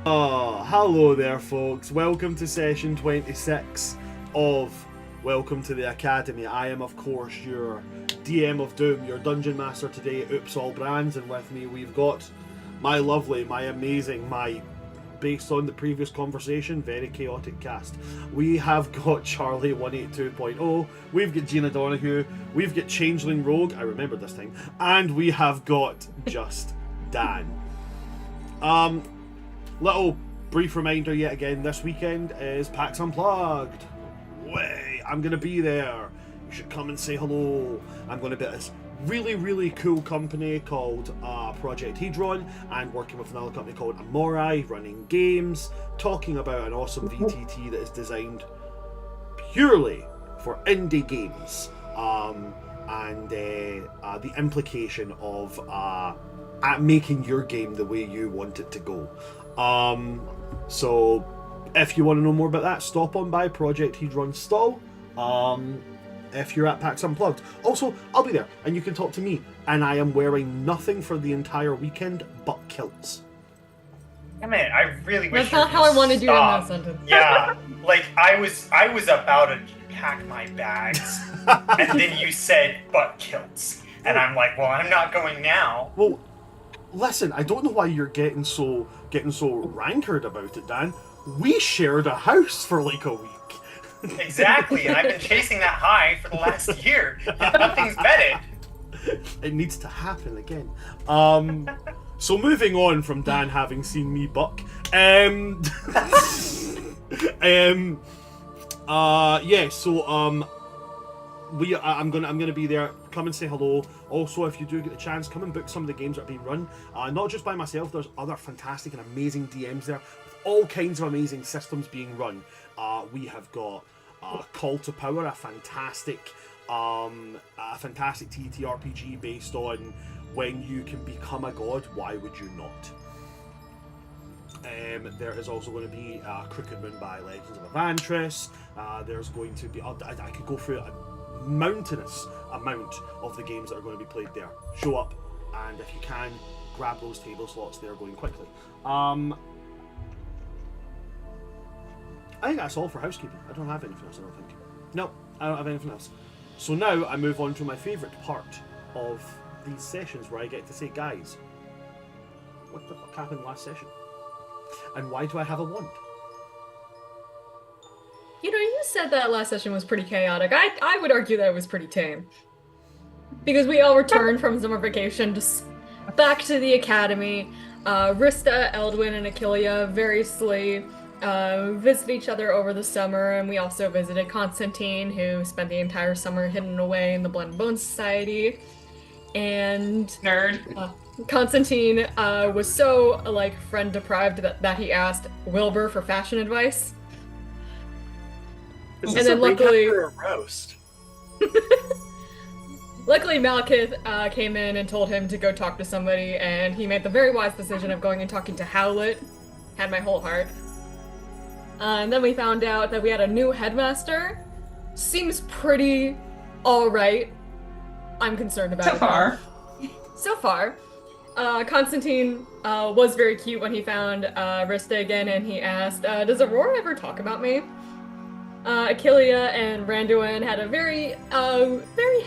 Hello there, folks. Welcome to session 26 of Welcome to the Academy. I am, of course, your DM of Doom, your Dungeon Master today, Oops All Brands, and with me we've got my lovely, my amazing, based on the previous conversation, very chaotic cast. We have got Charlie 182.0, we've got Gina Donahue, we've got Changeling Rogue, I remember this time, and we have got Just Dan. Little brief reminder yet again, this weekend is PAX Unplugged. Way, I'm going to be there. You should come and say hello. I'm going to be at this really, really cool company called Project Hedron, and working with another company called Amorai, running games, talking about an awesome VTT that is designed purely for indie games, and the implication of making your game the way you want it to go. So if you want to know more about that, stop on by Project Hedron stall if you're at PAX Unplugged. Also, I'll be there and you can talk to me, and I am wearing nothing for the entire weekend but kilts. Damn it, I really wish That's not how I wanted you in that sentence. Yeah, like I was about to pack my bags and then you said but kilts. And I'm like, well, I'm not going now. Well, listen, I don't know why you're getting so rankered about it, Dan. We shared a house for like a week. Exactly, and I've been chasing that high for the last year. And nothing's bedded. It needs to happen again. So moving on from Dan having seen me buck. I'm gonna be there. Come and say hello. Also, if you do get the chance, come and book some of the games that are being run. Not just by myself, there's other fantastic and amazing DMs there with all kinds of amazing systems being run. We have got Call to Power, a fantastic TTRPG based on when you can become a god, why would you not? There is also going to be Crooked Moon by Legends of Evantris. There's going to be... I could go through a mountainous amount of the games that are going to be played there. Show up, and if you can, grab those table slots. They're going quickly. I think that's all for housekeeping. I don't have anything else, I don't think. No, I don't have anything else. So now I move on to my favourite part of these sessions, where I get to say, guys, what the fuck happened last session? And why do I have a wand? You know, you said that last session was pretty chaotic. I would argue that it was pretty tame. Because we all returned from summer vacation just back to the academy. Rista, Eldwin, and Achillea variously visit each other over the summer, and we also visited Constantine, who spent the entire summer hidden away in the Blood and Bone Society. And Nerd. Constantine was so friend deprived that he asked Wilbur for fashion advice. Is and then luckily, a roast? Luckily Malekith came in and told him to go talk to somebody, and he made the very wise decision of going and talking to Howlet. Had my whole heart. And then we found out that we had a new headmaster. Seems pretty alright. I'm concerned about it. So far. Constantine was very cute when he found Rista again, and he asked, does Aurora ever talk about me? Achillea and Randuin had a very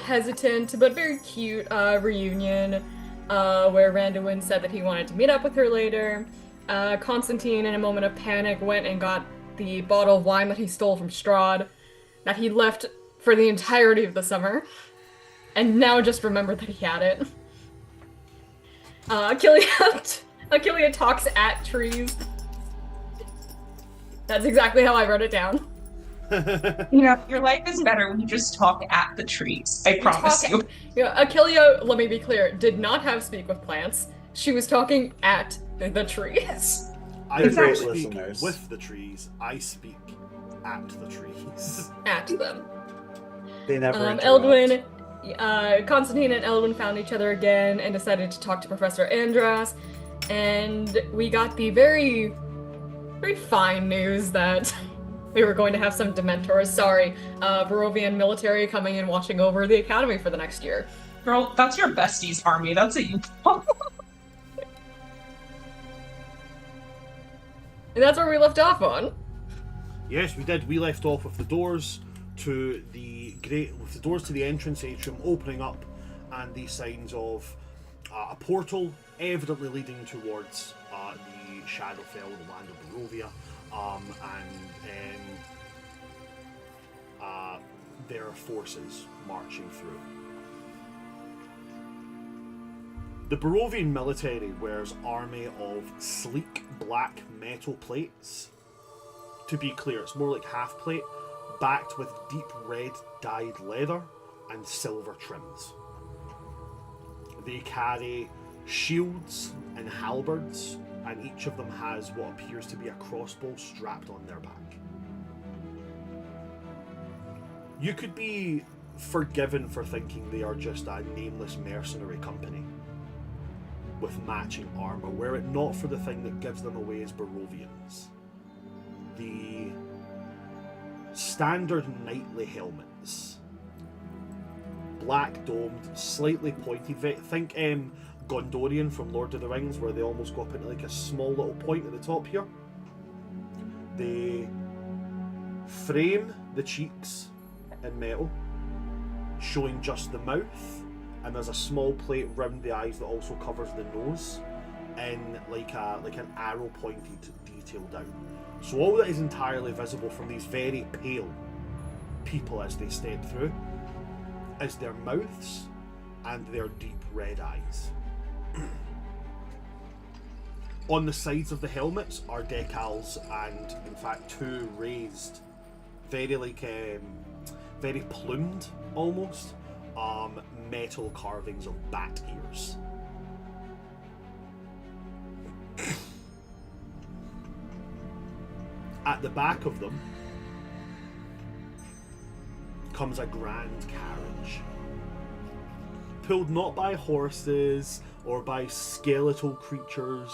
hesitant but very cute reunion, where Randuin said that he wanted to meet up with her later. Constantine, in a moment of panic, went and got the bottle of wine that he stole from Strahd, that he left for the entirety of the summer, and now just remembered that he had it. Achillea talks at trees. That's exactly how I wrote it down. You know, your life is better when you just talk at the trees. I promise you. Achillea, let me be clear, did not have speak with plants. She was talking at the trees. I don't speak with the trees. I speak at the trees. At them. They never Eldwin, Constantine and Eldwin found each other again and decided to talk to Professor Andras, and we got the very, very fine news that we were going to have some Dementors. Sorry, Barovian military coming and watching over the academy for the next year. Girl, that's your bestie's army. That's a you. And that's where we left off on. Yes, we did. We left off with the doors to the entrance atrium opening up, and the signs of a portal evidently leading towards the Shadowfell, the land of Barovia, and their forces marching through. The Barovian military wears army of sleek black metal plates. To be clear, it's more like half plate, backed with deep red dyed leather and silver trims. They carry shields and halberds, and each of them has what appears to be a crossbow strapped on their back. You could be forgiven for thinking they are just a nameless mercenary company with matching armor, were it not for the thing that gives them away as Barovians. The standard knightly helmets. Black domed, slightly pointy. Think Gondorian from Lord of the Rings, where they almost go up into like a small little point at the top here. They frame the cheeks in metal, showing just the mouth, and there's a small plate round the eyes that also covers the nose, in like an arrow pointed detail down. So all that is entirely visible from these very pale people as they step through is their mouths and their deep red eyes. On the sides of the helmets are decals and, in fact, two raised, very plumed almost, metal carvings of bat ears. At the back of them comes a grand carriage, pulled not by horses or by skeletal creatures,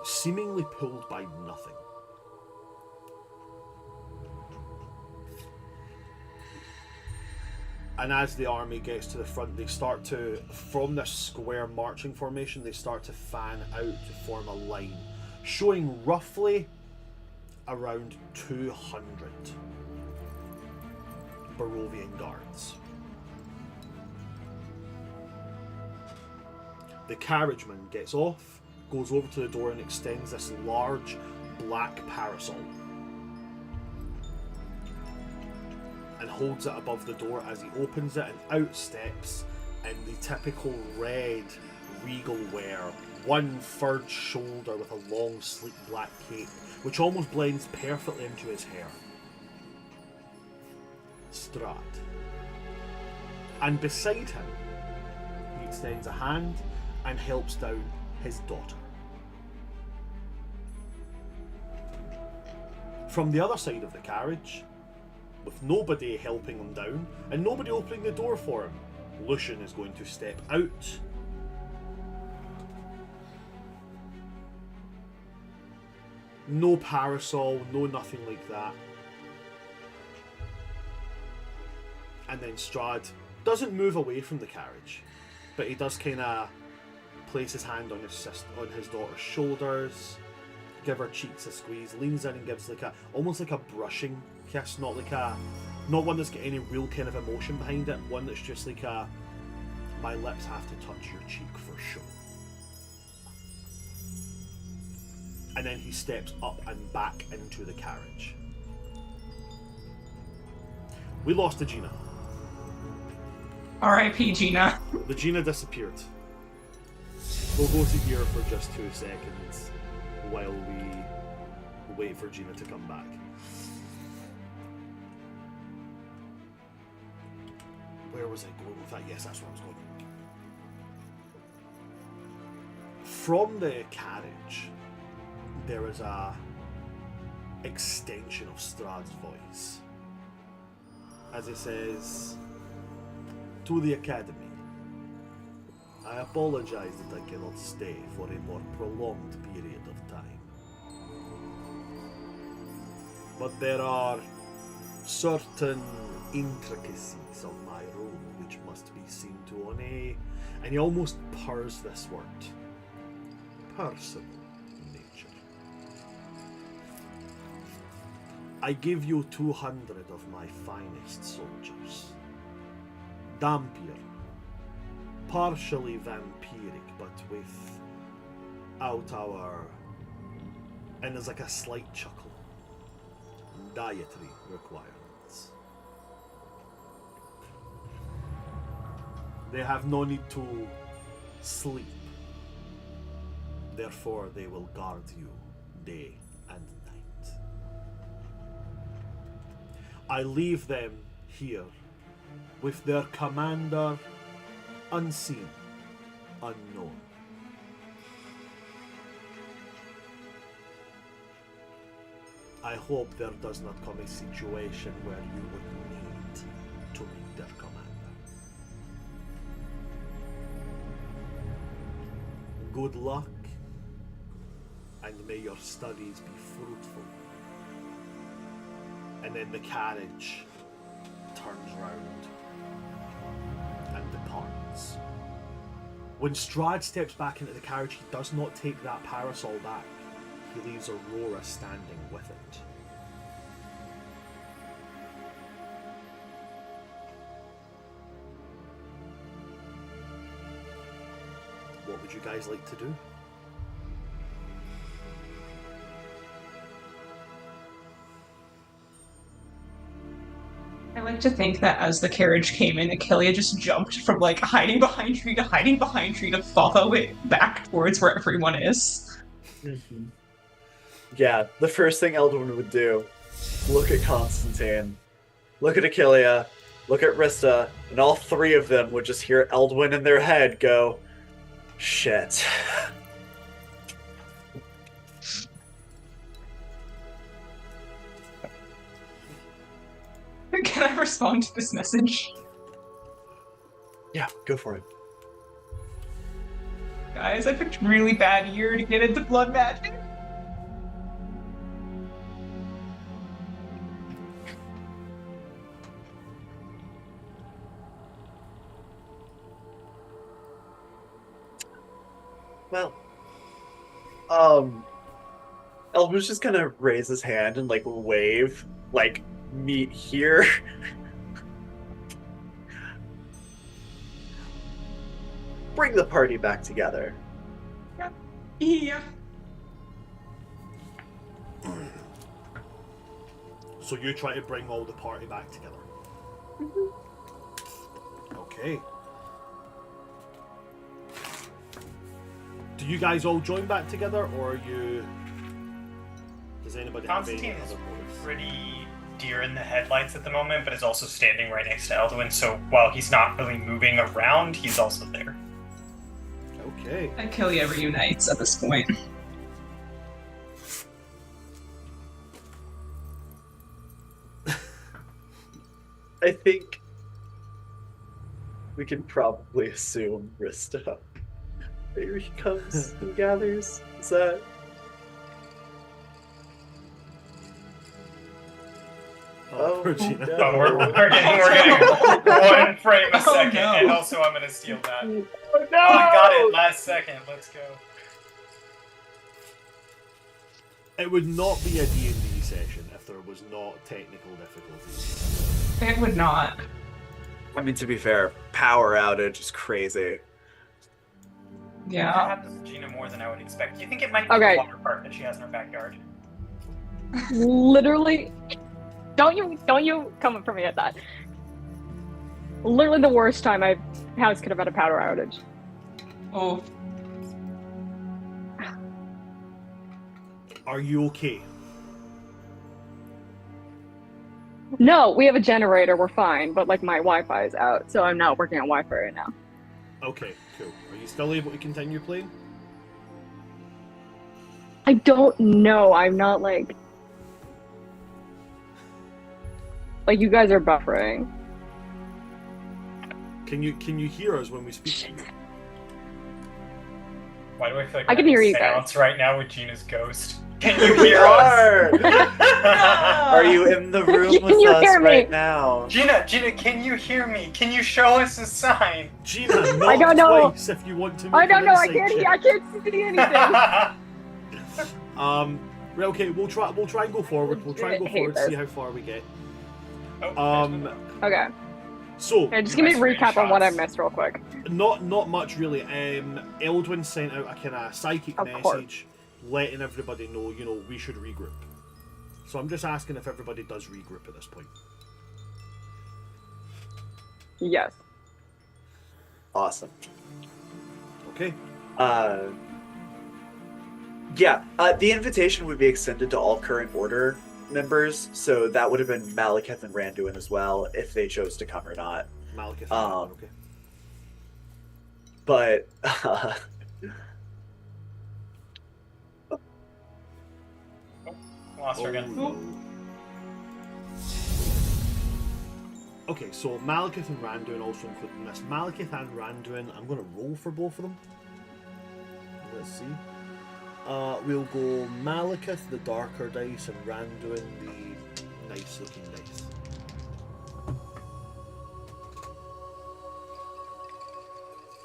seemingly pulled by nothing. And as the army gets to the front, they start to, from this square marching formation, they start to fan out to form a line, showing roughly around 200 Barovian guards. The carriageman gets off, goes over to the door and extends this large black parasol and holds it above the door as he opens it, and out steps in the typical red regal wear, one furred shoulder with a long sleek black cape which almost blends perfectly into his hair. Strahd. And beside him, he extends a hand and helps down his daughter. From the other side of the carriage, with nobody helping him down and nobody opening the door for him, Lucian is going to step out. No parasol, no nothing like that. And then Strahd doesn't move away from the carriage, but he does kind of place his hand on his daughter's shoulders, give her cheeks a squeeze, leans in and gives almost like a brushing kiss, not one that's got any real kind of emotion behind it, one that's just like my lips have to touch your cheek for sure. And then he steps up and back into the carriage. We lost the Gina. R.I.P. Gina. The Gina disappeared. We'll go to here for just 2 seconds while we wait for Gina to come back. Where was I going with that? Yes, that's where I was going. From the carriage, there is a extension of Strahd's voice as he says, "To the Academy. I apologize that I cannot stay for a more prolonged period of time. But there are certain intricacies of my role which must be seen to on a," and he almost purrs this word, "personal nature. I give you 200 of my finest soldiers. Dampier, partially vampiric, but without our... And there's like a slight chuckle. Dietary requirements. They have no need to sleep. Therefore, they will guard you day and night. I leave them here with their commander unseen, unknown. I hope there does not come a situation where you would need to meet their commander. Good luck, and may your studies be fruitful. And then the carriage turns round and departs. When Strahd steps back into the carriage, he does not take that parasol back. He leaves Aurora standing with it. What would you guys like to do? I like to think that as the carriage came in, Achillia just jumped from like hiding behind tree to follow it back towards where everyone is. Mm-hmm. Yeah, the first thing Eldwin would do, look at Constantine, look at Achillia, look at Rista, and all three of them would just hear Eldwin in their head go, shit. Can I respond to this message? Yeah, go for it. Guys, I picked a really bad year to get into blood magic. Well, Eldwin's just gonna raise his hand and like wave, like, meet here. Bring the party back together. Yeah. So you try to bring all the party back together. Okay. Do you guys all join back together, or are you... Does anybody have any Constantine is other motives? pretty deer in the headlights at the moment, but is also standing right next to Eldwin, so while he's not really moving around, he's also there. Okay. Achillia reunites at this point. I think we can probably assume Rista. Here he comes and gathers. Is that... Oh, Regina. no. Oh, we're getting one frame a second, no. and also I'm gonna steal that. Oh, no! Oh, I got it last second. Let's go. It would not be a D&D session if there was not technical difficulties. It would not. I mean, to be fair, power outage is crazy. That Yeah. happens to Gina more than I would expect. Do you think it might be Okay. the water park that she has in her backyard? Literally, don't you come for me at that. Literally the worst time my house could have had a power outage. Oh, Are you okay? No, we have a generator, we're fine, but like my Wi-Fi is out, so I'm not working on Wi-Fi right now. Okay, cool. Are you still able to continue playing? I don't know, I'm not like you guys are buffering. Can you hear us when we speak to you? Why do I feel like I can we're hear having you a guys. seance right now with Gina's ghost? Can you hear us? Are you in the room Can with you us hear me? right now? Gina, can you hear me? Can you show us a sign? Gina, not I don't know. twice if you want to. I make don't an know, I insight can't check. see anything. Right, okay, we'll try and go forward. We'll try and go I hate forward, see this. how far we get. Oh, Okay. So Here, just give me a Nice recap on what I screenshots. missed real quick. not much really. Eldwin sent out a kind of psychic Of course. message, letting everybody know, we should regroup. So I'm just asking if everybody does regroup at this point. Yes. Awesome. Okay. Yeah, the invitation would be extended to all current order members, so that would have been Malekith and Randuin as well, if they chose to come or not. Malekith. Okay. But Lost her again. no. Okay, so Malekith and Randuin also included in this. Malekith and Randuin, I'm going to roll for both of them. Let's see. We'll go Malekith, the darker dice, and Randuin, the nice looking dice.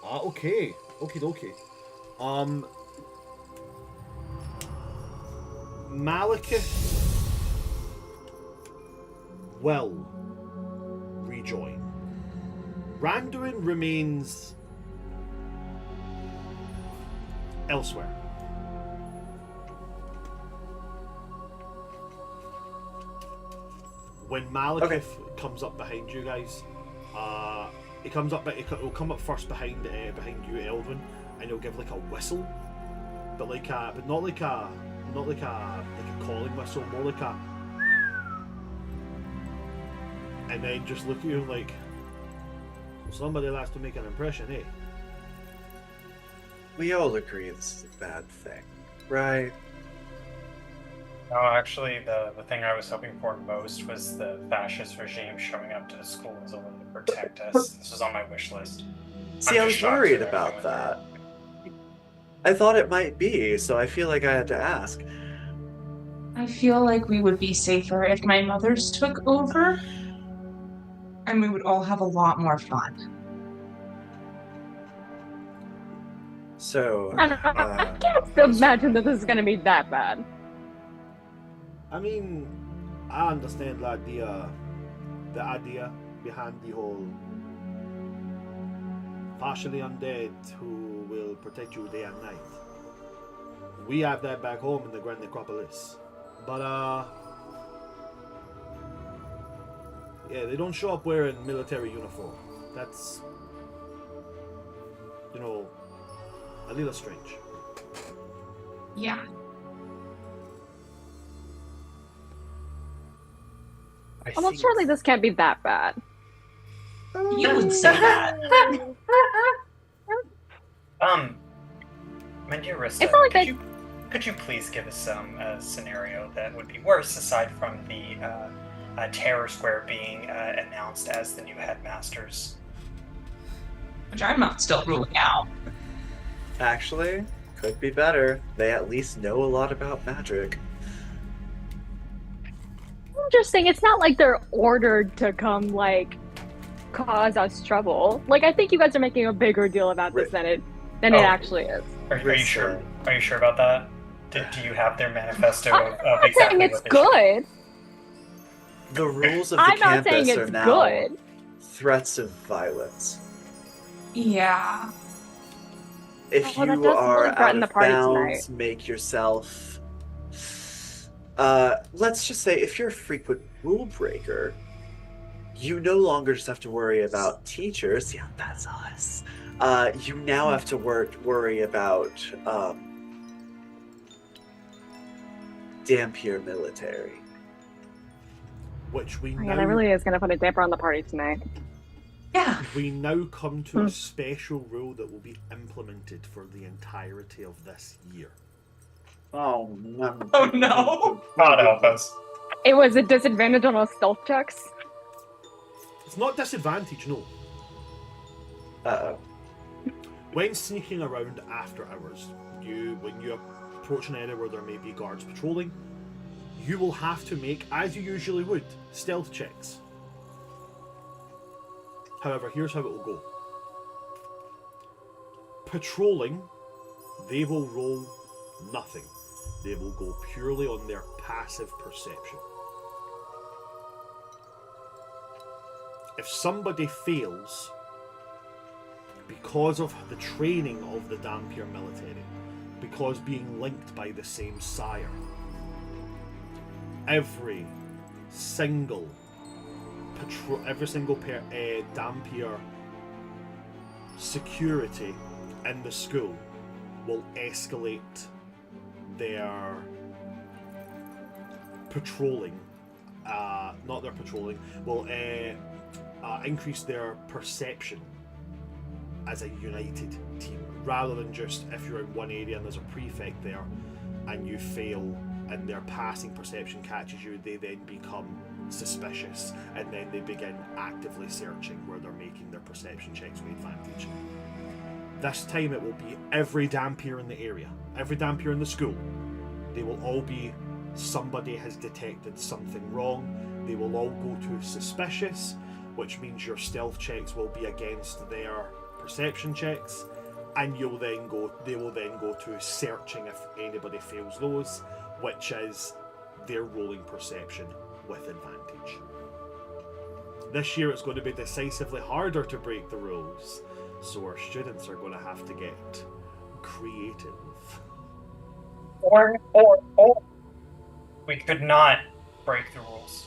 Okay. Okie dokie. Malekith will rejoin. Randuin remains elsewhere. When Malekith comes up behind you guys, it'll come up first behind you, Eldwin, and he'll give like a whistle, but not like a calling whistle, more like a, and then just look at you like, somebody likes to make an impression, eh? we all agree this is a bad thing, right? No, actually, the thing I was hoping for most was the fascist regime showing up to the school as a way to protect us. This was on my wish list. See, I'm I was just shocked worried that about everyone that. I thought it might be, so I feel like I had to ask. I feel like we would be safer if my mothers took over, and we would all have a lot more fun. So, I don't know. I can't imagine that this is gonna be that bad. I mean, I understand the idea behind the whole partially undead who will protect you day and night. We have that back home in the Grand Necropolis. But, yeah, they don't show up wearing military uniform. That's, a little strange. Yeah. Well, surely this can't be that bad. You would say that. Mandirista, It's not like could you please give us a scenario that would be worse aside from the Terror Square being announced as the new headmasters? Which I'm not still ruling out. actually, could be better. They at least know a lot about magic. Interesting. It's not like they're ordered to come, cause us trouble. I think you guys are making a bigger deal about this than it actually is. Are you sure? Are you sure about that? Do you have their manifesto I'm of not exactly saying it's what they should- good. The rules of the I'm not saying campus are it's now good. threats of violence. Yeah. If Well, that you does are really out threaten of the party bounds, tonight. make yourself. Let's just say if you're a frequent rule breaker, you no longer just have to worry about teachers. Yeah, that's us. You now have to worry about damn pure military. Which we Yeah, that really is going to put a damper on the party tonight. Yeah. we now come to a special rule that will be implemented for the entirety of this year. Oh no! Oh no. God help us. It was a disadvantage on our stealth checks. It's not disadvantage, no. Uh-oh. When sneaking around after hours, when you approach an area where there may be guards patrolling, you will have to make, as you usually would, stealth checks. However, here's how it will go. Patrolling, they will roll nothing. They will go purely on their passive perception. If somebody fails because of the training of the Dampier military, because being linked by the same sire, every single Dampier security in the school will escalate their patrolling. Will increase their perception as a united team, rather than just if you're in one area and there's a prefect there and you fail and their passing perception catches you, they then become suspicious and then they begin actively searching where they're making their perception checks with advantage. This time it will be every Dampier in the area, every Dampier in the school. They will all be somebody has detected something wrong. They will all go to suspicious, which means your stealth checks will be against their perception checks, and they will then go to searching if anybody fails those, which is their rolling perception with advantage. This year it's going to be decisively harder to break the rules, so our students are going to have to get creative. Or we could not break the rules.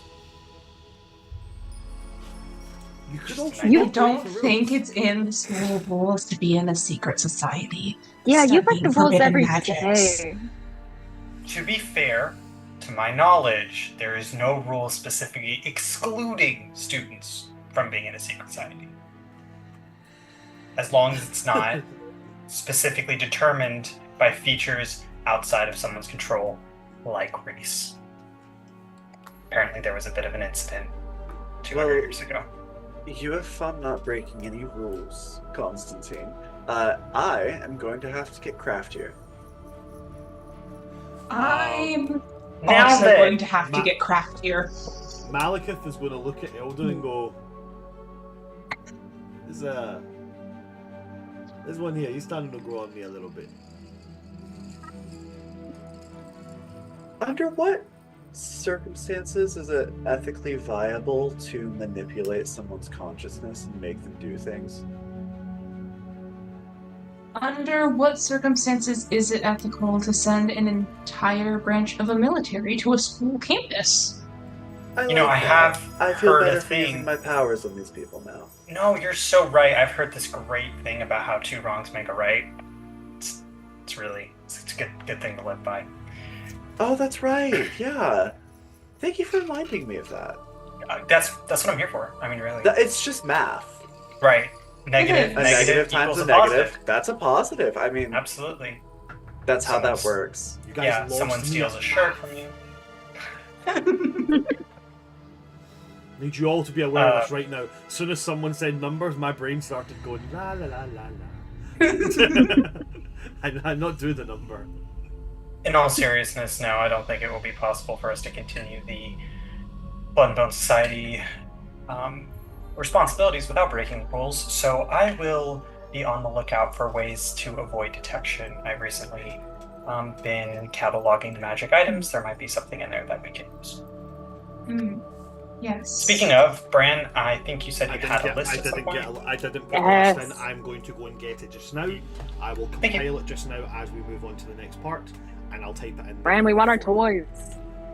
You could also I not don't break the think rules. it's in the school rules to be in a secret society. Yeah, you break studying the rules forbidden every magics. day. To be fair, to my knowledge, there is no rule specifically excluding students from being in a secret society. As long as it's not specifically determined by features outside of someone's control, like race. Apparently there was a bit of an incident 200 years ago. You have fun not breaking any rules, Constantine. I am going to have to get craftier. I'm Now also then, going to have to get craftier. Malekith is going to look at Eldon and go, there's one here, he's starting to grow on me a little bit. Under what circumstances is it ethically viable to manipulate someone's consciousness and make them do things? Under what circumstances is it ethical to send an entire branch of a military to a school campus? You know, I have I feel heard better a for using thing. my powers on these people now. No, you're so right. I've heard this great thing about how two wrongs make a right. It's a good thing to live by. Oh, that's right. Yeah. Thank you for reminding me of that. That's what I'm here for. I mean, really. It's just math. Right. Negative. A negative times equals a a negative. positive. That's a positive. I mean, Absolutely. that's how that Someone's- works. You guys Yeah, lost someone me steals at a shirt math. from you. Need you all to be aware of this right now. As soon as someone said numbers, my brain started going la la la la la. I not do the number. In all seriousness, no, I don't think it will be possible for us to continue the Blood and Bone Society responsibilities without breaking the rules, so I will be on the lookout for ways to avoid detection. I've recently been cataloging the magic items. There might be something in there that we can use. Yes. Speaking of, Bran, I think you said you had a list I at some didn't point. I didn't put Yes. the list in. I'm going to go and get it just now. I will Thank you. compile it just now as we move on to the next part, and I'll type it in. Bran, we want our toys.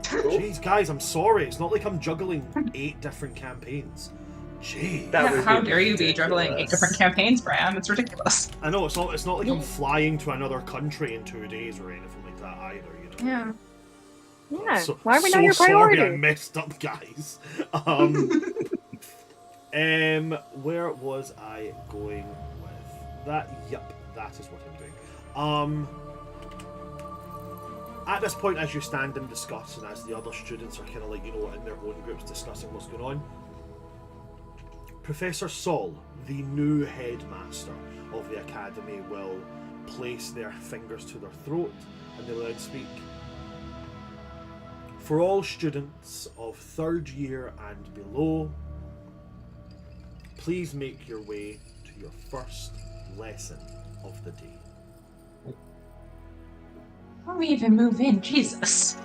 Jeez, guys, I'm sorry. It's not like I'm juggling 8 different campaigns. Jeez. That Yeah, would how be dare you be juggling 8 ridiculous. different campaigns, Bram? It's ridiculous. I know it's not like I'm flying to another country in 2 days or anything like that either. You know. Yeah. Yeah. So- Why are we so not your sorry I priority? messed up, guys. Where was I going with that? Yep, that is what I'm doing. At this point, as you stand and discuss, and as the other students are kind of like, in their own groups discussing what's going on, Professor Sol, the new headmaster of the academy, will place their fingers to their throat and they will then speak. For all students of 3rd year and below, please make your way to your first lesson of the day. How do we even move in? Jesus.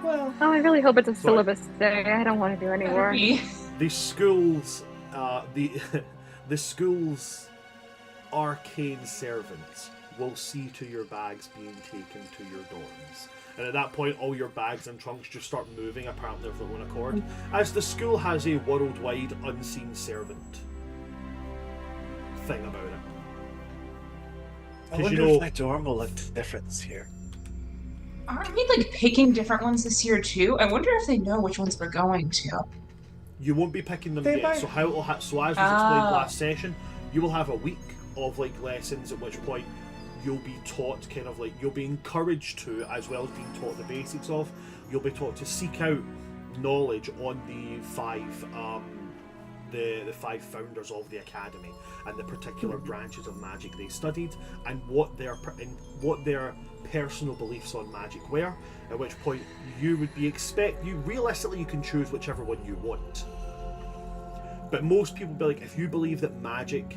Well, Oh, I really hope it's a Sorry. syllabus day. I don't want to do any Better more. be. The school's the school's arcane servants will see to your bags being taken to your dorms. And at that point, all your bags and trunks just start moving, apparently of their own accord, as the school has a worldwide unseen servant thing about it. I 'Cause wonder you know- if my dorm will look different this year. Aren't we like picking different ones this year too? I wonder if they know which ones we're going to. You won't be picking them They yet. might. So how it'll so as was explained Ah. last session, you will have a week of like lessons, at which point you'll be taught kind of like you'll be encouraged to, as well as being taught the basics of, you'll be taught to seek out knowledge on the five the five founders of the academy and the particular branches of magic they studied and what their personal beliefs on magic were. At which point you would be realistically you can choose whichever one you want. But most people be like, if you believe that magic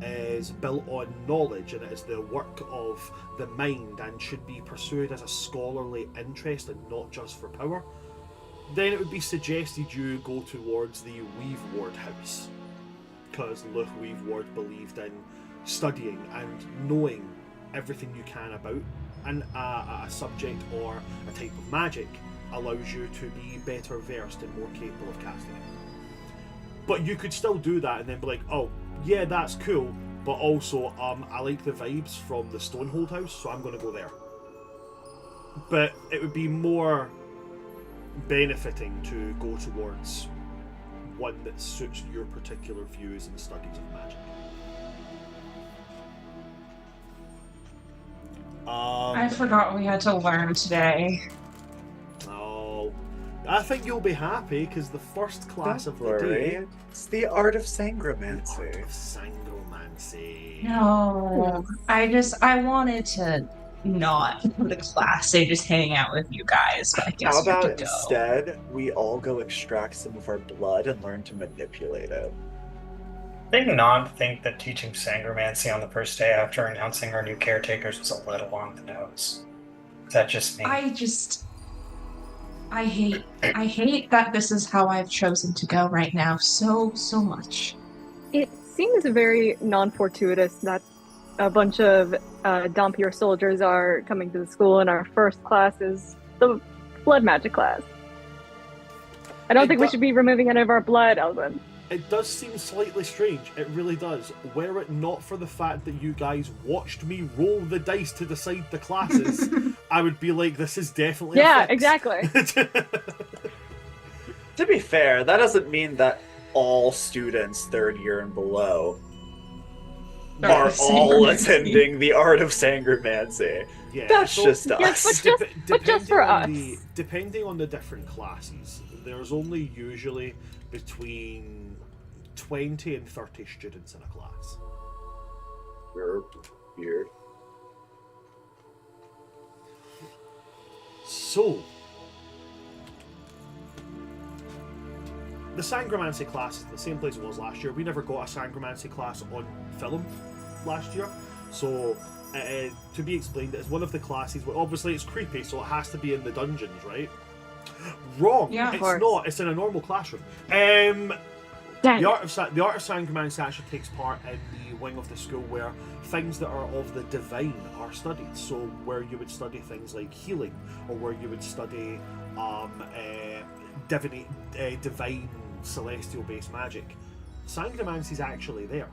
is built on knowledge and it is the work of the mind and should be pursued as a scholarly interest and not just for power, then it would be suggested you go towards the Weave Ward house, because Luke Weave Ward believed in studying and knowing everything you can about a subject or a type of magic allows you to be better versed and more capable of casting it. But you could still do that and then be like, oh yeah, that's cool, but also I like the vibes from the Stonehold house, so I'm going to go there. But it would be more benefiting to go towards one that suits your particular views and studies of magic. I forgot we had to learn today. Oh, I think you'll be happy because the first class Don't of the worry. day, It's the Art of Art Sangromancy. of Sangromancy. No, I wanted to not go to class, say just hang out with you guys, but I guess How we have about to go. instead we all go extract some of our blood and learn to manipulate it? Did they not think that teaching Sangromancy on the first day after announcing our new caretakers was a little on the nose? Is that just me? I hate that this is how I've chosen to go right now so much. It seems very non-fortuitous that a bunch of Dompier soldiers are coming to the school, and our first class is the blood magic class. I don't think we should be removing any of our blood, Elvin. It does seem slightly strange, it really does. Were it not for the fact that you guys watched me roll the dice to decide the classes, I would be like, this is definitely Yeah, a fix. exactly. To be fair, that doesn't mean that all students third year and below are all attending the Art of Sangromancy. Yeah, That's so- just Yes, us. but just for depending on us. depending on the different classes, there's only usually between 20 and 30 students in a class. Weird. So, the Sangromancy class is the same place it was last year. We never got a Sangromancy class on film last year, so to be explained, it's one of the classes where obviously it's creepy, so it has to be in the dungeons, right? Wrong. Yeah, of it's course. not. It's in a normal classroom. Dang. The Art of Sangromancy actually takes part in the wing of the school where things that are of the divine are studied. So where you would study things like healing, or where you would study divine celestial-based magic. Sangromancy is actually there.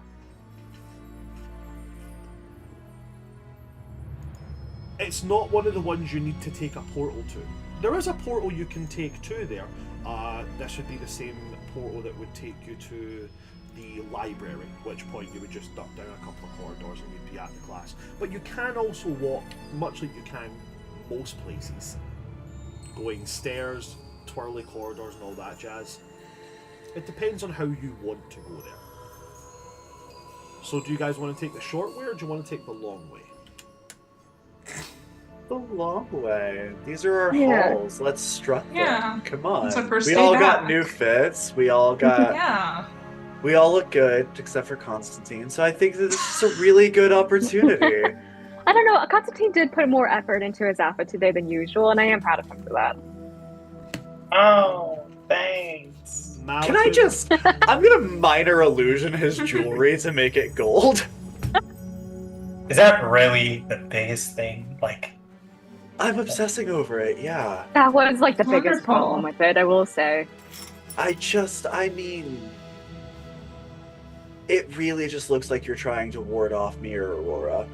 It's not one of the ones you need to take a portal to. There is a portal you can take to there. This would be the same portal that would take you to the library, at which point you would just duck down a couple of corridors and you'd be at the class. But you can also walk, much like you can most places, going stairs, twirly corridors and all that jazz. It depends on how you want to go there. So do you guys want to take the short way or do you want to take the long way? The long way. These are our Yeah. halls. Let's strut them. Yeah. Come on. It's our first We day all got back. new fits. We all got. Yeah. We all look good, except for Constantine. So I think that this is a really good opportunity. I don't know. Constantine did put more effort into his outfit today than usual, and I am proud of him for that. Oh, thanks. Can I just... I'm gonna minor illusion his jewelry to make it gold. Is that really the biggest thing? Like, I'm obsessing over it, yeah. That was like the biggest Wonderful. problem with it, I will say. I mean... It really just looks like you're trying to ward off me or Aurora.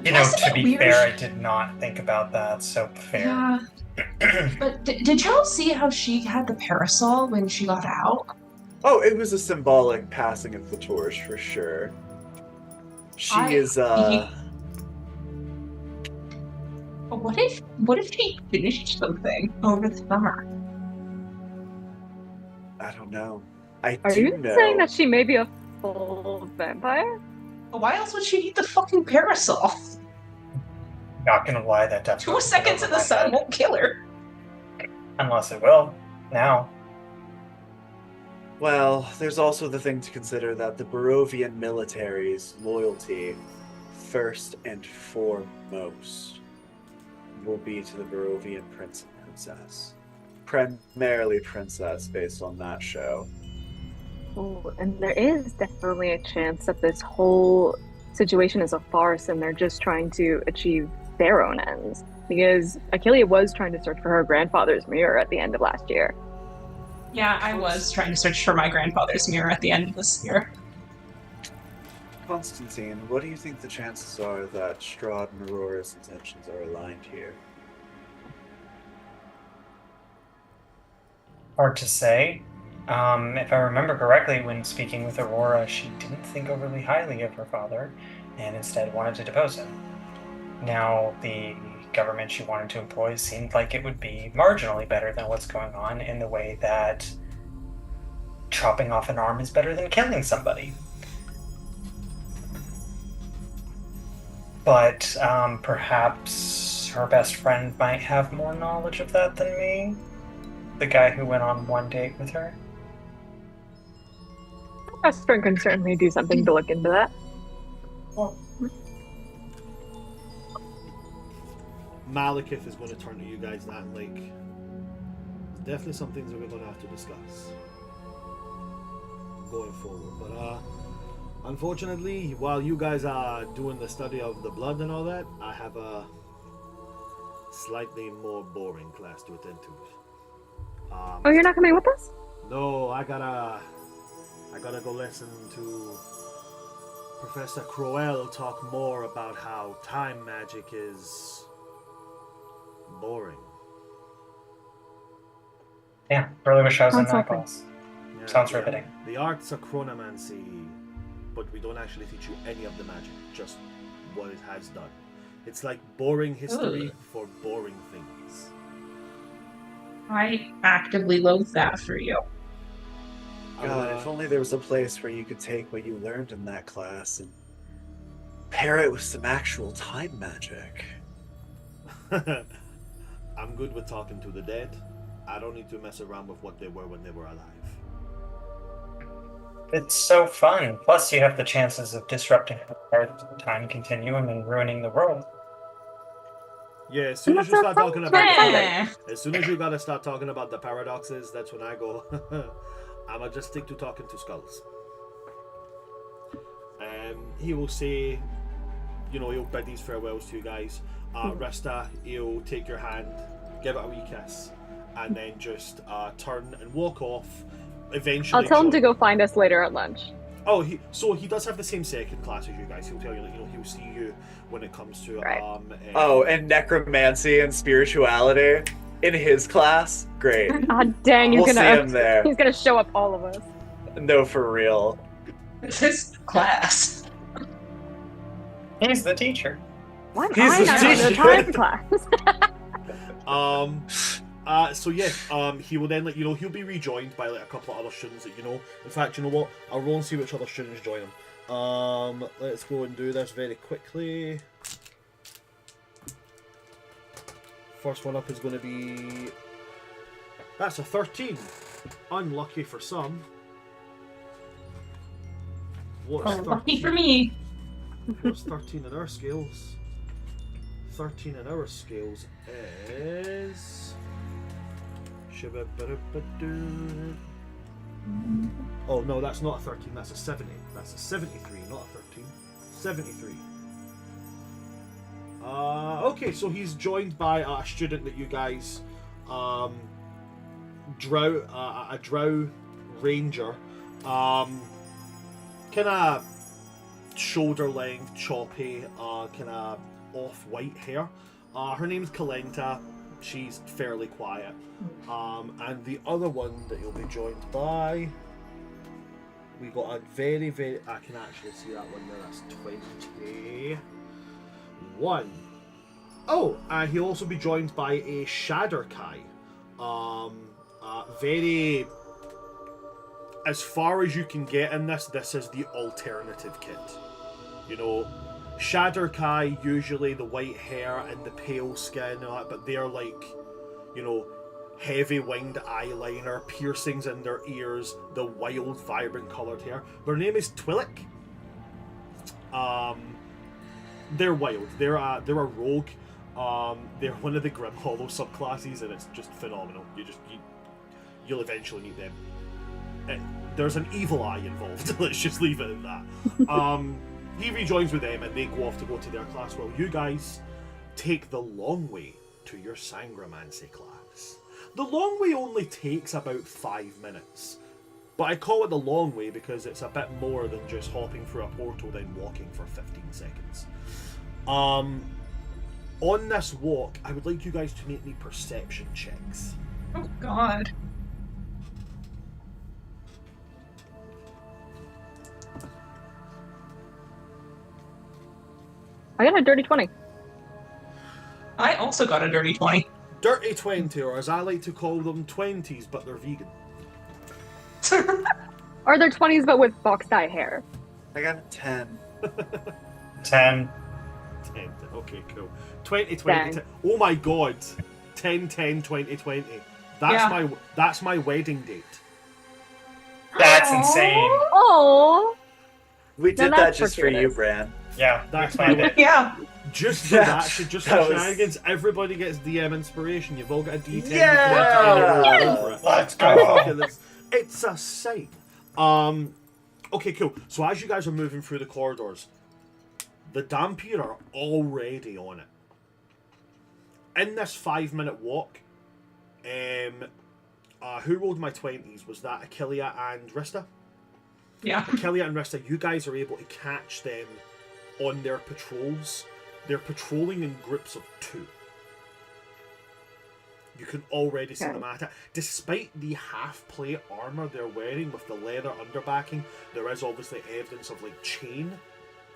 you know, Wasn't to it be weird? fair, I did not think about that. So fair. Yeah. But did y'all see how she had the parasol when she got out? Oh, it was a symbolic passing of the torch for sure. She is What if she finished something over the summer? I don't know. I Are do you know. saying that she may be a full vampire? Why else would she need the fucking parasol? Not gonna lie, that definitely 2 went seconds over in the my sun head. won't kill her. Unless it will. Now. Well, there's also the thing to consider that the Barovian military's loyalty, first and foremost, will be to the Barovian prince and princess. Primarily princess, based on that show. Oh, and there is definitely a chance that this whole situation is a farce and they're just trying to achieve their own ends. Because Achilles was trying to search for her grandfather's mirror at the end of last year. Yeah, I was trying to search for my grandfather's mirror at the end of this year. Constantine, what do you think the chances are that Strahd and Aurora's intentions are aligned here? Hard to say. If I remember correctly, when speaking with Aurora, she didn't think overly highly of her father, and instead wanted to depose him. Now, the government she wanted to employ seemed like it would be marginally better than what's going on, in the way that chopping off an arm is better than killing somebody. But perhaps her best friend might have more knowledge of that than me. The guy who went on one date with her. Best friend can certainly do something to look into that. Malekith is going to turn to you guys now and like, there's definitely some things that we're going to have to discuss going forward. But unfortunately, while you guys are doing the study of the blood and all that, I have a slightly more boring class to attend to. Oh, you're not coming with us? No, I gotta go listen to Professor Crowell talk more about how time magic is boring. Yeah, really wish I was in Sounds that like class. Yeah, Sounds riveting. The arts of chronomancy, but we don't actually teach you any of the magic, just what it has done. It's like boring history for boring things. I actively loathe that for you. God, if only there was a place where you could take what you learned in that class and pair it with some actual time magic. I'm good with talking to the dead. I don't need to mess around with what they were when they were alive. It's so fun. Plus, you have the chances of disrupting the time continuum and ruining the world. Yeah, as soon as you start talking about Yeah. as soon as you gotta start talking about the paradoxes, that's when I go, I'ma just stick to talking to skulls. He will say, you know, he'll bid these farewells to you guys. Resta, he'll take your hand, give it a wee kiss, and then just turn and walk off. Eventually, I'll tell him to go find us later at lunch. Oh, he does have the same second class as you guys. He'll tell you, you know, he'll see you when it comes to Right. And necromancy and spirituality in his class? Great. Ah, dang, you're We'll see him gonna. there. He's gonna show up all of us. No, for real. It's his class. He's the teacher. Why am He's I the not in the teacher. time class? So yeah, he will then, like, you know, he'll be rejoined by like a couple of other students that you know. In fact, you know what? I'll roll and see which other students join him. Let's go and do this very quickly. First one up is going to be... That's a 13. Unlucky for some. What's Oh, lucky 13? for me. What's 13 in our scales? 13 in our scales is... Oh no, that's not a 13, that's a 70. That's a 73, not a 13. 73. Okay, so he's joined by a student that you guys, a drow ranger, kind of shoulder length, choppy, kind of off-white hair. Her name's Kalenta. She's fairly quiet. And the other one that you'll be joined by, we got a very, very, I can actually see that one there, that's 21. Oh, and he'll also be joined by a Shadowkai. Very, as far as you can get in this is the alternative kit. You know, Shadowkai, usually the white hair and the pale skin, but they're like, you know, heavy winged eyeliner, piercings in their ears, the wild, vibrant coloured hair. Their name is Twillick. They're wild. They're a rogue. They're one of the Grim Hollow subclasses, and it's just phenomenal. You'll eventually meet them. There's an evil eye involved. Let's just leave it at that. He rejoins with them, and they go off to go to their class. Well, you guys take the long way to your Sangromancy class. The long way only takes about 5 minutes. But I call it the long way because it's a bit more than just hopping through a portal then walking for 15 seconds. On this walk, I would like you guys to make me perception checks. Oh god. I got a dirty 20. I also got a dirty 20. Dirty 20, or as I like to call them, 20s, but they're vegan. Are there 20s but with box dye hair? I got a 10. 10. 10. Okay, cool. 20, 20, Dang. 10. Oh my god. 10, 10, 20, 20. That's my wedding date. That's insane. Oh, We did Now that that's just for you, fortuitous. Bran. Yeah, That's we planned my- it. Yeah. Just for Yeah, that, just that for was- shenanigans, everybody gets DM inspiration. You've all got a D10. Yeah! You can for it. Let's I go. fucking- it's a sight. Okay, cool. So as you guys are moving through the corridors, the Dampier are already on it. In this 5-minute walk, who rolled my 20s? Was that Achillia and Rista? Yeah. Achillia and Rista, you guys are able to catch them on their patrols. They're patrolling in groups of 2. You can already see Okay. them at it. Despite the half-plate armor they're wearing with the leather underbacking, there is obviously evidence of like chain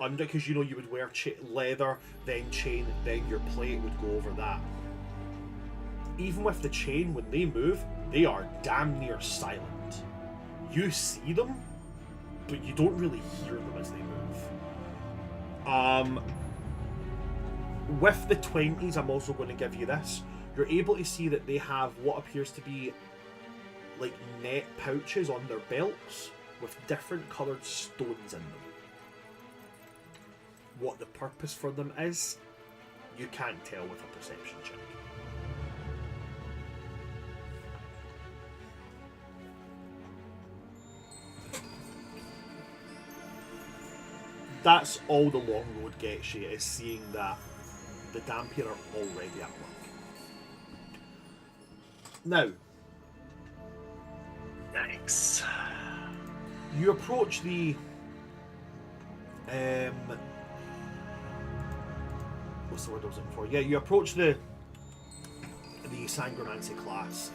under, because you know you would wear leather, then chain, then your plate would go over that. Even with the chain, when they move, they are damn near silent. You see them, but you don't really hear them as they move. With the 20s, I'm also going to give you this. You're able to see that they have what appears to be like net pouches on their belts with different coloured stones in them. What the purpose for them is, you can't tell with a perception check. That's all the long road gets you, is seeing that the Dampier are already at work. Now, Yikes. you approach the what's the word I was looking for? Yeah, you approach the Sangromancy class.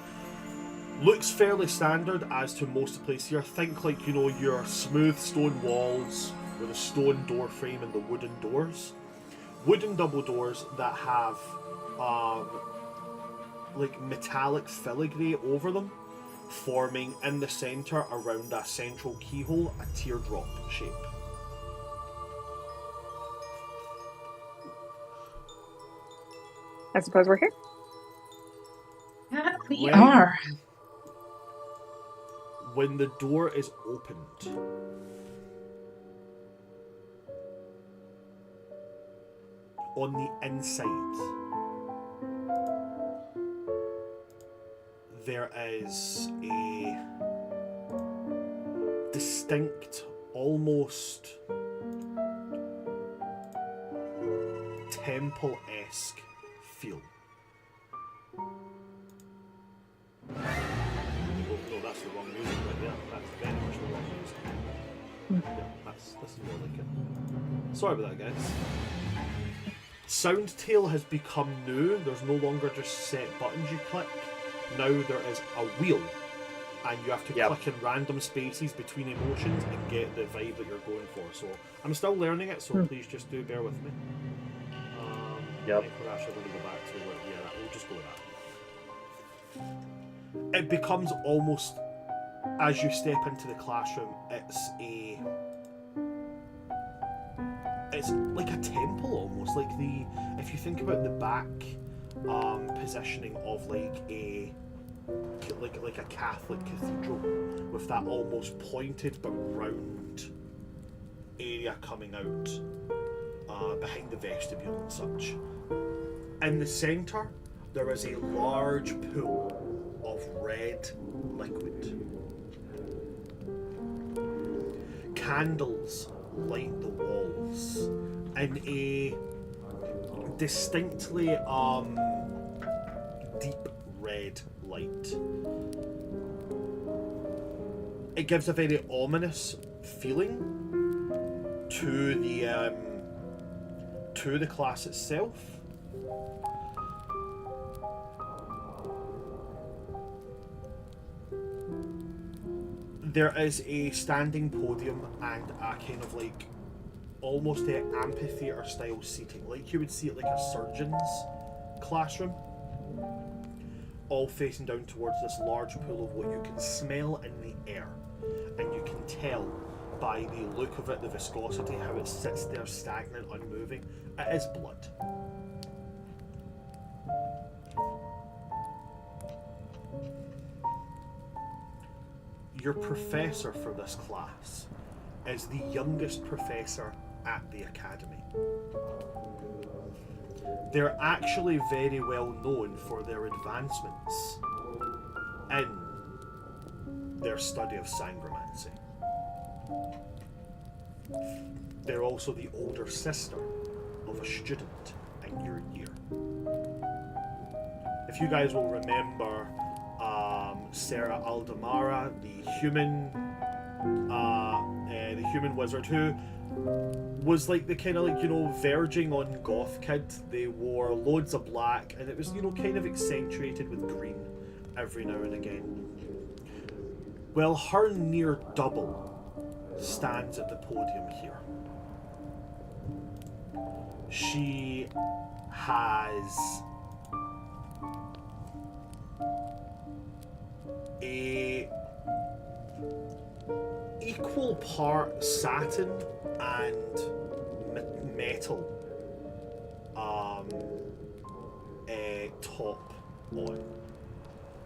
Looks fairly standard as to most of the place here. Think like, you know, your smooth stone walls with a stone door frame and the wooden doors. Wooden double doors that have like metallic filigree over them, forming in the centre around a central keyhole a teardrop shape. I suppose we're here. Yeah, we When- are. When the door is opened, on the inside, there is a distinct, almost temple-esque feel. Oh, no, that's the wrong music right there. That's very much the wrong music. Yeah, this is more like it. Sorry about that, guys. Soundtail has become new. There's no longer just set buttons you click. Now there is a wheel, and you have to click in random spaces between emotions and get the vibe that you're going for. So I'm still learning it, so please just do bear with me. I think we're actually going to go back to it. Yeah, we'll just go with that. It becomes almost, as you step into the classroom, it's like a temple almost. Like if you think about the back positioning of like a Catholic cathedral with that almost pointed but round area coming out behind the vestibule and such. In the centre, there is a large pool of red liquid. Candles light the walls in a distinctly deep red light. It gives a very ominous feeling to the class itself. There is a standing podium and a kind of like almost an amphitheatre style seating, like you would see it like a surgeon's classroom, all facing down towards this large pool of what you can smell in the air, and you can tell by the look of it, the viscosity, how it sits there stagnant, unmoving. It is blood. Your professor for this class is the youngest professor at the academy. They're actually very well known for their advancements in their study of Sangromancy. They're also the older sister of a student in your year. If you guys will remember, Sarah Aldamara, the human wizard who was like the kind of like, verging on goth kid. They wore loads of black and it was, kind of accentuated with green every now and again. Well, her near double stands at the podium here. She has a equal part satin and metal top on.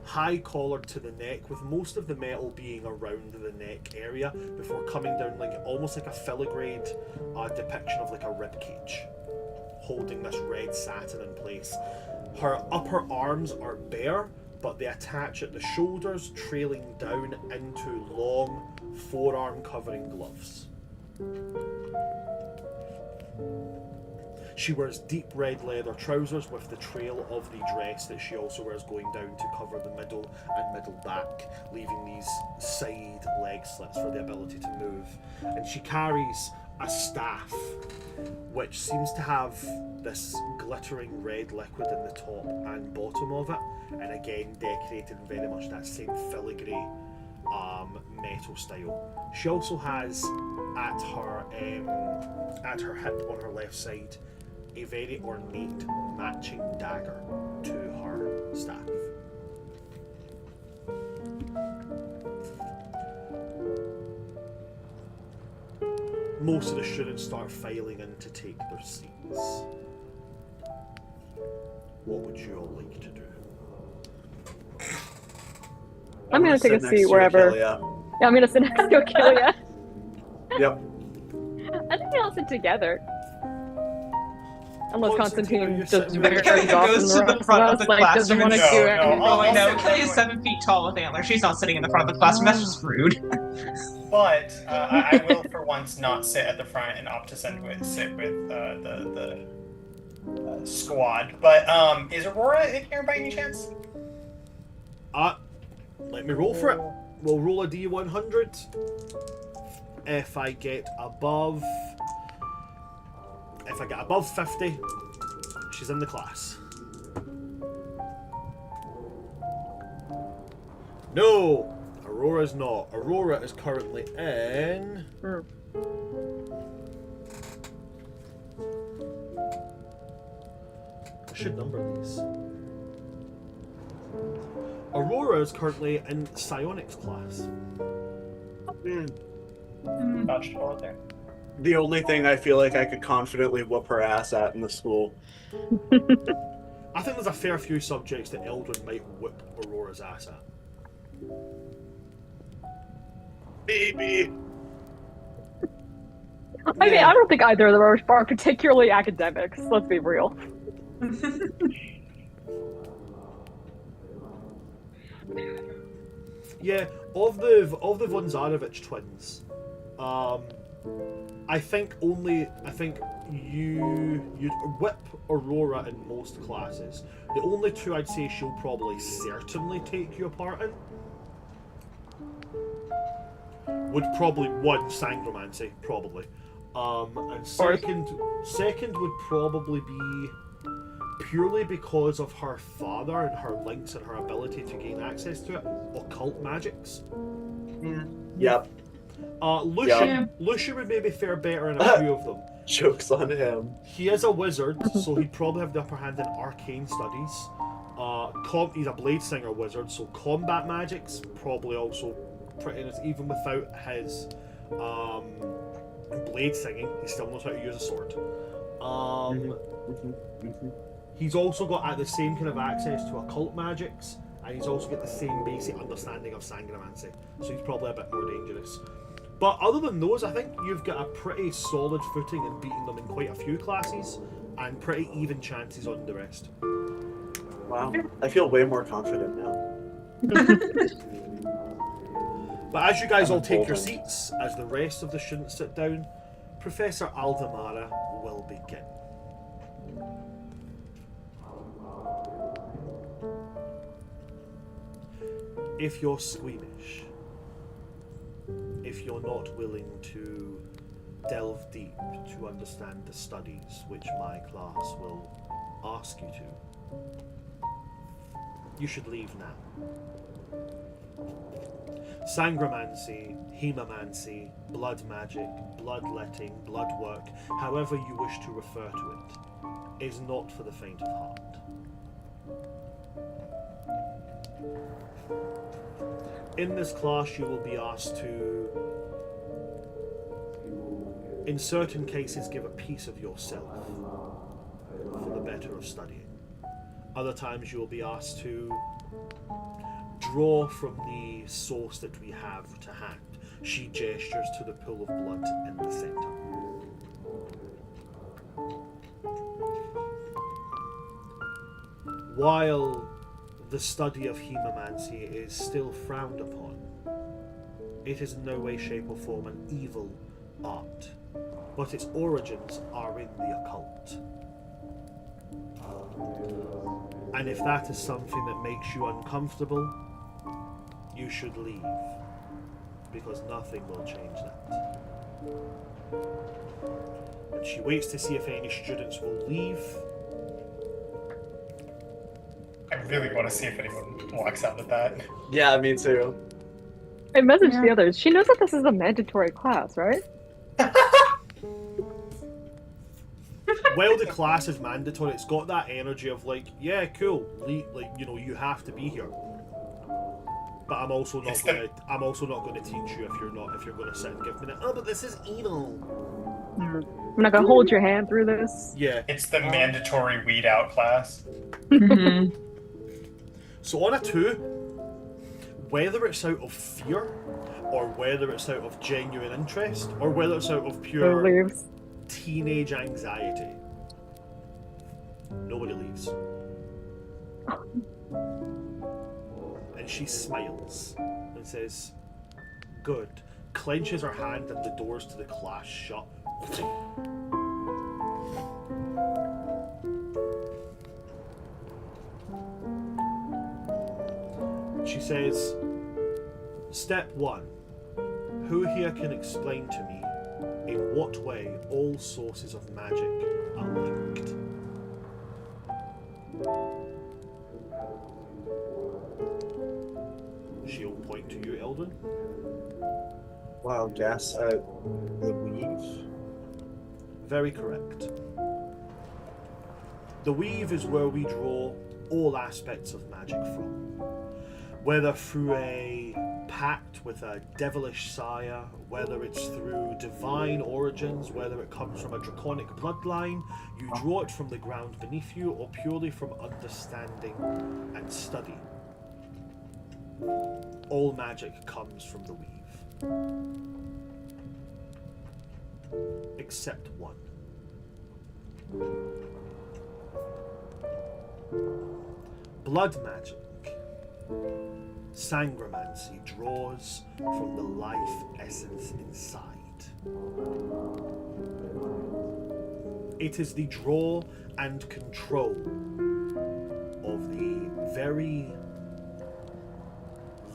High collared to the neck, with most of the metal being around the neck area before coming down like almost like a filigree depiction of like a rib cage, holding this red satin in place. Her upper arms are bare, but they attach at the shoulders, trailing down into long forearm covering gloves. She wears deep red leather trousers with the trail of the dress that she also wears going down to cover the middle and middle back, leaving these side leg slits for the ability to move. And she carries a staff which seems to have this glittering red liquid in the top and bottom of it, and again decorated in very much that same filigree metal style. She also has at her hip on her left side a very ornate matching dagger to her staff. Most of the students start filing in to take their seats. What would you all like to do? I'm gonna take a seat wherever. Yeah, I'm gonna sit next to Achillia. Yep. I think they all sit together. Unless Constantine, are you Constantine just sitting with very your- off goes and to the front of the doesn't want to classroom. do No, it. no, Oh, I know. Also- Kelly's 7 feet tall with antlers. She's not sitting in the front of the classroom. That's just rude. But I will, for once, not sit at the front and opt to sit with the squad. But is Aurora in here by any chance? Let me roll for it. We'll roll a D100. If I get above 50, she's in the class. No, Aurora's not. Aurora is currently in. I should number these. Aurora is currently in psionics class. Dodged a bullet there. The only thing I feel like I could confidently whoop her ass at in the school. I think there's a fair few subjects that Eldrin might whip Aurora's ass at. Baby. I mean, I don't think either of them are particularly academics. Let's be real. Yeah, of the Von Zarevich twins, I think you'd whip Aurora in most classes. The only two I'd say she'll probably certainly take you apart in would probably one Sangromancy, probably, and second would probably be purely because of her father and her links and her ability to gain access to it, occult magics. Yep. Lucian would maybe fare better in a few of them. Joke's on him. He is a wizard, so he'd probably have the upper hand in arcane studies. He's a blade singer wizard, so combat magics probably also pretty nice. Even without his blade singing, he still knows how to use a sword. He's also got the same kind of access to occult magics, and he's also got the same basic understanding of Sangromancy, so he's probably a bit more dangerous. But other than those, I think you've got a pretty solid footing in beating them in quite a few classes, and pretty even chances on the rest. Wow, I feel way more confident now. But as you guys all take your Golden. seats, as the rest of the students sit down, Professor Aldemara will begin. If you're squeamish, if you're not willing to delve deep to understand the studies which my class will ask you to, you should leave now. Sangromancy, hemomancy, blood magic, bloodletting, blood work, however you wish to refer to it, is not for the faint of heart. In this class, you will be asked to, in certain cases, give a piece of yourself for the better of studying. Other times, you will be asked to draw from the source that we have to hand. She gestures to the pool of blood in the center. While the study of hemomancy is still frowned upon, it is in no way, shape or form an evil art, but its origins are in the occult. And if that is something that makes you uncomfortable, you should leave, because nothing will change that. And she waits to see if any students will leave. I really want to see if anyone walks out with that. Yeah, me too. I messaged the others. She knows that this is a mandatory class, right? While the class is mandatory, it's got that energy of like, yeah, cool, you have to be here. But I'm also not going to teach you if you're going to sit and give me that. Oh, but this is evil. I'm not gonna hold your hand through this. Yeah. It's the mandatory weed out class. So on a 2, whether it's out of fear, or whether it's out of genuine interest, or whether it's out of pure Leaves. teenage anxiety, Nobody leaves. And she smiles and says, "Good." Clenches her hand and the doors to the class shut. She says, "Step 1. Who here can explain to me in what way all sources of magic are linked?" She'll point to you, Eldon. Wow, guess. The weave? Very correct. The weave is where we draw all aspects of magic from. Whether through a pact with a devilish sire, whether it's through divine origins, whether it comes from a draconic bloodline, you draw it from the ground beneath you, or purely from understanding and study. All magic comes from the weave. Except one. Blood magic. Sangromancy draws from the life essence inside. It is the draw and control of the very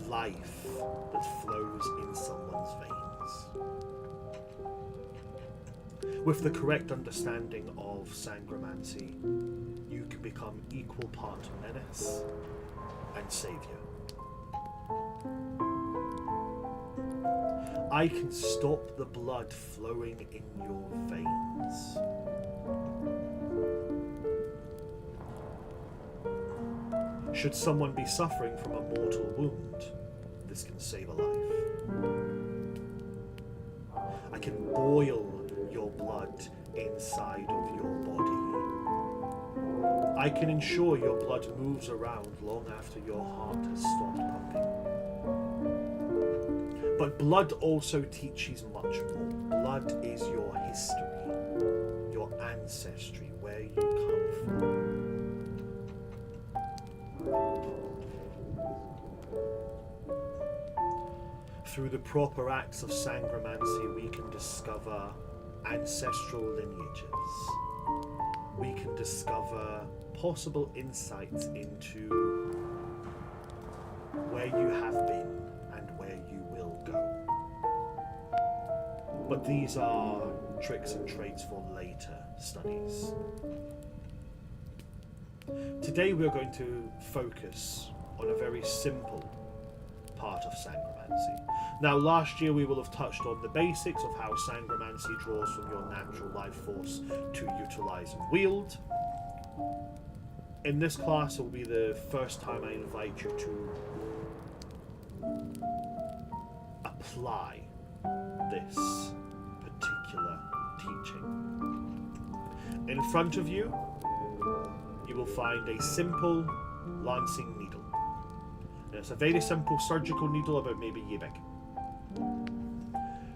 life that flows in someone's veins. With the correct understanding of Sangromancy, you can become equal part menace and savior. I can stop the blood flowing in your veins. Should someone be suffering from a mortal wound, this can save a life. I can boil your blood inside of your body. I can ensure your blood moves around long after your heart has stopped pumping. But blood also teaches much more. Blood is your history, your ancestry, where you come from. Through the proper acts of Sangromancy, we can discover ancestral lineages. We can discover possible insights into where you have been and where you will go. But these are tricks and traits for later studies. Today we're going to focus on a very simple part of Sangromancy. Now, last year we will have touched on the basics of how Sangromancy draws from your natural life force to utilize and wield. In this class, it will be the first time I invite you to apply this particular teaching. In front of you, you will find a simple lancing needle. And it's a very simple surgical needle, about maybe yay big.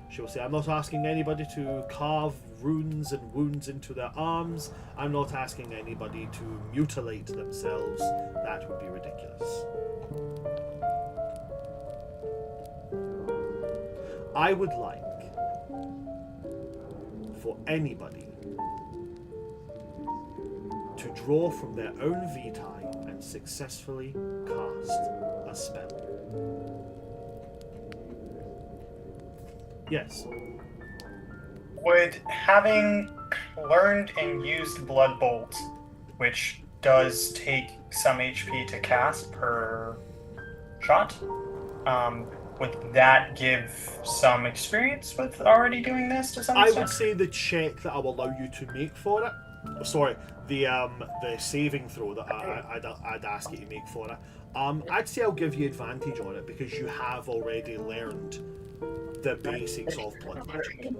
She will say, "I'm not asking anybody to carve runes and wounds into their arms. I'm not asking anybody to mutilate themselves. That would be ridiculous. I would like for anybody to draw from their own vitae and successfully cast a spell." Yes. Would having learned and used Blood Bolt, which does take some HP to cast per shot, would that give some experience with already doing this to some I extent? would say the check that I'll allow you to make for it. Sorry, the saving throw that I'd ask you to make for it. I'd say I'll give you advantage on it because you have already learned the basics of blood magic.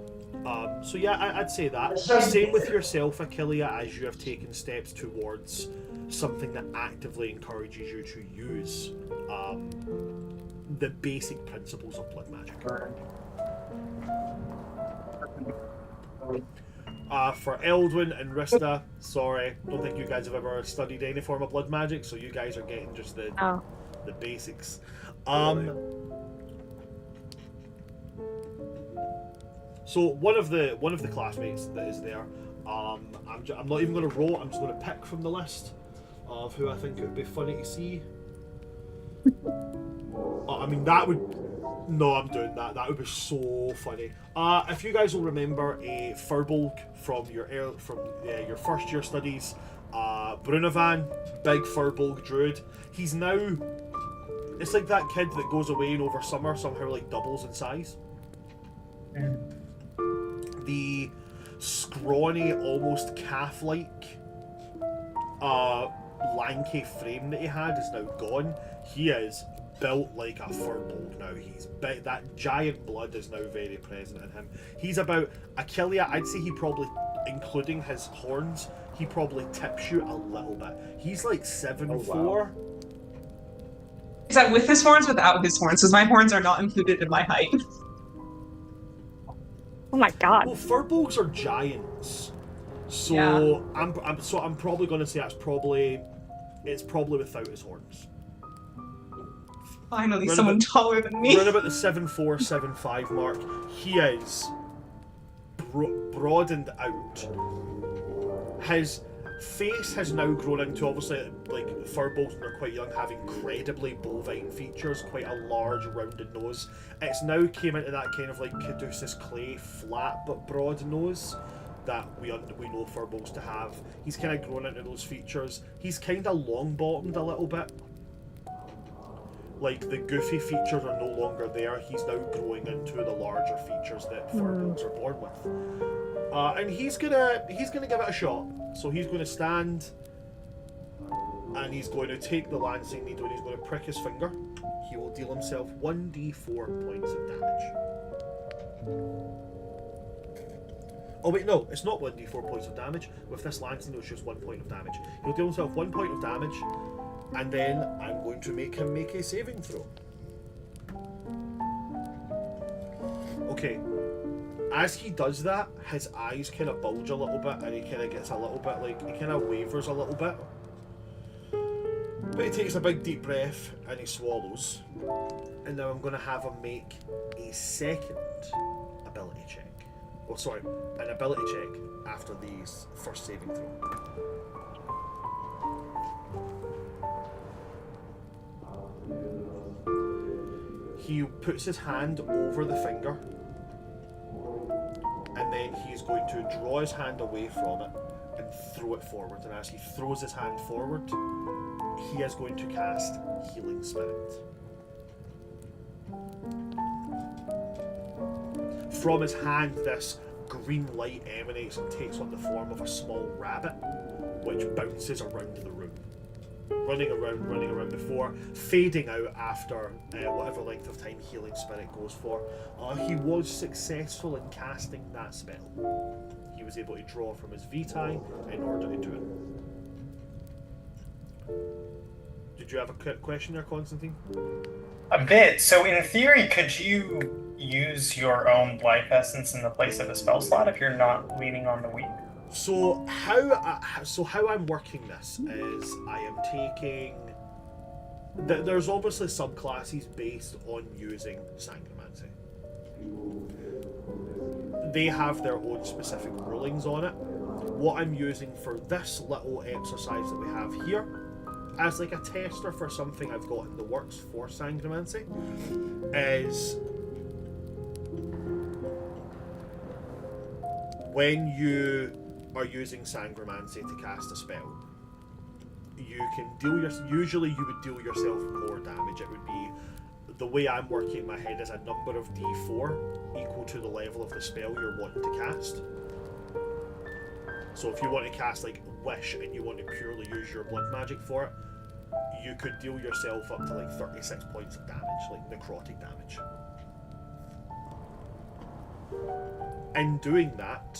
So yeah, I'd say that. Same with yourself, Achillea, as you have taken steps towards something that actively encourages you to use the basic principles of blood magic. For Eldwin and Rista, sorry, don't think you guys have ever studied any form of blood magic, so you guys are getting just the basics. So one of the classmates that is there, I'm not even going to roll. I'm just going to pick from the list of who I think it would be funny to see. I mean, that would. No, I'm doing that. That would be so funny. If you guys will remember a Furbolg from your first year studies, Brunovan, big Furbolg druid. He's now. It's like that kid that goes away and over summer somehow like doubles in size. The scrawny, almost calf-like, lanky frame that he had is now gone. He is built like a Furbolg now. He's big. That giant blood is now very present in him. He's about Achillea. I'd say he probably, including his horns, he probably tips you a little bit. He's like 7'4". Is that with his horns, without his horns? Because my horns are not included in my height. Oh my god. Well, Furbolgs are giants, so Yeah. I'm probably going to say it's probably without his horns. Finally, Round someone about- taller than me. Around about the 7'4", 7'5" mark, he is broadened out. His face has now grown into, obviously, like Furbolgs when they're quite young have incredibly bovine features, quite a large rounded nose. It's now came into that kind of like Caduceus Clay flat but broad nose that we know Furbolgs to have. He's kind of grown into those features. He's kind of long bottomed a little bit. Like the goofy features are no longer there. He's now growing into the larger features that Furbolgs are born with. And he's gonna give it a shot. So he's going to stand, and he's going to take the lancing needle and he's going to prick his finger. He will deal himself 1d4 points of damage. Oh wait, no, it's not 1d4 points of damage. With this lancing needle, it's just 1 point of damage. He'll deal himself 1 point of damage, and then I'm going to make him make a saving throw. Okay. As he does that, his eyes kind of bulge a little bit, and he kind of gets a little bit like, he kind of wavers a little bit. But he takes a big deep breath and he swallows. And now I'm going to have him make a second ability check. Oh, sorry, an ability check after the first saving throw. He puts his hand over the finger, and then he's going to draw his hand away from it and throw it forward. And as he throws his hand forward, he is going to cast Healing Spirit. From his hand, this green light emanates and takes on the form of a small rabbit, which bounces around the room, running around before fading out after whatever length of time Healing Spirit goes for. He was successful in casting that spell. He was able to draw from his vitae in order to do it. Did you have a question there, Constantine? A bit. So in theory, could you use your own life essence in the place of a spell slot if you're not leaning on the weak? So how I'm working this is I am taking. There's obviously subclasses based on using Sangromancy. They have their own specific rulings on it. What I'm using for this little exercise that we have here, as like a tester for something I've got in the works for Sangromancy, is when you are using Sangromancy to cast a spell, you can deal usually you would deal yourself more damage. It would be, the way I'm working in my head is a number of d4 equal to the level of the spell you're wanting to cast. So if you want to cast like Wish and you want to purely use your blood magic for it, you could deal yourself up to like 36 points of damage, like necrotic damage. In doing that,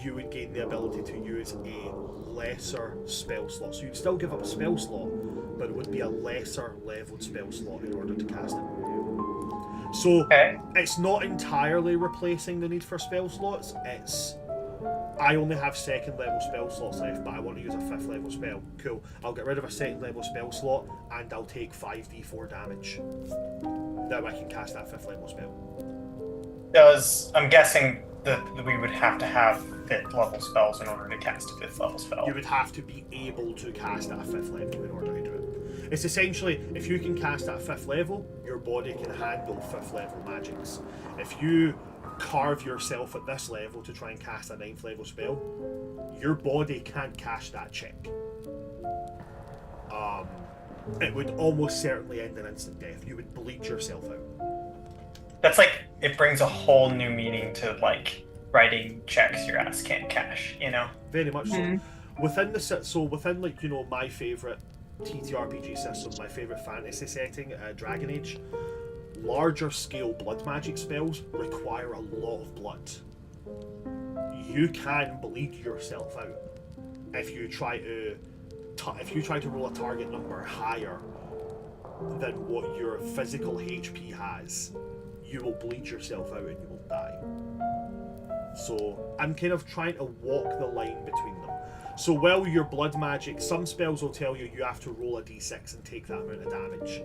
you would gain the ability to use a lesser spell slot. So you'd still give up a spell slot, but it would be a lesser leveled spell slot in order to cast it. So it's not entirely replacing the need for spell slots, it's I only have 2nd level spell slots left, but I want to use a 5th level spell. Cool. I'll get rid of a 2nd level spell slot, and I'll take 5d4 damage. Now I can cast that 5th level spell. I'm guessing that we would have to have 5th level spells in order to cast a 5th level spell. You would have to be able to cast at a 5th level in order to do it. It's essentially, if you can cast at a 5th level, your body can handle 5th level magics. If you carve yourself at this level to try and cast a 9th level spell, your body can't cast that check. It would almost certainly end in instant death. You would bleed yourself out. That's like, it brings a whole new meaning to like writing checks your ass can't cash, you know? Very much so. Within like, you know, my favourite TTRPG system, my favourite fantasy setting, Dragon Age, larger scale blood magic spells require a lot of blood. You can bleed yourself out if you try to roll a target number higher than what your physical HP has. You will bleed yourself out and you will die. So I'm kind of trying to walk the line between them. So while your blood magic, some spells will tell you have to roll a d6 and take that amount of damage.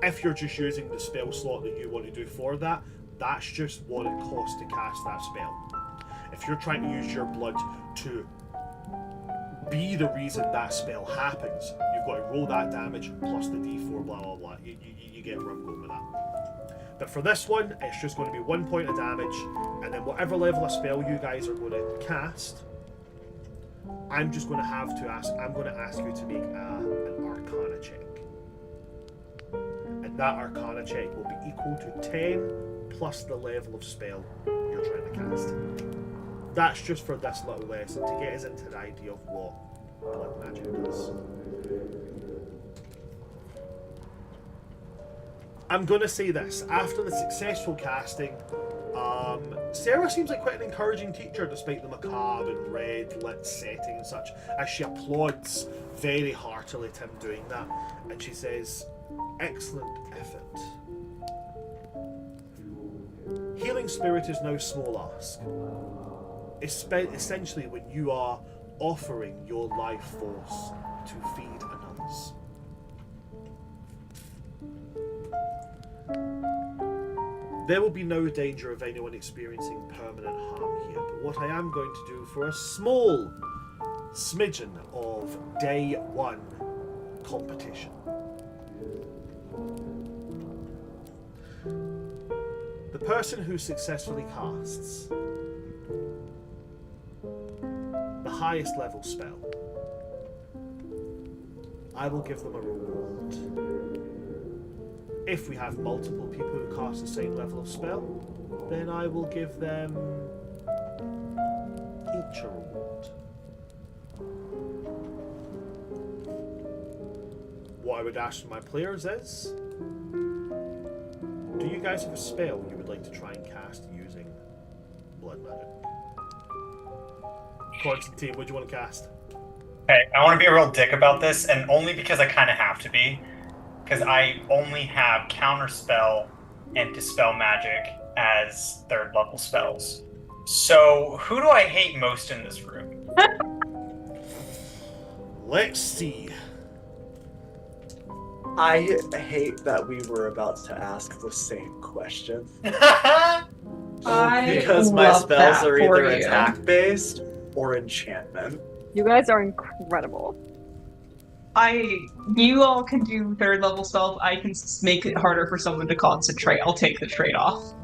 If you're just using the spell slot that you want to do for that, that's just what it costs to cast that spell. If you're trying to use your blood to be the reason that spell happens, you've got to roll that damage plus the d4, blah blah blah. You get where I'm going with that. But for this one, it's just going to be 1 point of damage, and then whatever level of spell you guys are going to cast, I'm just going to ask you to make an Arcana check. And that Arcana check will be equal to 10 plus the level of spell you're trying to cast. That's just for this little lesson, to get us into the idea of what blood magic is. I'm going to say this. After the successful casting, Sarah seems like quite an encouraging teacher despite the macabre and red lit setting and such, as she applauds very heartily Tim doing that, and she says, "Excellent effort. Healing spirit is no small ask. Essentially when you are offering your life force to feed others. There will be no danger of anyone experiencing permanent harm here, but what I am going to do for a small smidgen of day 1 competition. The person who successfully casts the highest level spell, I will give them a reward. If we have multiple people who cast the same level of spell, then I will give them each a reward. What I would ask from my players is, do you guys have a spell you would like to try and cast using blood magic? Constantine, what do you want to cast? Okay, I want to be a real dick about this, and only because I kind of have to be. Because I only have Counterspell and Dispel Magic as 3rd level spells. So, who do I hate most in this room? Let's see. I hate that we were about to ask the same question. I Because my love spells that are for either you. attack-based or enchantment. You guys are incredible. You all can do 3rd level spells. I can make it harder for someone to concentrate. I'll take the trade-off.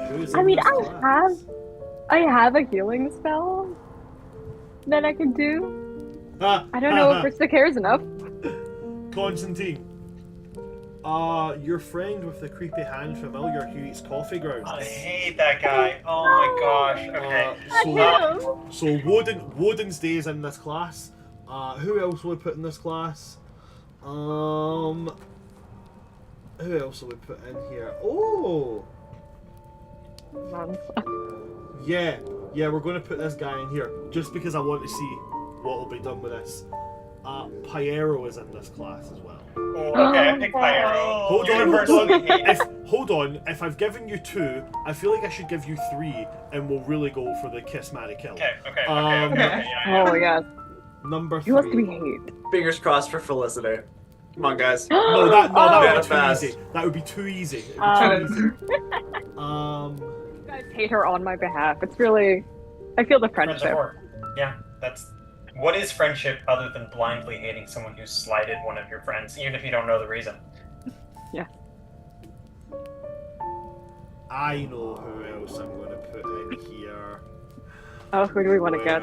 Who's I in mean, this class? I have a healing spell that I can do. I don't know if Krista cares enough. Constantine. Your friend with the creepy hand familiar who eats coffee grounds. I hate that guy. Oh my gosh. Okay. So Woden's Day is in this class. Who else will we put in this class? Who else will we put in here? Oh! Yeah, we're going to put this guy in here just because I want to see what will be done with this. Pyero is in this class as well. Oh, okay, I picked Pyro. Hold on. Universally hate. Hold on, if I've given you 2, I feel like I should give you 3, and we'll really go for the kiss, marry, kill. Okay. Um, Yeah. Oh yes. Number 3. You must be hate. Fingers crossed for Felicity. Come on, guys. No, that would be too Manifest. easy. That would be too easy. It would be too easy. You guys hate her on my behalf. It's really, I feel the Friends of friendship. horror. Yeah, that's. What is friendship other than blindly hating someone who slighted one of your friends, even if you don't know the reason? Yeah. I know who else I'm going to put in here. Oh, who do we want to guess?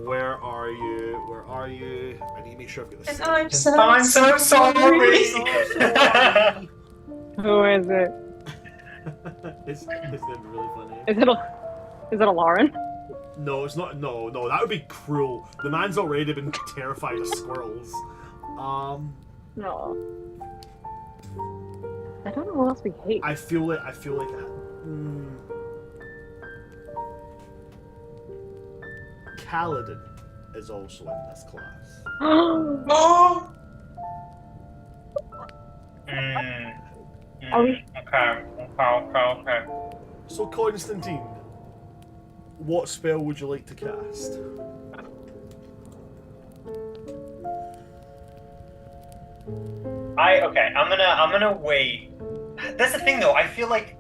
Where are you? Where are you? I need to make sure I've got the same. I'm so I'm so sorry. sorry. Who is it? It's gonna be really funny. Is it a Lauren? No, it's not. No, that would be cruel. The man's already been terrified of squirrels. No. I don't know who else we hate. I feel like. Kaladin is also in this class. Oh! Are we- Okay. So, Constantine, what spell would you like to cast? I'm gonna wait. That's the thing though, I feel like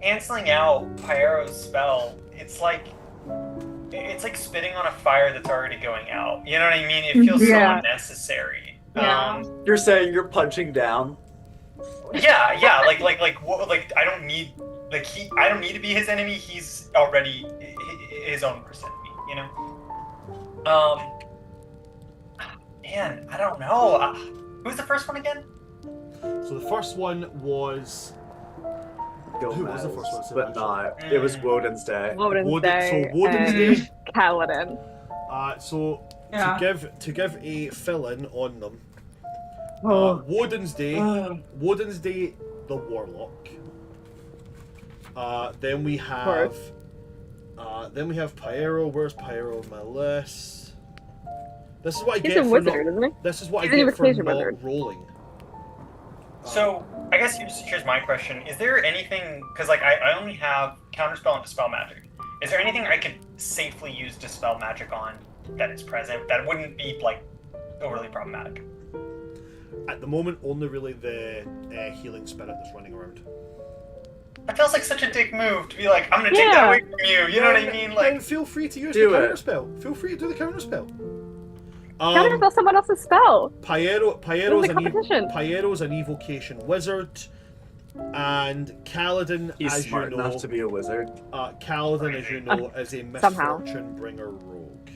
canceling out Piero's spell, it's like spitting on a fire that's already going out. You know what I mean? It feels so Yeah. unnecessary. Yeah. You're saying you're punching down? Yeah, like I don't need I don't need to be his enemy. He's already his own worst enemy, you know. Man, I don't know. Who's the first one again? So the first one was Who was the first one? But not. It was Woden's Day. Woden's Day. So Woden's and Day. Kaladin. So Yeah. to give a fill-in on them. Oh. Woden's Day, the Warlock. Then we have Pyro. Where's Pyro on my list? This is what I He's get a for wizard, not, isn't he? This is what He's I an get for invocation not wizard. rolling. So I guess here's my question: is there anything? Because like I only have counterspell and dispel magic. Is there anything I could safely use dispel magic on that is present that wouldn't be like overly problematic? At the moment, only really the healing spirit that's running around. That feels like such a dick move to be like, I'm gonna take that away from you. You know what I mean? Then Like, feel free to use Do the it. counter spell. Feel free to do the counter spell. Counterspell someone else's spell. Piero's a competition. an evocation wizard, and Kaladin, He's as smart you know, enough to be a wizard. Kaladin, as you know, is a Somehow. misfortune bringer rogue.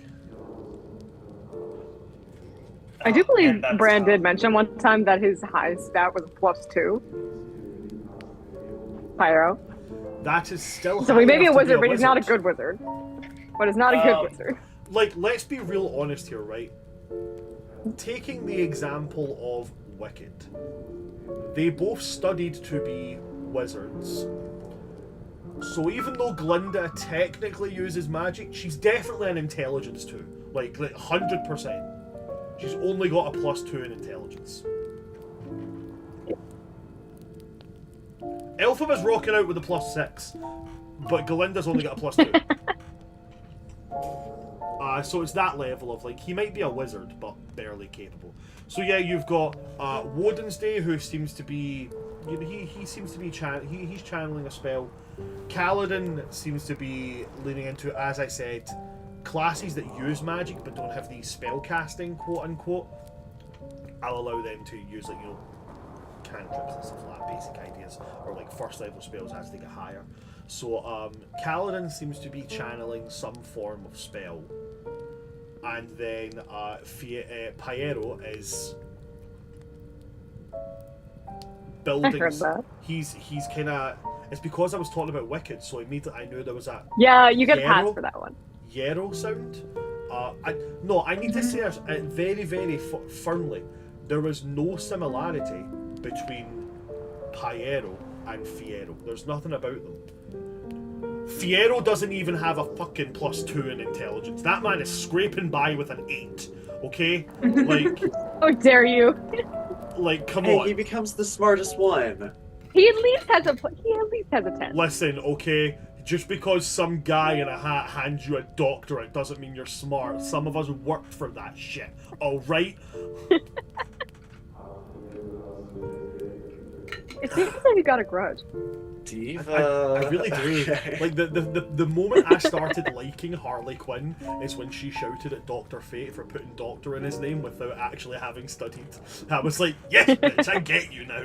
I do believe man, that's Bran tough. did mention one time that his highest stat was +2. Pyro. That is still. So high he may be a enough to wizard, but he's not a good wizard. But he's not a good wizard. Like, let's be real honest here, right? Taking the example of Wicked, they both studied to be wizards. So even though Glinda technically uses magic, she's definitely an intelligence too. Like 100%. She's only got a +2 in intelligence. Elphaba's rocking out with a +6, but Galinda's only got a +2. So it's that level of like, he might be a wizard, but barely capable. So yeah, you've got Woden's Day, who seems to be, you know, he seems to be he's channeling a spell. Kaladin seems to be leaning into, as I said, classes that use magic but don't have the spell casting, quote unquote. I'll allow them to use, like, you know, cantrips and stuff like that, basic ideas, or like first level spells as they get higher. So Kaladin seems to be channeling some form of spell, and then Pyro is building. I heard that. He's kind of. It's because I was talking about Wicked, so immediately I knew there was that Yeah, you get a pass Yarrow? for that one. Yarrow sound. I need to say it very, very firmly. There was no similarity between Pyro and Fiero. There's nothing about them. Fiero doesn't even have a fucking +2 in intelligence. That man is scraping by with an 8. Okay, like, How dare you? come Hey, on. he becomes the smartest one. He at least has a 10. Listen, okay? Just because some guy in a hat hands you a doctorate doesn't mean you're smart. Some of us worked for that shit. Alright? It seems like you got a grudge. Diva. I really do. Okay. Like the moment I started liking Harley Quinn is when she shouted at Dr. Fate for putting doctor in his name without actually having studied. I was like, yes, bitch, I get you now.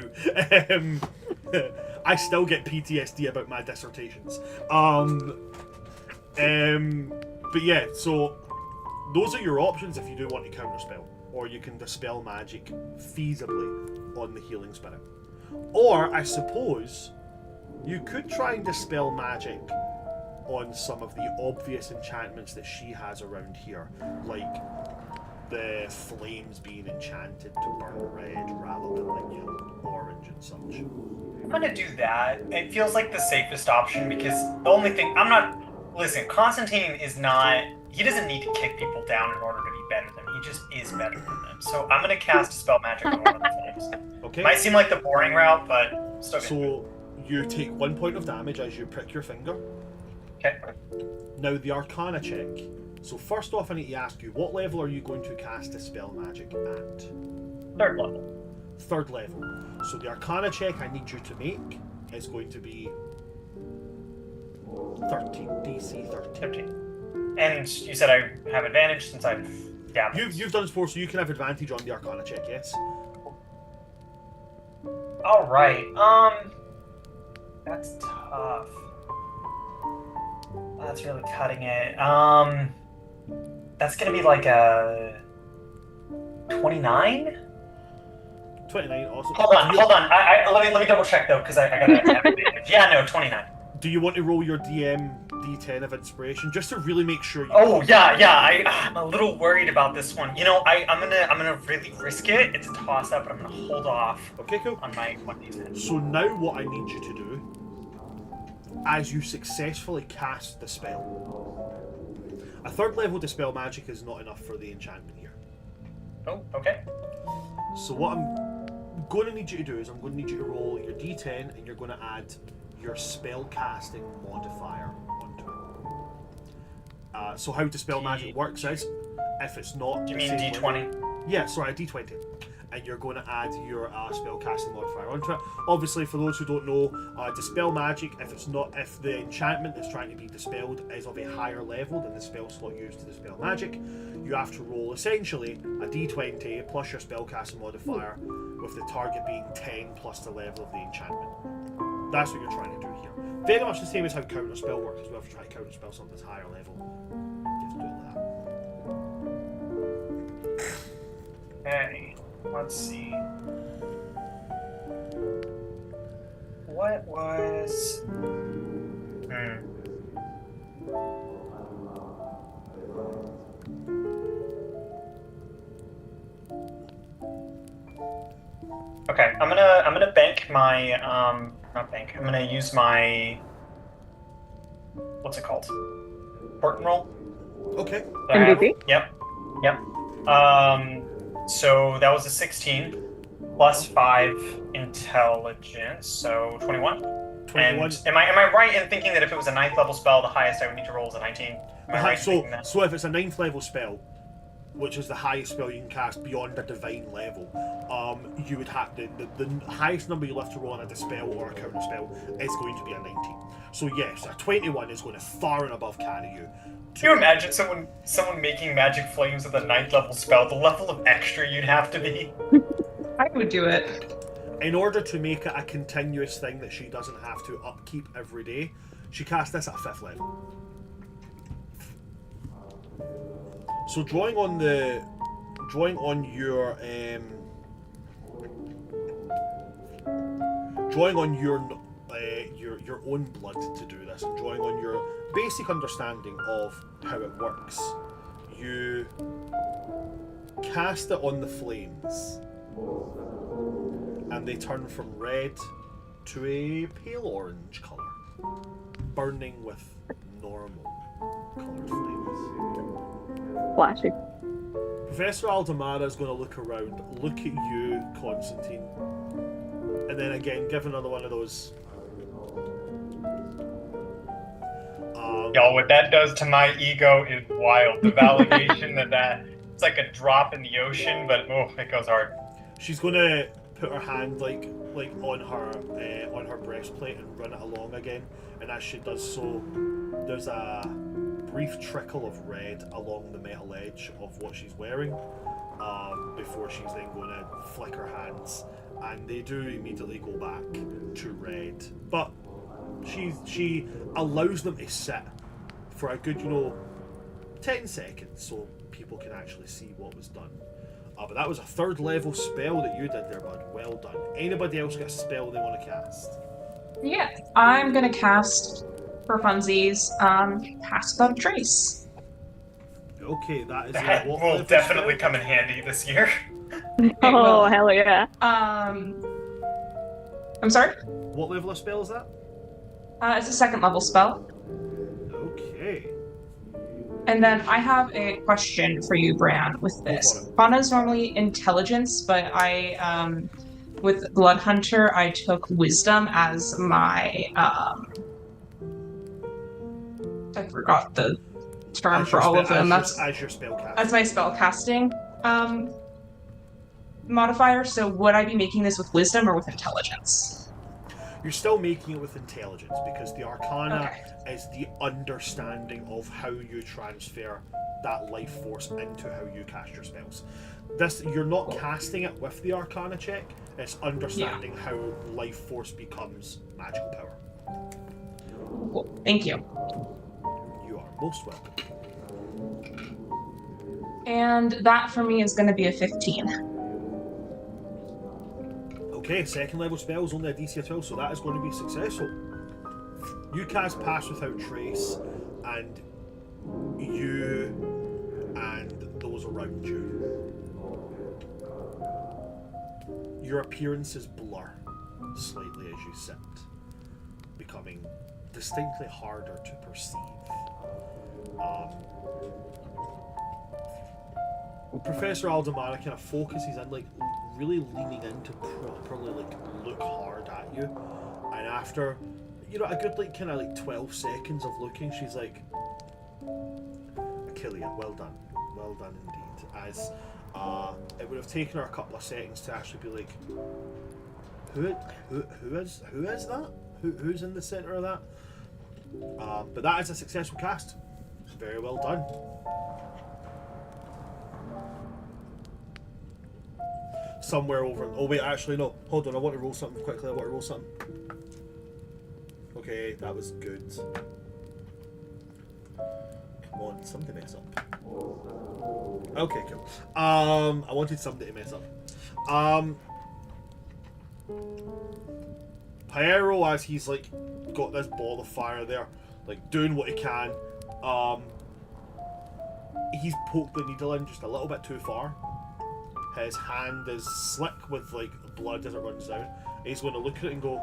I still get PTSD about my dissertations. But yeah, so those are your options if you do want to counterspell, or you can dispel magic feasibly on the healing spirit, or I suppose you could try and dispel magic on some of the obvious enchantments that she has around here, like the flames being enchanted to burn red rather than like yellow, orange, and such. I'm gonna do that. It feels like the safest option because the only thing listen, Constantine is not. He doesn't need to kick people down in order to be better than them. He just is better than them. So I'm gonna cast Dispel Magic on one of the flames. Okay. Might seem like the boring route, but still good. So you take 1 point of damage as you prick your finger. Okay. Now the Arcana check. So first off, I need to ask you, what level are you going to cast Dispel Magic at? 3rd level. 3rd level. So the Arcana check I need you to make is going to be 13, DC 13. 13. And you said I have advantage since I've dabbled. You've done this before, so you can have advantage on the Arcana check, yes? Alright, that's tough. That's really cutting it. That's gonna be like a 29? 29, awesome. Hold on. Let me double check though, because I gotta have advantage. Yeah, no, 29. Do you want to roll your DM D10 of inspiration just to really make sure you? Oh yeah. I'm a little worried about this one. You know, I'm gonna really risk it. It's a toss up, but I'm gonna hold off. Okay, cool. On my 1d10. So now what I need you to do, as you successfully cast the spell, a 3rd level Dispel Magic is not enough for the enchantment here. Oh, okay. So what I'm going to need you to do is I'm going to need you to roll your D10 and you're going to add your spell casting modifier onto it. So how Dispel Magic works is, if it's not... Do you mean D20? Yeah, sorry, a D20. And you're going to add your spell casting modifier onto it. Obviously, for those who don't know, Dispel Magic, if the enchantment that's trying to be dispelled is of a higher level than the spell slot used to dispel magic, you have to roll essentially a D20 plus your spell casting modifier, with the target being 10 plus the level of the enchantment. That's what you're trying to do here. Very much the same as how counterspell works as well. If you try to counterspell something that's higher level, you have to do it like that. Okay. Let's see. What was... Okay, I'm gonna bank my not bank. I'm gonna use my what's it called? Port and roll. Okay. MVP? Yep. So that was a 16 plus 5 intelligence, so 21. 21. And am I right in thinking that if it was a 9th level spell, the highest I would need to roll is a 19? Am I right in thinking that? So if it's a 9th level spell, which is the highest spell you can cast beyond a divine level, you would have the highest number you'll have to roll on a dispel or a counter spell is going to be a 19. So yes, a 21 is going to far and above carry you. Can you imagine someone making magic flames with a 9th level spell? The level of extra you'd have to be. I would do it. In order to make it a continuous thing that she doesn't have to upkeep every day, she cast this at 5th level. So drawing on your own blood to do this, and drawing on your basic understanding of how it works, you cast it on the flames, and they turn from red to a pale orange colour, burning with normal coloured flames. Flashy. Professor Aldemara is going to look around, look at you, Constantine, and then again, give another one of those. Y'all, what that does to my ego is wild. The validation that it's like a drop in the ocean, but it goes hard. She's gonna put her hand like on her breastplate and run it along again, and as she does so, there's a brief trickle of red along the metal edge of what she's wearing, before she's then going to flick her hands, and they do immediately go back to red. But she allows them to sit for a good 10 seconds so people can actually see what was done. But that was a 3rd level spell that you did there, bud. Well done. Anybody else got a spell they want to cast? Yeah, I'm gonna cast for funsies. Pass Without a Trace. Okay, that is That what will level definitely spell? come in handy this year. Oh, hell yeah. I'm sorry. What level of spell is that? It's a 2nd level spell. Okay. And then I have a question for you, Bran, with this. Go for it. Fauna's normally intelligence, but I, with Blood Hunter, I took Wisdom as my, I forgot the term for all of them. As your spell cast. That's my spell casting, modifier. So would I be making this with Wisdom or with Intelligence? You're still making it with intelligence because the Arcana Okay. is the understanding of how you transfer that life force into how you cast your spells. You're not casting it with the Arcana check, it's understanding how life force becomes magical power. Cool. Thank you. You are most welcome. And that for me is going to be a 15. Okay, 2nd level spell is only a DC of 12, so that is going to be successful. You cast Pass Without Trace, and you and those around you, your appearances blur slightly as you sit, becoming distinctly harder to perceive. Professor Aldemar kind of focuses in, really leaning in to properly look hard at you, and after a good 12 seconds of looking, she's like, Achilles, well done indeed. As it would have taken her a couple of seconds to actually be like, who is that? Who's in the center of that? But that is a successful cast. Very well done. Somewhere over. Oh wait, actually no. Hold on. I want to roll something quickly. Okay, that was good. Come on, somebody mess up. Okay, cool. I wanted somebody to mess up. Pyro, as he's got this ball of fire there, doing what he can. He's poked the needle in just a little bit too far. His hand is slick with blood as it runs down. He's going to look at it and go,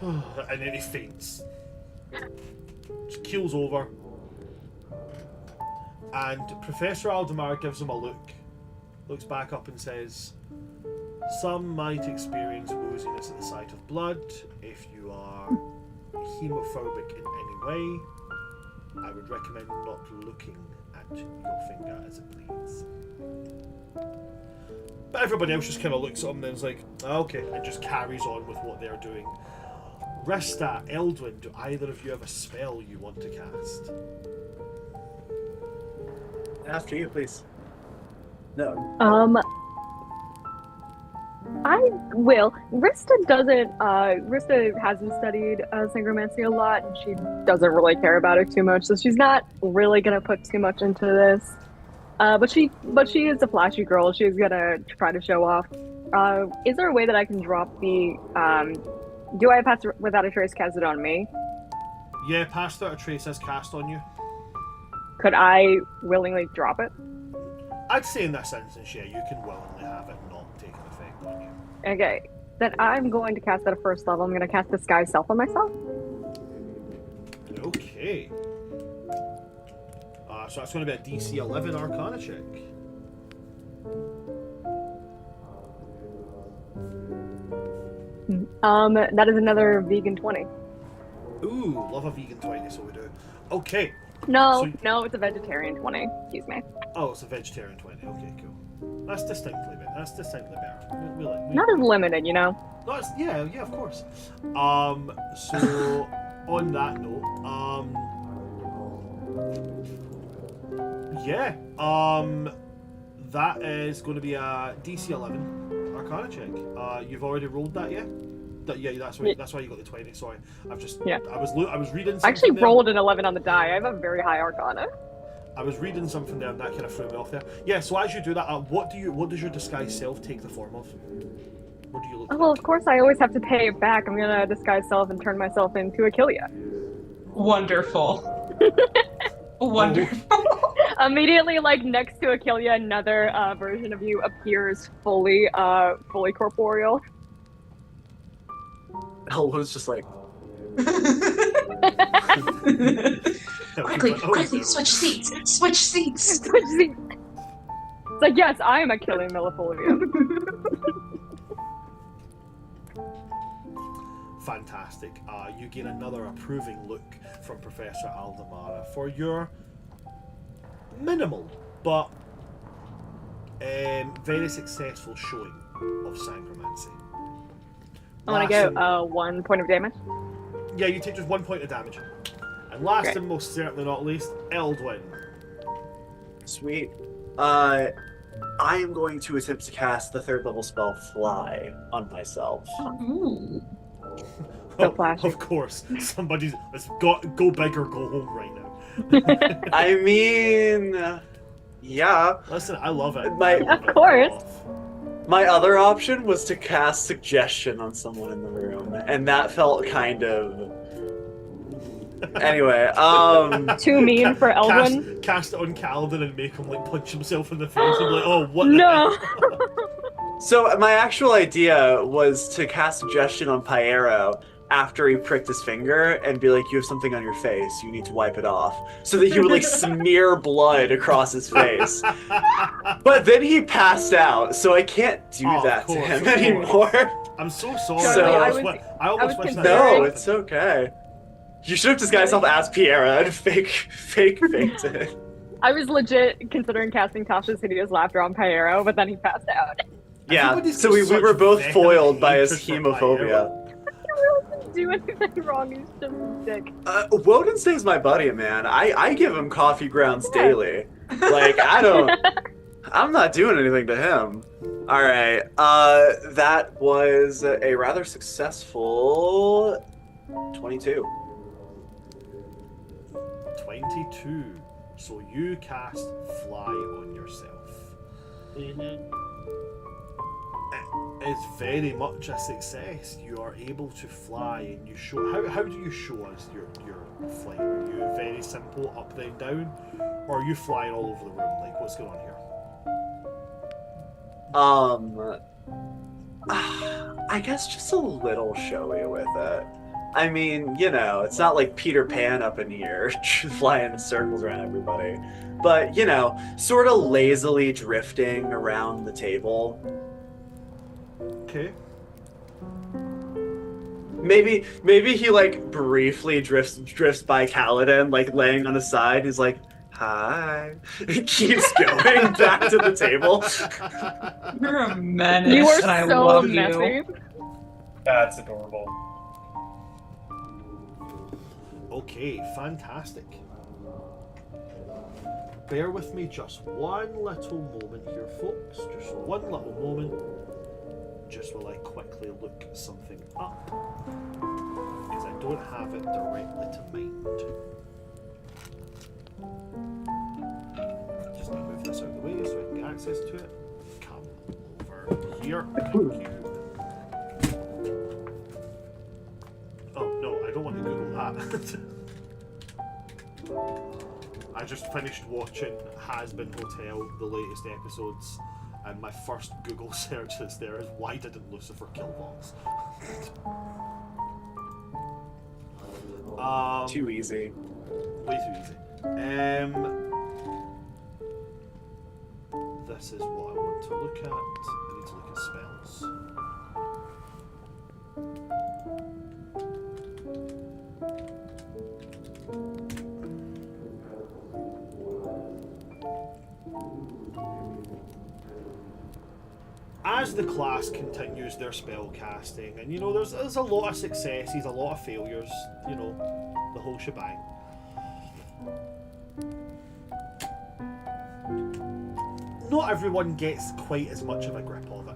and then he faints. Just keels over. And Professor Aldemar gives him a look, looks back up and says, some might experience wooziness at the sight of blood. If you are hemophobic in any way, I would recommend not looking at your finger as it bleeds. But everybody else just kind of looks at him and is like, okay, and just carries on with what they're doing. Rista, Eldwin, do either of you have a spell you want to cast? After you, please. No. I will. Rista hasn't studied Sangromancy a lot, and she doesn't really care about it too much, so she's not really gonna put too much into this. But she is a flashy girl. She's gonna try to show off. Is there a way that I can drop the? Do I Pass Without a Trace cast it on me? Yeah, Pass Without a Trace is cast on you. Could I willingly drop it? I'd say in this instance, yeah, you can willingly have it not take an effect on you. Okay, then I'm going to cast at a 1st level. I'm going to cast Disguise Self on myself. Okay. So that's going to be a DC 11 Arcana check. That is another vegan 20. Ooh, love a vegan 20, so we do. Okay. No, So- no, it's a vegetarian 20. Excuse me. Oh, it's a vegetarian 20. Okay, cool. That's distinctly better. That's distinctly better. We Not as limited, you know. No, yeah, of course. So on that note, yeah, that is going to be a DC 11 Arcana check. You've already rolled that, yeah? Yeah, that's why you got the 20. Sorry, I was reading. I actually something there. rolled an 11 on the die. I have a very high Arcana. I was reading something there, and that kind of threw me off there. Yeah. So as you do that, what does your disguised self take the form of? What do you look Oh, well, like? of course, I always have to pay it back. I'm gonna disguise self and turn myself into Achillea. Wonderful. Wonderful. Immediately, like next to Achillea, another version of you appears fully corporeal. Elwood's just like, Quickly, Oh, quickly, no. switch seats! Switch seats! It's like, yes, I am Achille Millifolia. Fantastic. You gain another approving look from Professor Aldemara for your minimal but very successful showing of Sangromancy. I want to Last go 1 point of damage. Yeah, you take just 1 point of damage. And last and most certainly not least, Eldwin. sweet. I am going to attempt to cast the 3rd level spell Fly on myself. Ooh. So flashy. Of course, somebody's go big or go home right now. I mean, yeah. Listen, I love it. Of course. My other option was to cast Suggestion on someone in the room, and that felt kind of... Anyway, Too mean for Eldwin. Cast it on Kaladin and make him like punch himself in the face and be like, oh, what No. the heck? So my actual idea was to cast Suggestion on Pyero after he pricked his finger and be like, you have something on your face, you need to wipe it off. So that he would like smear blood across his face. But then he passed out, so I can't do Oh, that of to course, him of course. anymore. I'm so sorry. So- I almost was wish that No, considering- it's okay. You should have disguised yourself as Piera and faked it. I was legit considering casting Tasha's Hideous Laughter on Pyero, but then he passed out. Yeah, Everybody's so got we such were both venom foiled by his hatred for hemophobia. He really didn't do anything wrong. He's just a dick. Wodenstay's my buddy, man. I give him coffee grounds Yeah. daily. Like, I'm not doing anything to him. Alright, that was a rather successful 22. 22. So you cast Fly on yourself. It's very much a success. You are able to fly, and you show. How do you show us your flight? Are you very simple, up then down, or are you flying all over the room? Like, what's going on here? I guess just a little showy with it. I mean, you know, it's not like Peter Pan up in here flying in circles around everybody. But, you know, sort of lazily drifting around the table. Okay. Maybe he like briefly drifts by Kaladin, like laying on his side. He's like, "Hi." He keeps going back to the table. You're a menace, You are and I so love messy. you. That's adorable. Okay, fantastic. Bear with me just one little moment here, folks. Just one little moment. Just while I quickly look something up. Because I don't have it directly to mind. Just need to move this out of the way so I can get access to it. Come over here. Thank you. Oh, no, I don't want to Google that. I just finished watching Has Been Hotel, the latest episodes, and my first Google search that's there is why didn't Lucifer kill Vox? Too easy. Way too easy. This is what I want to look at. I need to look at spells. as the class continues their spell casting, and there's a lot of successes, a lot of failures, the whole shebang. Not everyone gets quite as much of a grip of it.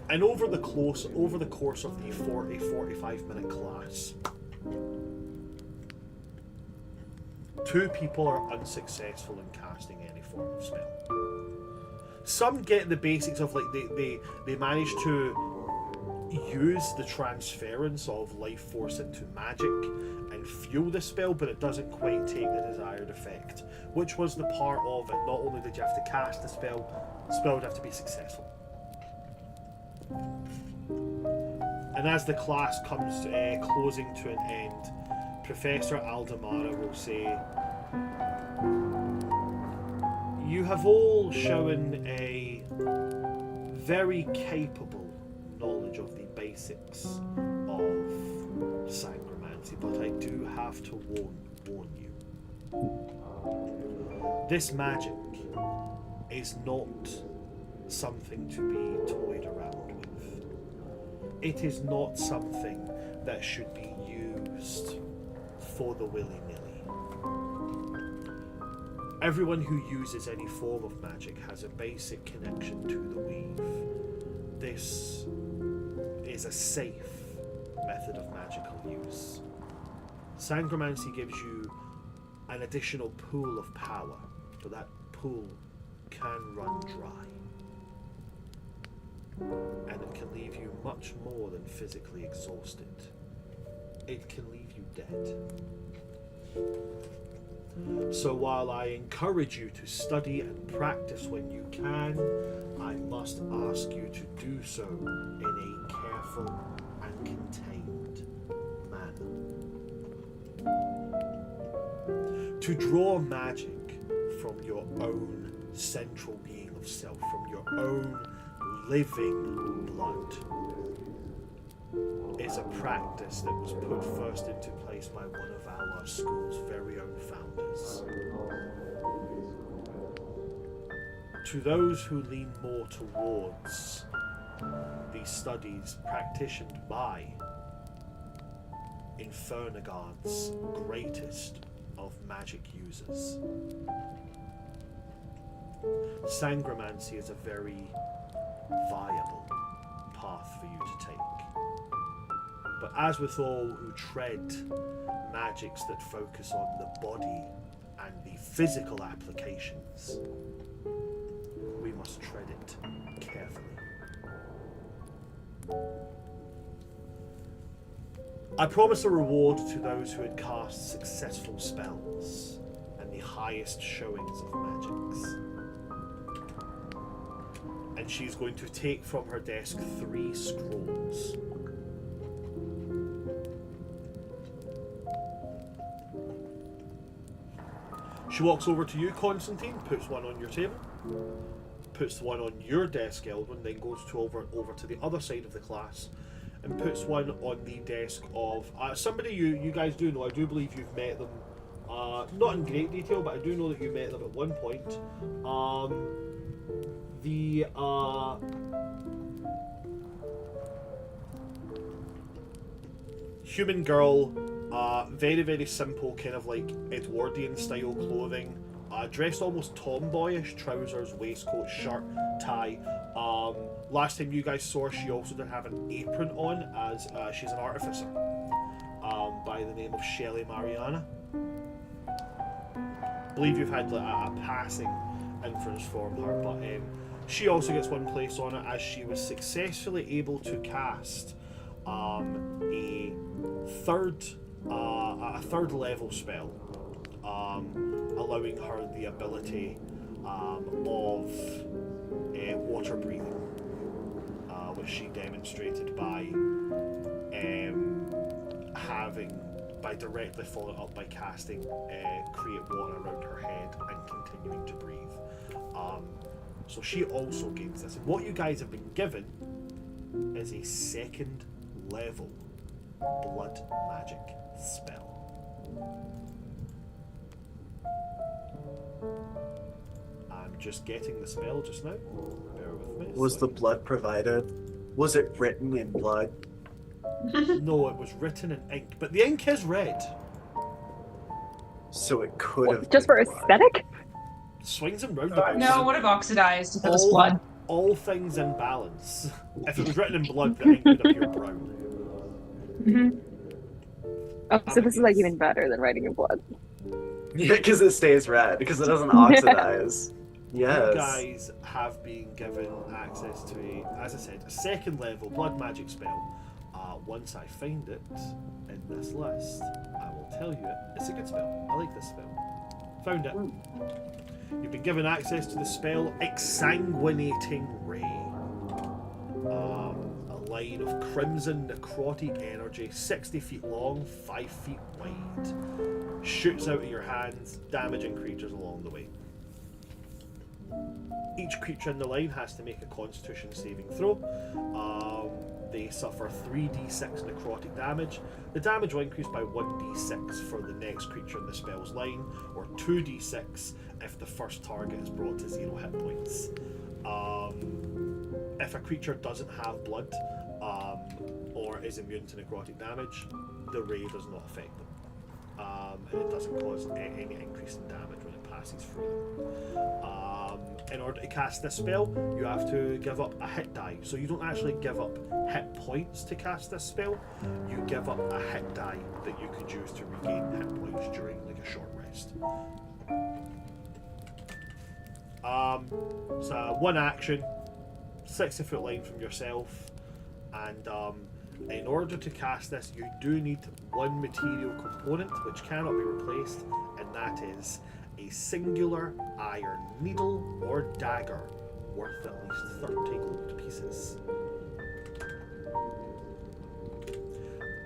And over the course of the 45 minute class, 2 people are unsuccessful in casting any form of spell. Some get the basics of, like, they manage to use the transference of life force into magic and fuel the spell, but it doesn't quite take the desired effect, which was the part of it. Not only did you have to cast the spell would have to be successful. And as the class comes closing to an end, Professor Aldemara will say, you have all shown a very capable knowledge of the basics of Sangromancy, but I do have to warn you. This magic is not something to be toyed around with. It is not something that should be used for the willy-nilly. Everyone who uses any form of magic has a basic connection to the weave. This is a safe method of magical use. Sangromancy gives you an additional pool of power, but that pool can run dry. And it can leave you much more than physically exhausted. It can leave you dead. So while I encourage you to study and practice when you can, I must ask you to do so in a careful and contained manner. To draw magic from your own central being of self, from your own living blood, is a practice that was put first into place by one of our school's very own founders. To those who lean more towards these studies practiced by Infernagard's greatest of magic users, Sangromancy is a very viable path for you to take. But as with all who tread magics that focus on the body and the physical applications, we must tread it carefully. I promise a reward to those who had cast successful spells and the highest showings of magics. And she's going to take from her desk 3 scrolls. She walks over to you, Constantine, puts one on your table, puts one on your desk, Eldwin, then goes over to the other side of the class and puts one on the desk of somebody you guys do know. I do believe you've met them, not in great detail, but I do know that you met them at one point. The human girl, very, very simple, kind of like Edwardian style clothing, dressed almost tomboyish, trousers, waistcoat, shirt, tie. Last time you guys saw her, she also did have an apron on, as she's an artificer by the name of Shelley Mariana. I believe you've had a passing inference from her, but she also gets one place on it, as she was successfully able to cast a third level spell, allowing her the ability of water breathing, which she demonstrated by directly following up by casting create water around her head and continuing to breathe. So she also gains this. And what you guys have been given is a 2nd level blood magic spell. I'm just getting the spell just now. Bear with me. Was the blood provided? Was it written in blood? No, it was written in ink, but the ink is red. So it could have Just been for blood. aesthetic? Swings and roundabouts. No, it would have oxidized if it was all, blood. all things in balance. If it was written in blood, the ink would appear brown. Oh, so this is like even better than writing in blood. Yeah, because it stays red, because it doesn't oxidize. Yes. You guys have been given access to as I said, a second level blood magic spell. Once I find it in this list, I will tell you it. It's a good spell. I like this spell. Found it. You've been given access to the spell Exsanguinating Ray. A line of crimson necrotic energy, 60 feet long, 5 feet wide. Shoots out of your hands, damaging creatures along the way. Each creature in the line has to make a Constitution saving throw. They suffer 3d6 necrotic damage. The damage will increase by 1d6 for the next creature in the spell's line, or 2d6 if the first target is brought to 0 hit points. If a creature doesn't have blood or is immune to necrotic damage, the ray does not affect them. And it doesn't cause any increase in damage when it passes through them. In order to cast this spell, you have to give up a hit die. So you don't actually give up hit points to cast this spell. You give up a hit die that you could use to regain hit points during like a short rest. So one action, 60-foot line from yourself, and in order to cast this, you do need one material component which cannot be replaced, and that is a singular iron needle or dagger worth at least 30 gold pieces.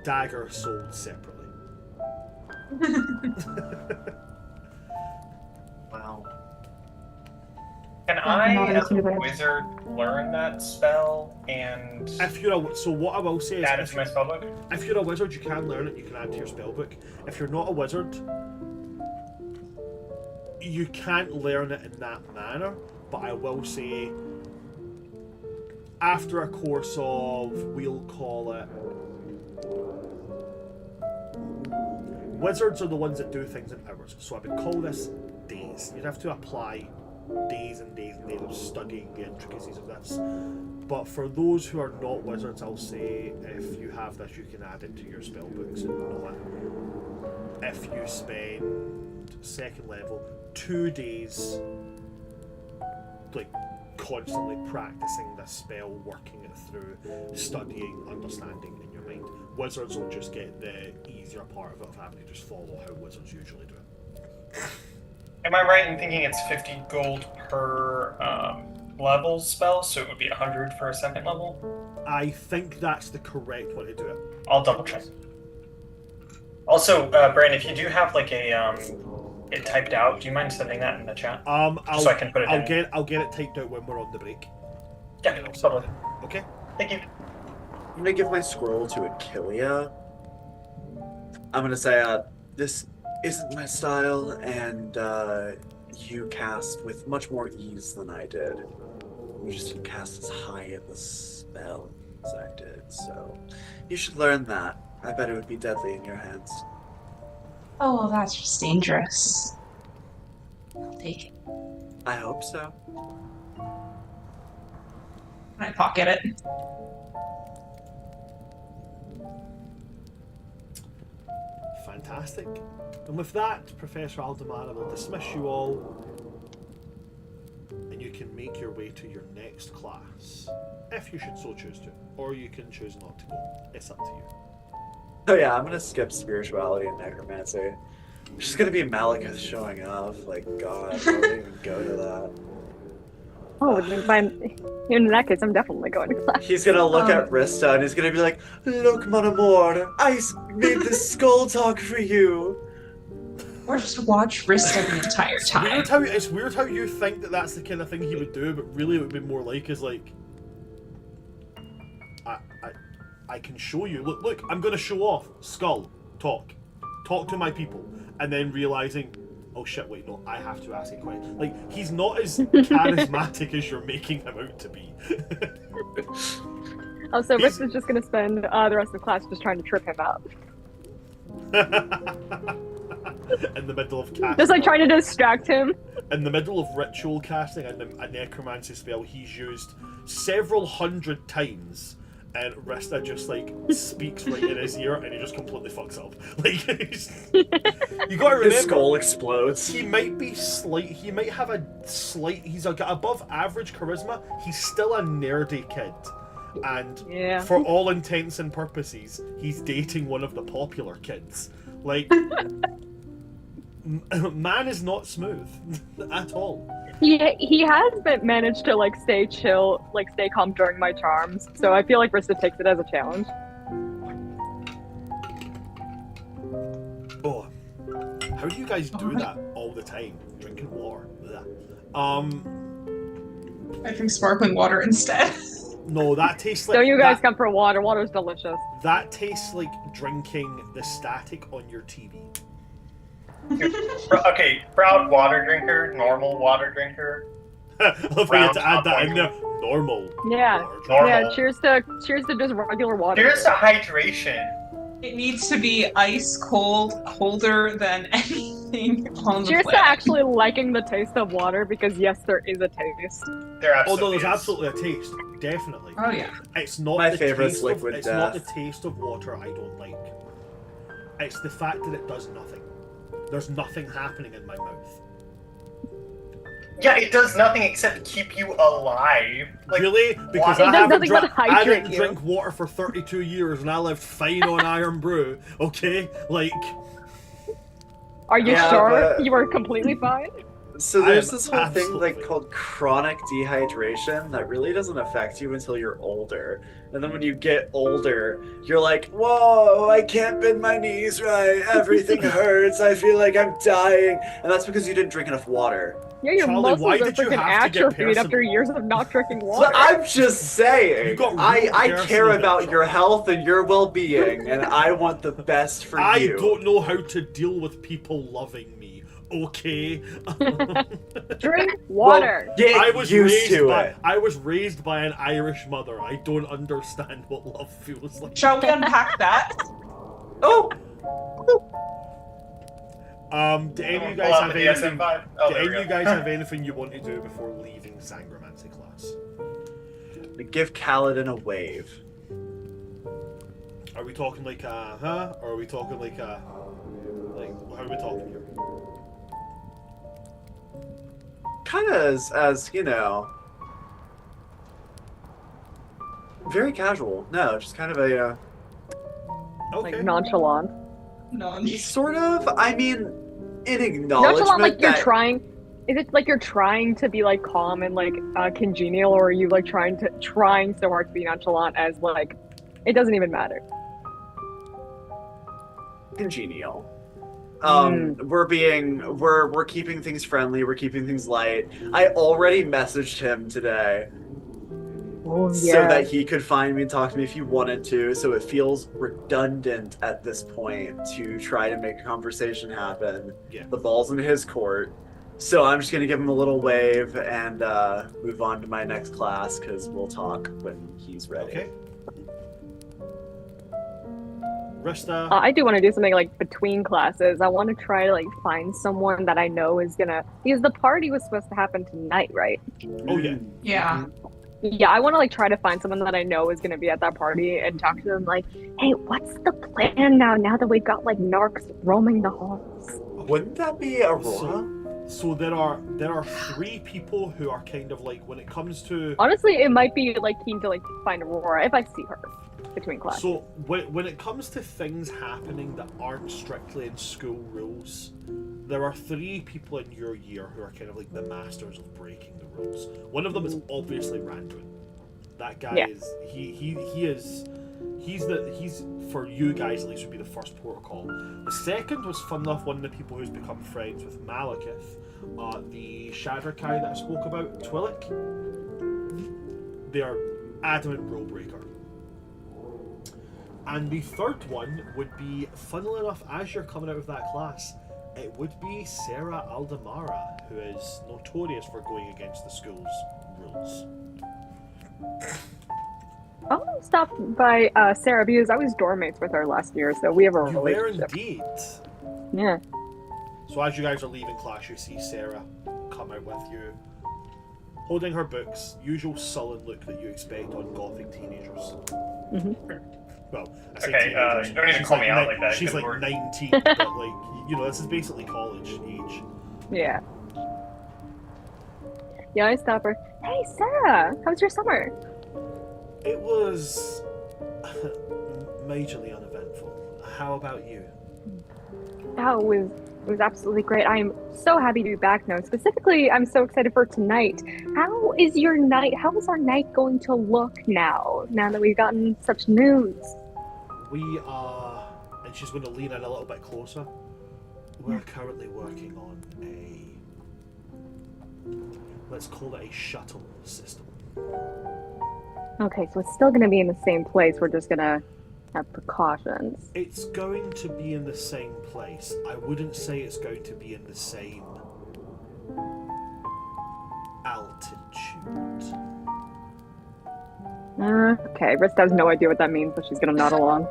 Dagger sold separately. Wow. Can I, as a wizard, learn that spell and If you're a, so what I will say is, add it to my spellbook? if you're a wizard, you can learn it. You can add to your spellbook. If you're not a wizard, you can't learn it in that manner. But I will say, after a course of, we'll call it, wizards are the ones that do things in hours. So I would call this days. You'd have to apply days and days and days of studying the intricacies of this. But for those who are not wizards, I'll say if you have this, you can add it to your spell books and know it. If you spend second level 2 days like constantly practicing this spell, working it through, studying, understanding in your mind, wizards will just get the easier part of it of having to just follow how wizards usually do it. Am I right in thinking it's 50 gold per level spell, so it would be 100 for a second level? I think that's the correct way to do it. I'll double check. Also, Brandon, if you do have like a it typed out, do you mind sending that in the chat? Just so I can put it in. I'll get it typed out when we're on the break. Yeah, And I'll send totally. it. Okay. Thank you. I'm gonna give my scroll to Achillia. I'm gonna say, this isn't my style, and you cast with much more ease than I did. You just didn't cast as high of a spell as I did, so you should learn that. I bet it would be deadly in your hands. Oh, well, that's just dangerous. I'll take it. I hope so. Can I pocket it? Fantastic. And with that, Professor Aldemara will dismiss you all, and you can make your way to your next class, if you should so choose to, or you can choose not to go. It's up to you. Oh yeah, I'm gonna skip spirituality and necromancy. It's just gonna be Malekith showing off. Like, God, I don't even go to that. Oh, in that case, I'm definitely going to class. He's gonna look at Rista and he's gonna be like, "Look, mon amour, I made this skull talk for you." Or just watch Rista the entire time. It's weird how you think that that's the kind of thing he would do, but really it would be more like is like, I can show you. Look, I'm gonna show off. Skull, talk to my people, and then realizing Oh shit, wait, no, I have to ask a question. Like, he's not as charismatic as you're making him out to be. Oh, so Rick is just gonna spend the rest of the class just trying to trip him up. In the middle of casting. Just like trying to distract him. In the middle of ritual casting and a necromancy spell he's used several hundred times, and Rista just like speaks right in his ear and he just completely fucks up. Like, you gotta remember, His skull explodes. he might be he might have a slight, he's got above average charisma, he's still a nerdy kid. And Yeah. for all intents and purposes, he's dating one of the popular kids. Like, man is not smooth at all. He has managed to like stay chill, like stay calm during my charms. So I feel like Rista takes it as a challenge. Oh, how do you guys do that all the time? Drinking water. Blech. I drink sparkling water instead. No, that tastes like. So you guys that, come for water. Water's delicious. that tastes like drinking the static on your TV. Okay, proud water drinker, normal water drinker. I love for you to add that in there. Normal. Yeah. water Normal. Yeah. Cheers to just regular water. Here's to hydration. It needs to be ice cold, colder than anything on the Cheers planet. to actually liking the taste of water, because yes, there is a taste. There Oh absolutely no, there's is. absolutely a taste. Definitely. Oh yeah. It's not My the favourite's taste liquid of, it's not the death. taste of water I don't like. It's the fact that it does nothing. There's nothing happening in my mouth. Yeah, it does nothing except keep you alive. Like, Really? Because It I does haven't nothing but I hydrate didn't you. drink water for 32 years and I lived fine on Iron Brew. Okay? Like, Are you Yeah, sure but- you were completely fine? So I there's am this whole thing like absolutely- called chronic dehydration that really doesn't affect you until you're older. And then when you get older, you're like, whoa, I can't bend my knees right. Everything hurts. I feel like I'm dying. And that's because you didn't drink enough water. Yeah, your Charlie, muscles why are did you freaking have to get atrophied after personal? years of not drinking So water. I'm just saying, You got I real care personal about there, your Charlie. health and your well-being, and I want the best for I you. don't know how to deal with people loving me. Okay? Drink water. Get I was used raised to by it. I was raised by an Irish mother. I don't understand what love feels like. Shall we unpack that? Oh, Do any of you pull guys out have the anything? DSM-5. Oh, Do there any we of you go. guys have anything you want to do before leaving Sangromancy class? give Kaladin a wave. Are we talking like a huh? Or are we talking like a like how are we talking here? Kind of as you know, very casual. No, just kind of a Okay. Like nonchalant. No. sort of. I mean, in acknowledgement Nonchalant, like you're that trying. Is it like you're trying to be like calm and like congenial, or are you like trying so hard to be nonchalant as like it doesn't even matter? congenial. Hmm. We're keeping things friendly. We're keeping things light. I already messaged him today. Oh So that he could find me and talk to me if he wanted to. So it feels redundant at this point to try to make a conversation happen. Yeah. The ball's in his court. So I'm just gonna give him a little wave and move on to my next class because we'll talk when he's ready. Okay. Rista. I do want to do something like between classes. I want to try to like find someone that I know is gonna, because the party was supposed to happen tonight, right? Oh yeah. Yeah. Yeah, I want to like try to find someone that I know is gonna be at that party and talk to them like, hey, what's the plan now that we've got like narcs roaming the halls? Wouldn't that be Aurora? So there are 3 people who are kind of like when it comes to Honestly, it might be like keen to like find Aurora if I see her between classes. so when it comes to things happening that aren't strictly in school rules, there are 3 people in your year who are kind of like the masters of breaking the rules. One of them is obviously Randuin. That guy Yeah. is he's for you guys at least would be the first protocol. The second was fun enough one of the people who's become friends with Malekith, the Shadra-kai that I spoke about, Twillick. They are adamant rule breaker. And the third one would be, funnily enough, as you're coming out of that class, It would be Sarah Aldamara, who is notorious for going against the school's rules. I want to stop by Sarah because I was dorm mates with her last year, so we have a You were relationship. indeed. Yeah. So as you guys are leaving class, you see Sarah come out with you, holding her books, usual sullen look that you expect on gothic teenagers. Well, I say Okay, teenagers. you don't need to She's call me out like that, She's good like lord. 19, but like, you know, this is basically college age. Yeah. Yeah, I stop her. Hey, Sarah, how was your summer? It was majorly uneventful. How about you? Oh, it was absolutely great. I'm so happy to be back now. Specifically, I'm so excited for tonight. How is your night? How is our night going to look now that we've gotten such news? We are, and she's going to lean in a little bit closer. We're currently working on let's call it a shuttle system. Okay, so it's still going to be in the same place. We're just going to have precautions. It's going to be in the same place. I wouldn't say it's going to be in the same altitude. Okay, Rista has no idea what that means, but she's going to nod along.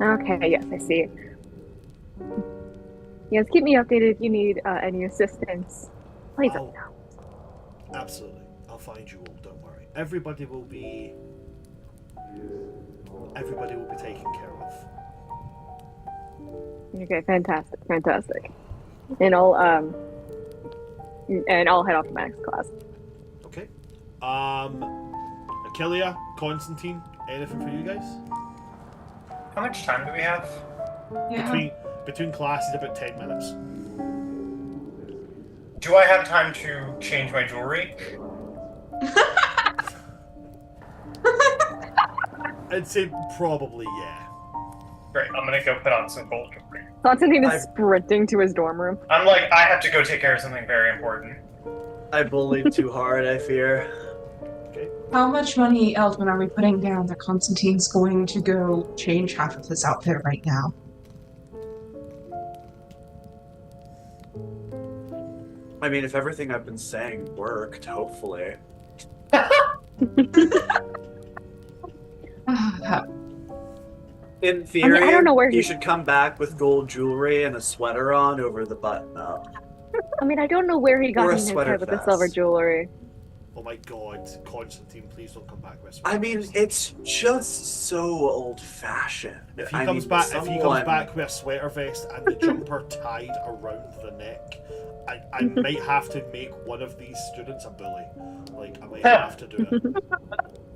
Okay, yes, I see. Yes, keep me updated if you need any assistance. Please let me know. Absolutely. I'll find you all, don't worry. Everybody will be taken care of. Okay, fantastic. And I'll head off to my next class. Okay. Achillia, Constantine, anything for you guys? How much time do we have? Yeah. Between classes, about 10 minutes. Do I have time to change my jewelry? I'd say probably, yeah. Great, I'm gonna go put on some gold jewelry. Constantine is sprinting to his dorm room. I'm like, I have to go take care of something very important. I bullied too hard, I fear. Okay. How much money, Eldwin, are we putting down that Constantine's going to go change half of his outfit right now? I mean, if everything I've been saying worked, hopefully. In theory, I don't know where you he- should come back with gold jewelry and a sweater on over the button-up. I mean, I don't know where he got Or a in his sweater head with the vest. silver jewelry. Oh my god, Constantine, please don't come back this way. I mean, it's just so old-fashioned. If he I comes mean, back, if he comes someone- back with a sweater vest and the jumper tied around the neck, I might have to make one of these students a bully. Like, I might have to do it.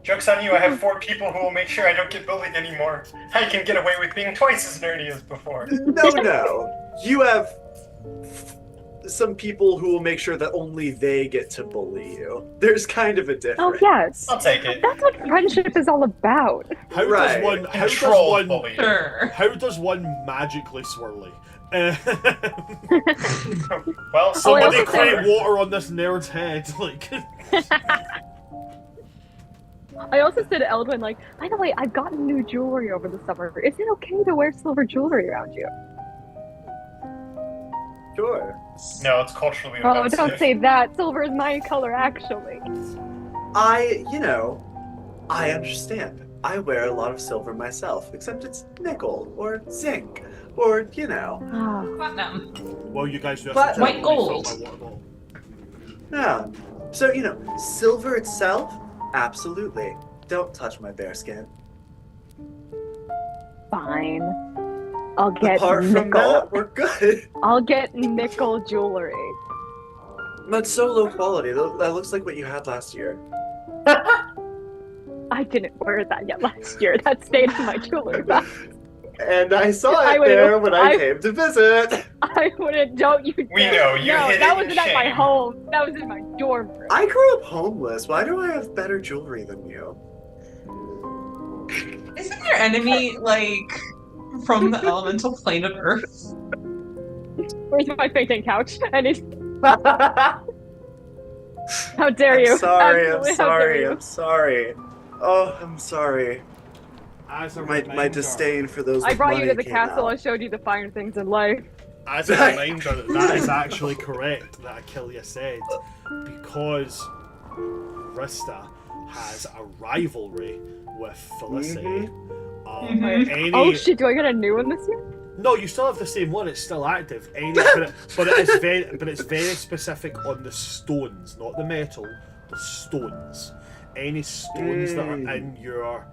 Joke's on you, I have 4 people who will make sure I don't get bullied anymore. I can get away with being twice as nerdy as before. No. You have some people who will make sure that only they get to bully you. There's kind of a difference. Oh, yes. I'll take it. That's what friendship is all about. How Right. does one? How does Control one? bully. Sure. How does one magically swirly? Well, Somebody also create said- water on this nerd's head, like. I also said to Eldwin, like, by the way, I've gotten new jewelry over the summer. Is it okay to wear silver jewelry around you? Sure. no, it's culturally Oh, offensive. don't say that. Silver is my color, actually. I understand. I wear a lot of silver myself, except it's nickel or zinc or, Ah, Platinum. Well, you guys just But- White gold. yeah. So, silver itself, absolutely. Don't touch my bare skin. fine. I'll get Apart from nickel. that, we're good. I'll get nickel jewelry. That's so low quality. That looks like what you had last year. I didn't wear that yet last year. That stayed in my jewelry box. And I saw I it would've- there when I I- came to visit. I wouldn't. Don't you? We dare. know, you No, hid that it in wasn't at my shame. home. That was in my dorm room. I grew up homeless. Why do I have better jewelry than you? Isn't your enemy, from the elemental plane of Earth? Where's my fainting couch? And it's how dare you? I'm sorry. I'm Absolutely, how dare sorry. you. I'm sorry. Oh, I'm sorry. As a My reminder, disdain for those. I with brought you money to the came castle. out. I showed you the finer things in life. As a reminder, that is actually correct that Achilles said, because Rista has a rivalry with Felicity. Oh shit! Do I get a new one this year? No, you still have the same one. It's still active. But it's very specific on the stones, not the metal. The stones. Any stones that are in your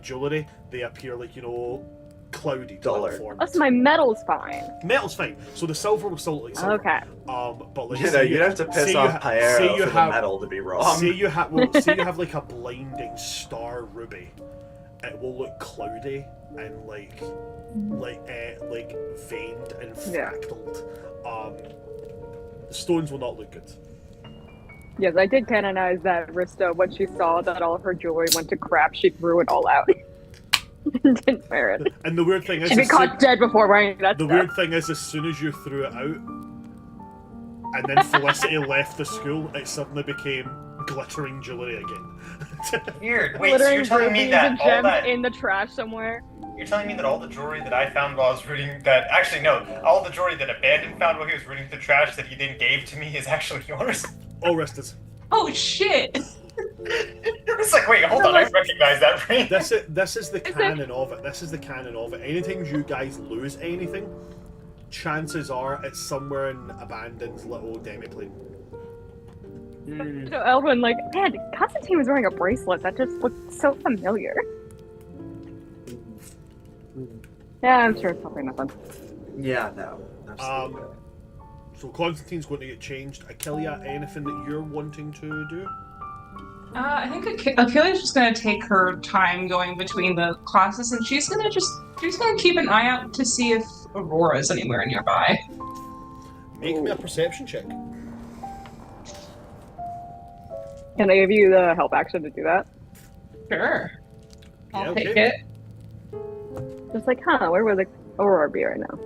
jewellery, they appear like, cloudy, Duller. formed. That's my metal's fine. Metal's fine. So the silver will still look like silver. Okay. But like, You'd have to piss off Pyero for the metal to be wrong. Say you have like a blinding star ruby. It will look cloudy and like veined and fractaled. The stones will not look good. Yes, I did canonize that Rista when she saw that all of her jewelry went to crap. She threw it all out. Didn't wear it. And the weird thing is, she'd be caught dead before wearing that. The weird thing is, as soon as you threw it out, and then Felicity left the school, it suddenly became glittering jewelry again. Weird. Wait, so you're telling me that all gems that in the trash somewhere? You're telling me that all the jewelry that I found while I was reading that actually no, all the jewelry that Abandon found while he was reading the trash that he then gave to me is actually yours? All Rista's. Oh shit! It's like, wait, hold on, I recognize that ring. This is the canon of it. This is the canon of it. Anytime you guys lose anything, chances are it's somewhere in Abandon's little demiplane. Elwin, like, man, Constantine was wearing a bracelet that just looked so familiar. Yeah, I'm sure it's probably nothing. Yeah, no. Absolutely. So Constantine's going to get changed. Achilles, anything that you're wanting to do? I think Achilles just gonna take her time going between the classes, and she's gonna keep an eye out to see if Aurora's anywhere nearby. Make me a perception check. Can I give you the help action to do that? Sure. I'll okay. take it. Just like, where would the Aurora be right now?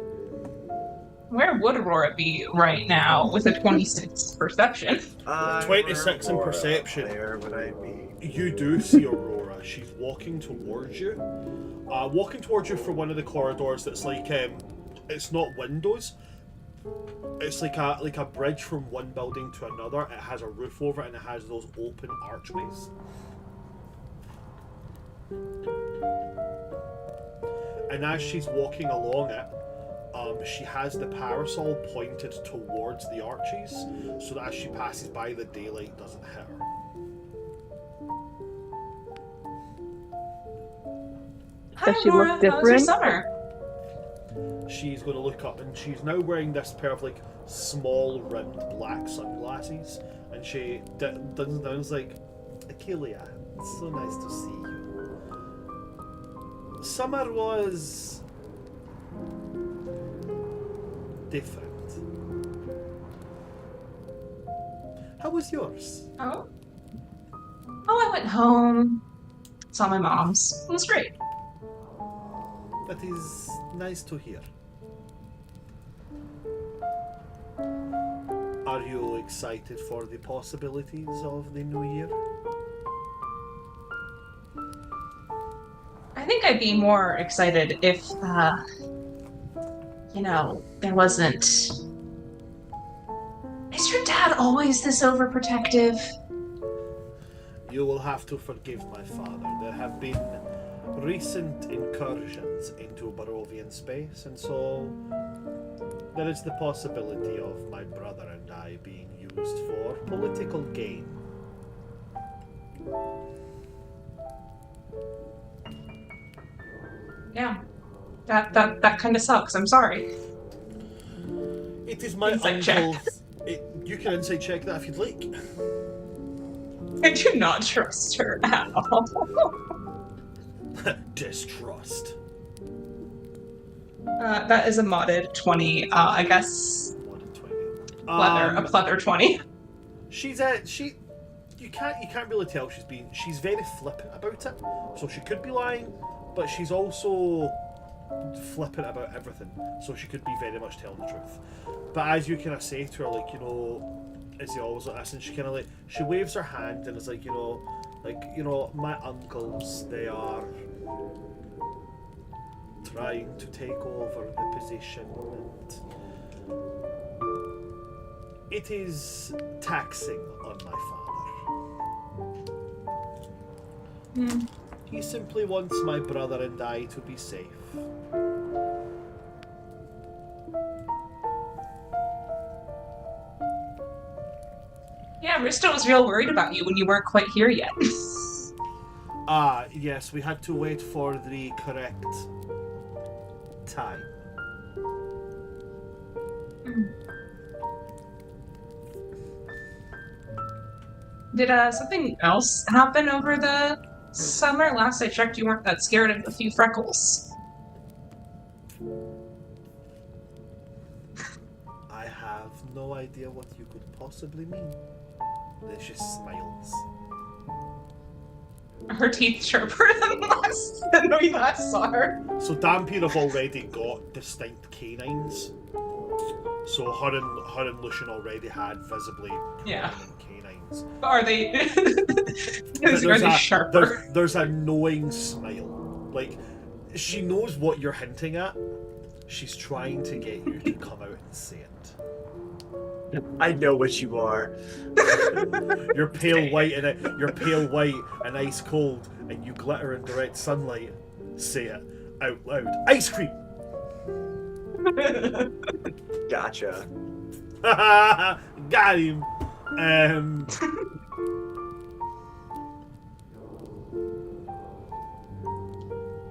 Where would Aurora be right now with a 26 perception? 26 in perception. Where would I be? You do see Aurora. She's walking towards you. Walking towards you for one of the corridors that's like, it's not windows. It's like a bridge from one building to another. It has a roof over it and it has those open archways. And as she's walking along it, she has the parasol pointed towards the arches, so that as she passes by, the daylight doesn't hit her. Hi, Does she Aurora. look different? How was your summer? She's going to look up, and she's now wearing this pair of like small rimmed black sunglasses, and she does down is like, Achilles, it's so nice to see you. Summer was different. How was yours? Oh, I went home, saw my mom's. It was great. That is nice to hear. Are you excited for the possibilities of the new year? I think I'd be more excited if, there wasn't... Is your dad always this overprotective? You will have to forgive my father. There have been recent incursions into Barovian space, and so there is the possibility of my brother and I being used for political gain. Yeah. That kind of sucks. I'm sorry. It is my Insight check. uncle's... You can insight check that if you'd like. I do not trust her at all. Distrust. That is a modded 20. I guess 1 in 20. a pleather 20. She's you can't really tell she's very flippant about it. So she could be lying, but she's also flippant about everything. So she could be very much telling the truth. But as you kind of say to her, like, is he always like this? And she kind of like, she waves her hand and is like, my uncles, they are trying to take over the position, and it is taxing on my father. He simply wants my brother and I to be safe. Yeah, Risto was real worried about you when you weren't quite here yet. Yes, we had to wait for the correct time. Did something else happen over the summer? Last I checked, you weren't that scared of a few freckles. I have no idea what you could possibly mean. There's just smiles. Her teeth sharper than we last saw her. So Dampier have already got distinct canines. So her and Lucian already had visibly prominent canines. Are they? But Are they sharper? There's a knowing smile. Like, she knows what you're hinting at. She's trying to get you to come out and say it. I know what you are. You're pale white and ice cold, and you glitter in direct sunlight. Say it out loud. Ice cream. Gotcha. Got him.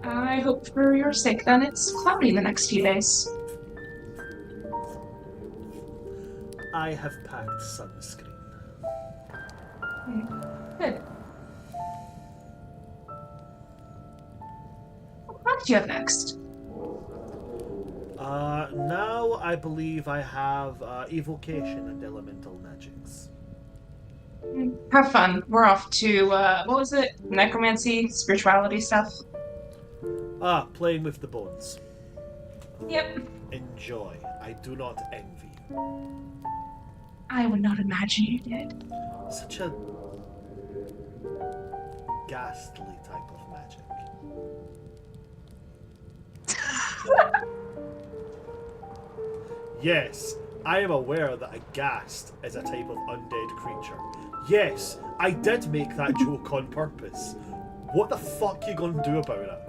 I hope for your sake then it's cloudy in the next few days. I have packed sunscreen. Good. What do you have next? Now I believe I have evocation and elemental magics. Have fun. We're off to, what was it? Necromancy, spirituality stuff? Playing with the bones. Yep. Enjoy. I do not envy you. I would not imagine you did. Such a ghastly type of magic. Yes, I am aware that a ghast is a type of undead creature. Yes, I did make that joke on purpose. What the fuck are you gonna do about it?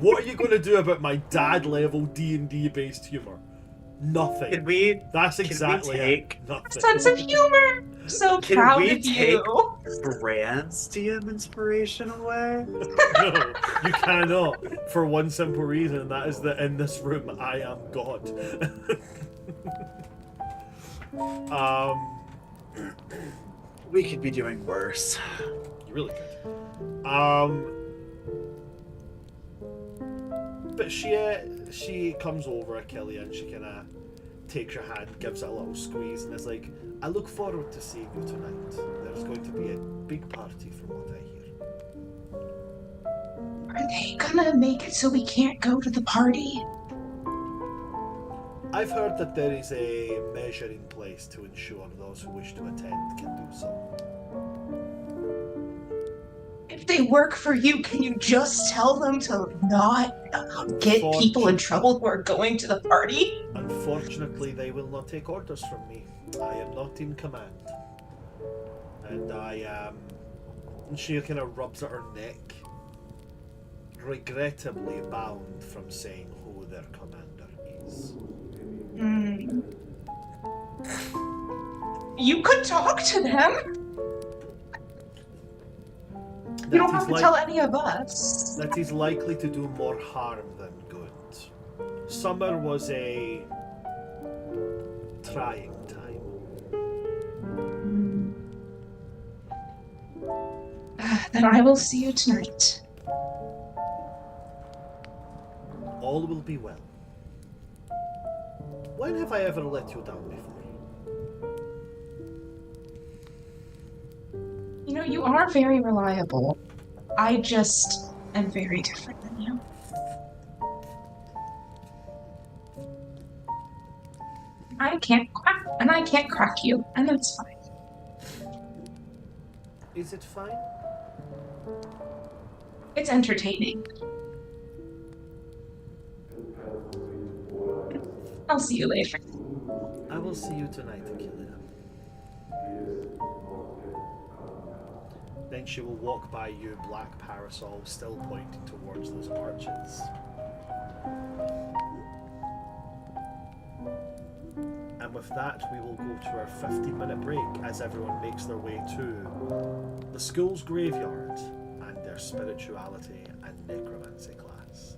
What are you gonna do about my dad level D&D based humor? Nothing. Can we? That's exactly can we take it. Nothing. Sense of humor! So Can proud we of you! Brand's DM inspiration away? No, you cannot. For one simple reason, and that is that in this room I am God. We could be doing worse. You really could. But she comes over at Kelly and she kind of takes your hand, gives it a little squeeze, and is like, I look forward to seeing you tonight. There's going to be a big party from what I hear. Are they gonna make it so we can't go to the party? I've heard that there is a measure in place to ensure those who wish to attend can do so. If they work for you, can you just tell them to not get people in trouble who are going to the party? Unfortunately, they will not take orders from me. I am not in command. And I am... And she kind of rubs at her neck, regrettably bound from saying who their commander is. You could talk to them. You don't have to tell any of us. That is likely to do more harm than good. Summer was a trying time. Then I will see you tonight. All will be well. When have I ever let you down before? You know, you are very reliable. I just am very different than you. I can't crack you, and that's fine. Is it fine? It's entertaining. I'll see you later. I will see you tonight, Achilles. Then she will walk by you, black parasol still pointing towards those arches. And with that, we will go to our 15-minute break as everyone makes their way to the school's graveyard and their spirituality and necromancy class.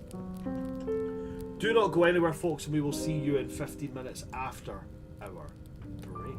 Do not go anywhere, folks, and we will see you in 15 minutes after our break.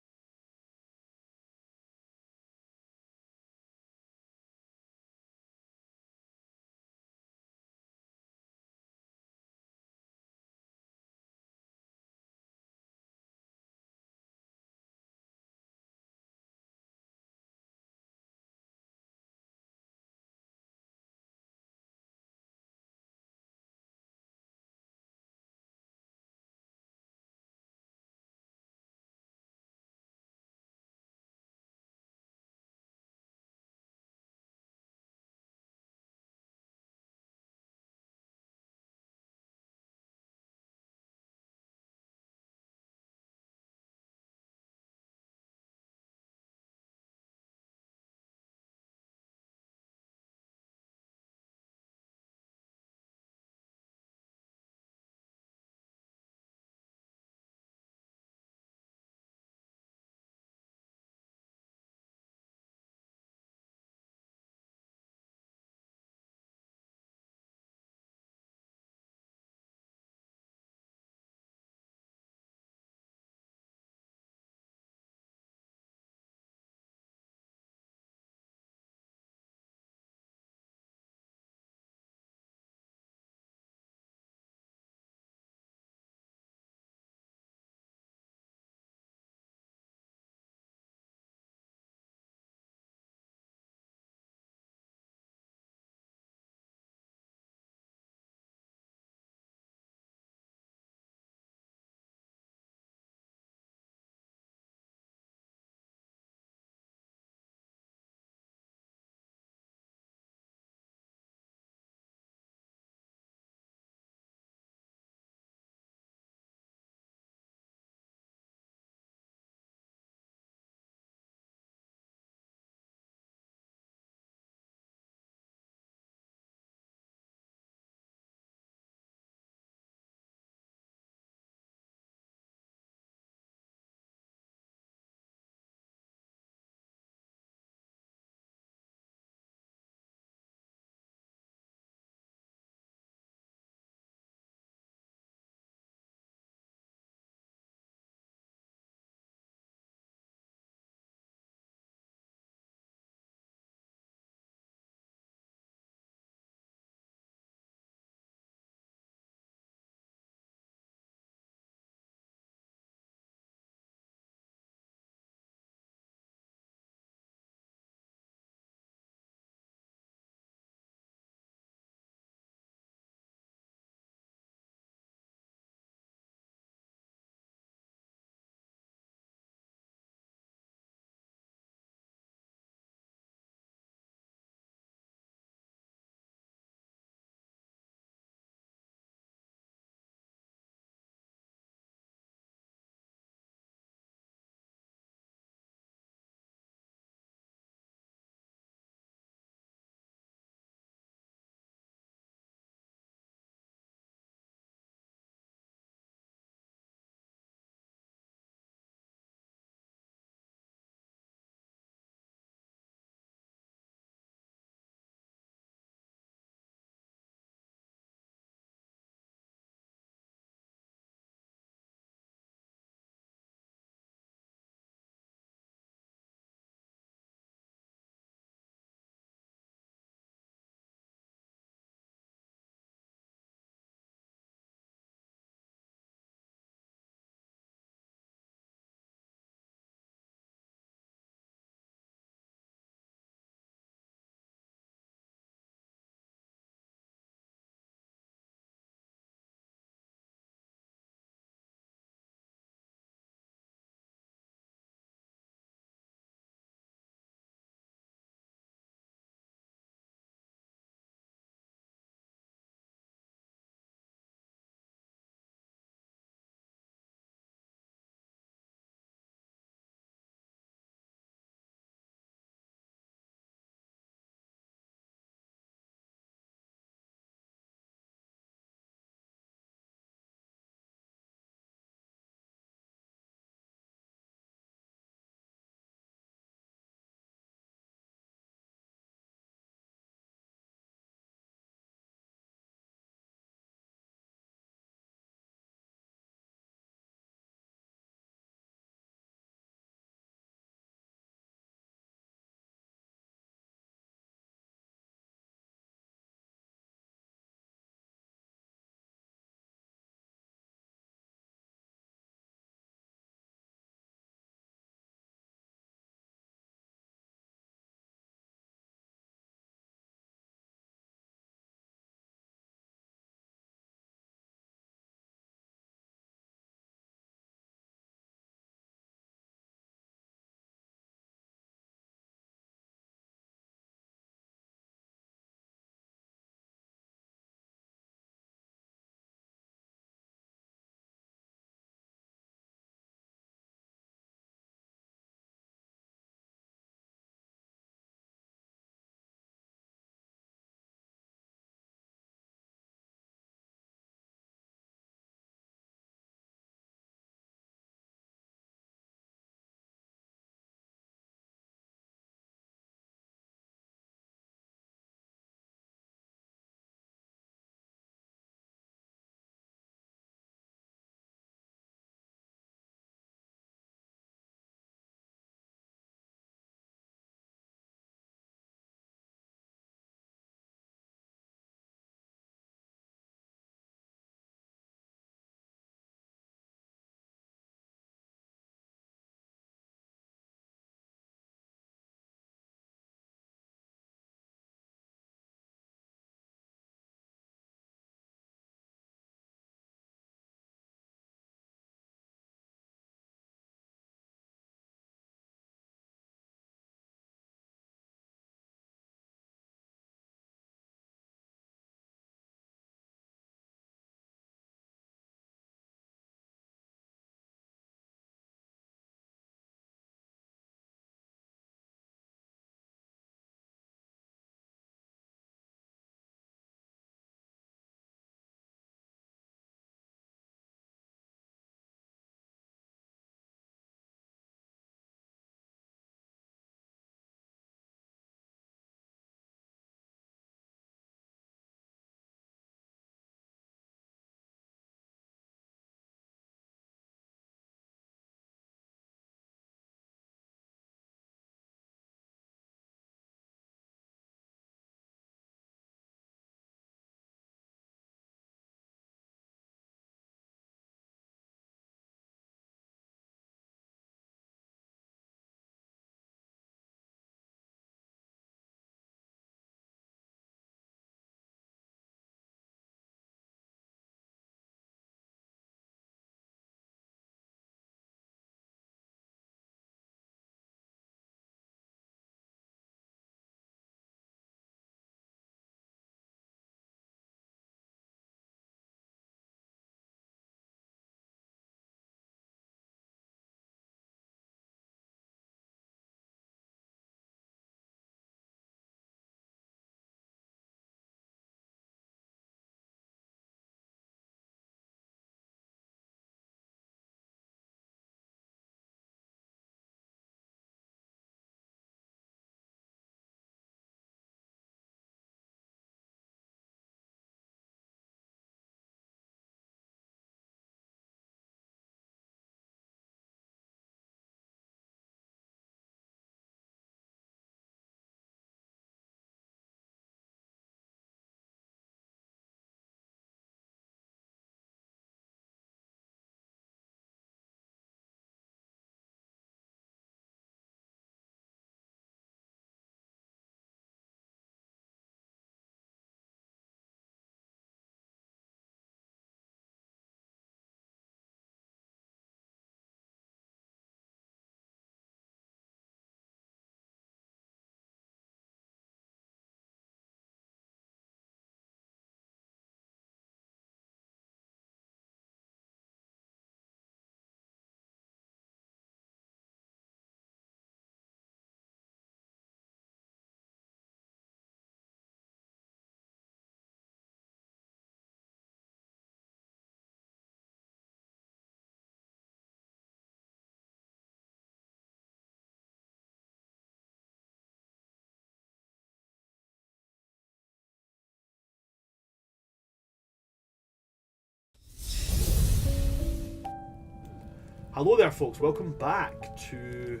Hello there, folks. Welcome back to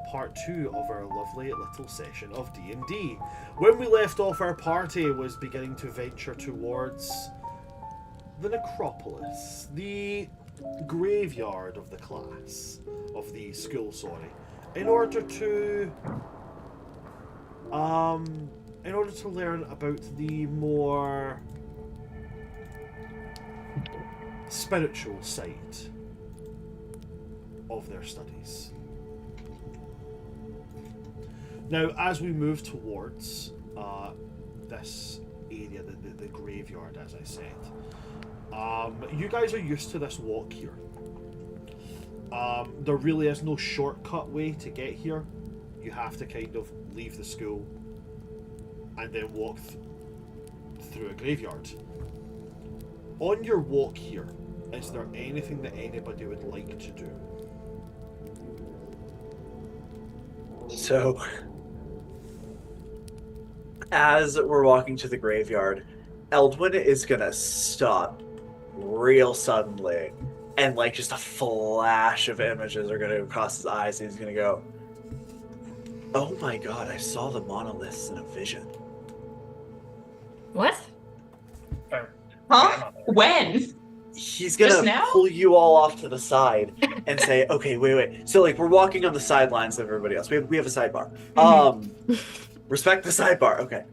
part 2 of our lovely little session of D&D. When we left off, our party was beginning to venture towards the Necropolis, the graveyard of the class, of the school, sorry, in order to learn about the more spiritual side of their studies. Now, as we move towards this area, the graveyard, as I said, you guys are used to this walk here. There really is no shortcut way to get here. You have to kind of leave the school and then walk through a graveyard. On your walk here, is there anything that anybody would like to do? So, as we're walking to the graveyard, Eldwin is gonna stop real suddenly, and like just a flash of images are gonna go across his eyes, and he's gonna go, "Oh my god, I saw the monoliths in a vision." What? Huh? When? He's Just gonna now? pull you all off to the side and say, "Okay, wait." So like we're walking on the sidelines of everybody else. We have a sidebar. Respect the sidebar. Okay.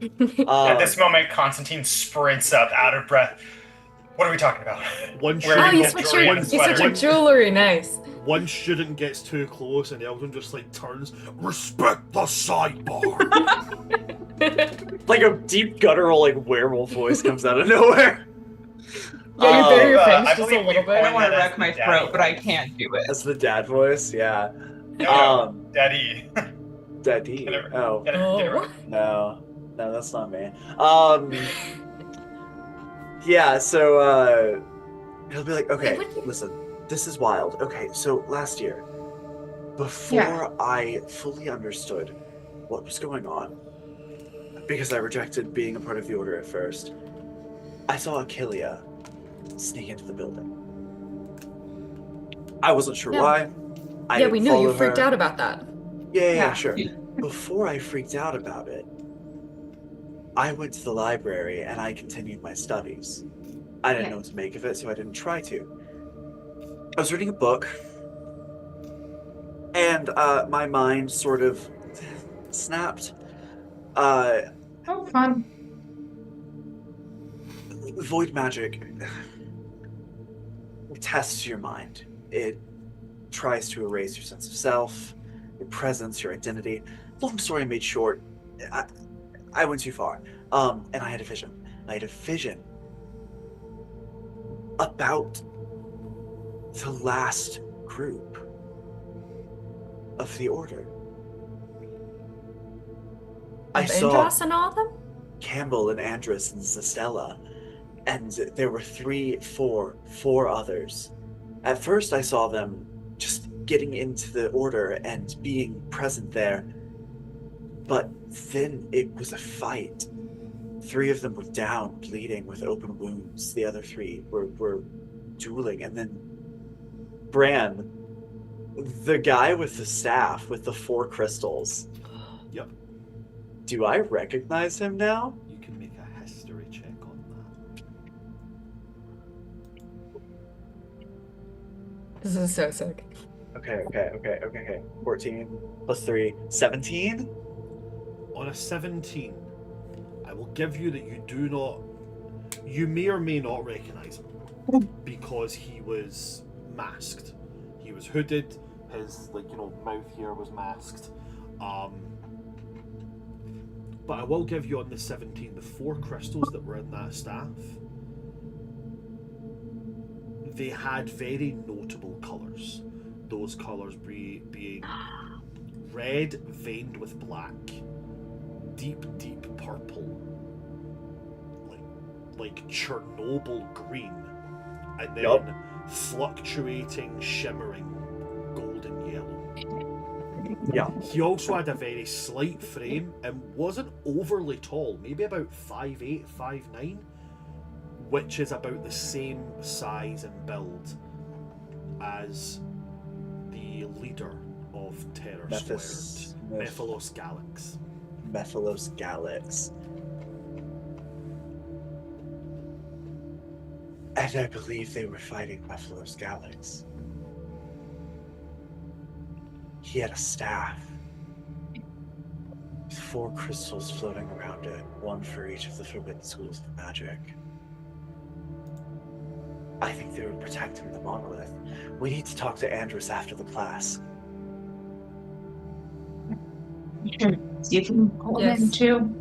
At this moment, Constantine sprints up, out of breath. What are we talking about? One Oh, Wearing you a switch Victorian your sweater. jewelry, nice. One student gets too close and Eldon just like turns, "Respect the sidebar." Like a deep guttural like werewolf voice comes out of nowhere. Yeah, you bury your I face just a believe we little I bit. don't want to That's wreck my the throat, daddy but I voice. can't do it. That's the dad voice, yeah. No, Daddy. Daddy. Get it- Oh, Get it right. no, that's not me. Yeah, so he'll be like, "Okay, listen, this is wild. Okay, so last year, before I fully understood what was going on, because I rejected being a part of the Order at first, I saw Achillea sneak into the building. I wasn't sure Yeah. why. I Yeah, we didn't knew you follow freaked her. out about that. Yeah, sure. Before I freaked out about it, I went to the library and I continued my studies. I didn't know what to make of it, so I didn't try to. I was reading a book, and my mind sort of snapped. Oh, fun. Void magic tests your mind. It tries to erase your sense of self, your presence, your identity. Long story made short, I went too far. And I had a vision. I had a vision about the last group of the Order. I saw Andros and all of them? Campbell and Andrus and Zestella, and there were four others. At first I saw them just getting into the Order and being present there, but then it was a fight. 3 of them were down, bleeding with open wounds. The other 3 were dueling, and then Bran, the guy with the staff with the 4 crystals. Yep. Do I recognize him now? You can make a history check on that. This is so sick. Okay. 14 plus 3, 17? On a 17, I will give you that you may or may not recognize him because he was masked. He was hooded, his mouth here was masked. But I will give you on the 17, the 4 crystals that were in that staff, they had very notable colours. Those colours being red veined with black, deep purple, like Chernobyl green, and then fluctuating, shimmering golden yellow. Yeah. He also had a very slight frame and wasn't overly tall, maybe about 5'8", 5'9", which is about the same size and build as leader of Terror Mephis- Squared, Mephilos Galax. Mephilos Galax. And I believe they were fighting Mephilos Galax. He had a staff with 4 crystals floating around it, one for each of the forbidden schools of magic. I think they were protecting the monolith. We need to talk to Andrus after the class. See if you can pull him in Yes. too.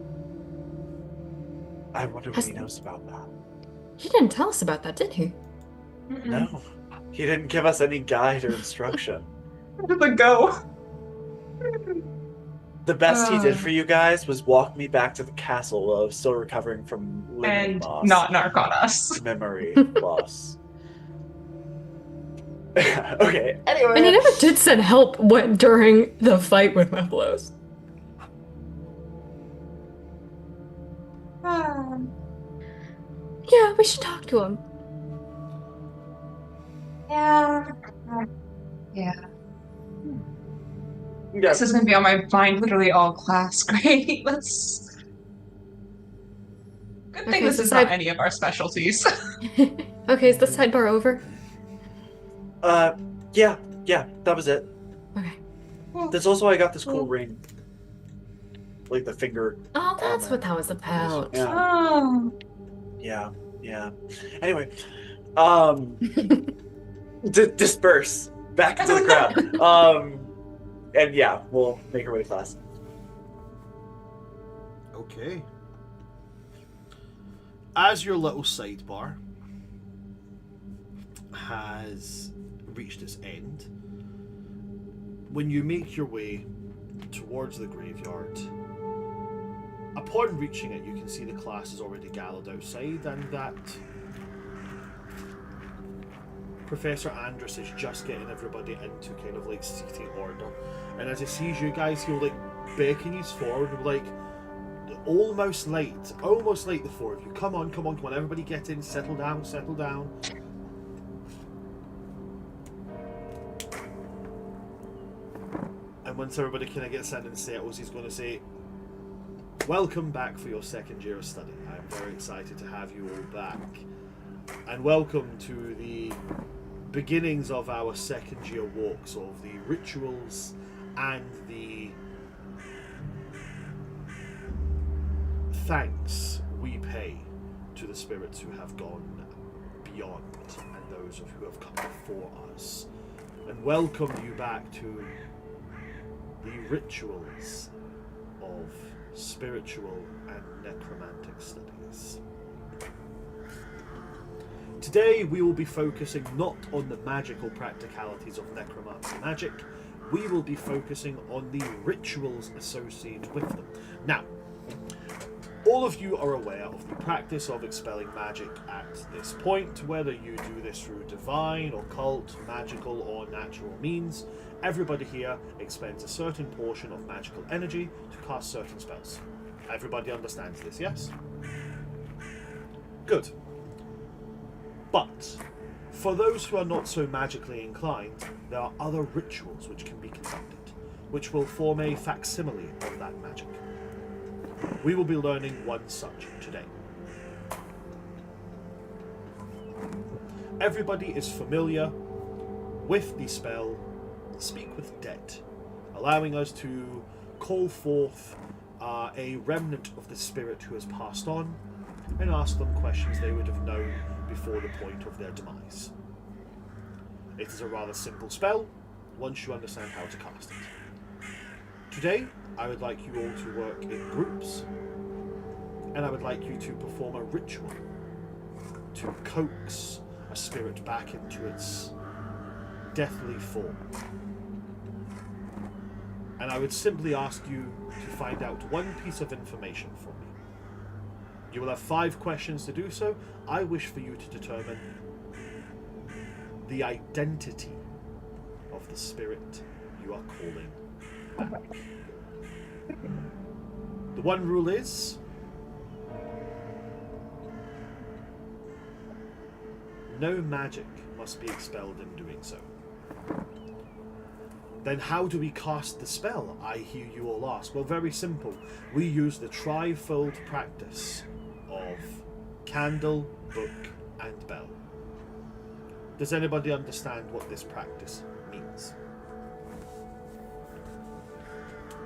I wonder what he knows about that. He didn't tell us about that, did he? No, he didn't give us any guide or instruction. Where did it go? The best he did for you guys was walk me back to the castle while I was still recovering from limiting And loss. not narc on us. Memory loss. Okay, anyway. And he never did send help during the fight with Mephilos. Yeah, we should talk to him. Yeah. Yeah. Yeah. This is gonna be on my mind literally all class. Great. Let's. Good thing Okay, this so is not side- any of our specialties. Okay, is the sidebar over? Yeah, that was it. Okay. There's also, I got this cool ring. Like the finger. Oh, that's what that was about. Yeah, Oh. yeah. Anyway, disperse back into the crowd. And yeah, we'll make our way to class. Okay. As your little sidebar has reached its end, when you make your way towards the graveyard, upon reaching it, you can see the class is already gathered outside, and that Professor Andrus is just getting everybody into kind of like seating order. And as he sees you guys, he'll like beckon you forward, like almost like the 4 of you. Come on, everybody get in, settle down. And once everybody kind of gets in and settles, he's going to say, welcome back for your second year of study. I'm very excited to have you all back. And welcome to the beginnings of our second year walks of the rituals and the thanks we pay to the spirits who have gone beyond and those of who have come before us. And welcome you back to the rituals of spiritual and necromantic studies. Today we will be focusing not on the magical practicalities of necromancy magic, we will be focusing on the rituals associated with them. Now, all of you are aware of the practice of expelling magic at this point, whether you do this through divine, occult, magical or natural means. Everybody here expends a certain portion of magical energy to cast certain spells. Everybody understands this, yes? Good. But, for those who are not so magically inclined, there are other rituals which can be conducted, which will form a facsimile of that magic. We will be learning one such today. Everybody is familiar with the spell Speak with Dead, allowing us to call forth a remnant of the spirit who has passed on and ask them questions they would have known before the point of their demise. It is a rather simple spell once you understand how to cast it. Today, I would like you all to work in groups, and I would like you to perform a ritual to coax a spirit back into its deathly form. And I would simply ask you to find out one piece of information from me. You will have 5 questions to do so. I wish for you to determine the identity of the spirit you are calling back. The one rule is no magic must be expelled in doing so. Then how do we cast the spell, I hear you all ask? Well, very simple. We use the tri-fold practice of candle, book, and bell. Does anybody understand what this practice means?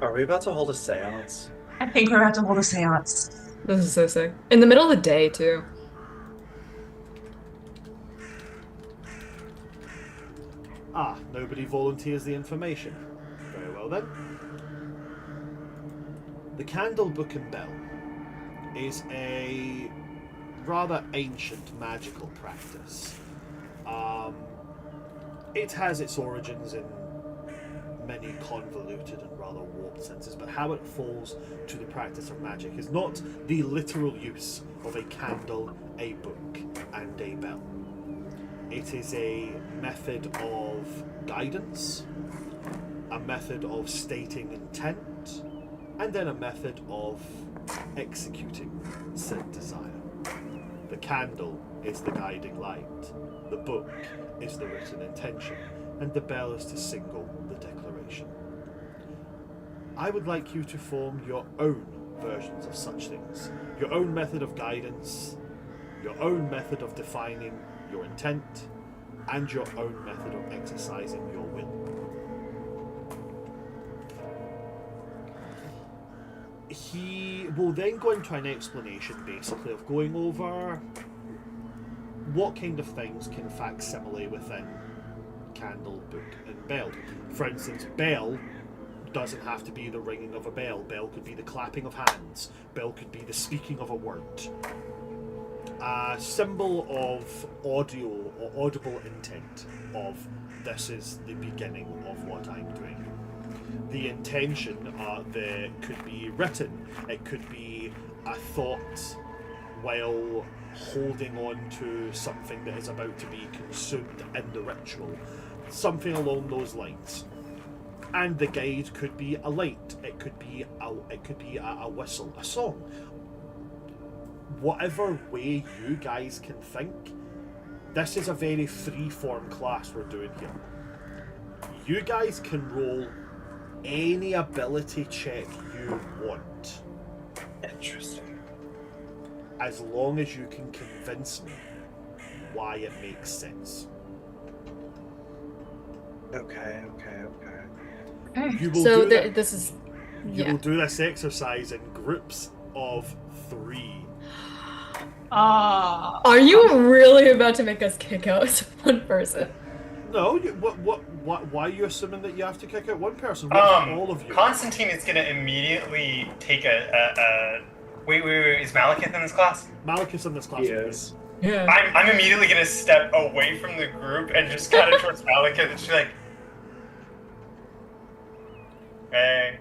Are we about to hold a seance? I think we're about to hold a seance. This is so sick. In the middle of the day, too. Ah, nobody volunteers the information. Very well then. The candle, book, and bell is a rather ancient magical practice. It has its origins in many convoluted and rather warped senses, but how it falls to the practice of magic is not the literal use of a candle, a book, and a bell. It is a method of guidance, a method of stating intent, and then a method of executing said desire. The candle is the guiding light, the book is the written intention, and the bell is to signal the declaration. I would like you to form your own versions of such things, your own method of guidance, your own method of defining your intent, and your own method of exercising your will. He will then go into an explanation, basically, of going over what kind of things can facsimile within candle, book, and bell. For instance, bell doesn't have to be the ringing of a bell. Bell could be the clapping of hands. Bell could be the speaking of a word. A symbol of audio or audible intent of this is the beginning of what I'm doing. The intention could be written. It could be a thought while holding on to something that is about to be consumed in the ritual. Something along those lines. And the guide could be a light. It could be a whistle, a song. Whatever way you guys can think, this is a very free-form class we're doing here. You guys can roll any ability check you want. Interesting. As long as you can convince me why it makes sense. Okay. You will So do that. this is... You Yeah. will do this exercise in groups of 3. Are you really about to make us kick out one person? No, why are you assuming that you have to kick out one person? What if all of you? Constantine is gonna immediately take a wait, is Malekith in this class? Malekith's in this class. He is. Yeah. I'm immediately gonna step away from the group and just kind of towards Malekith and she's like, hey.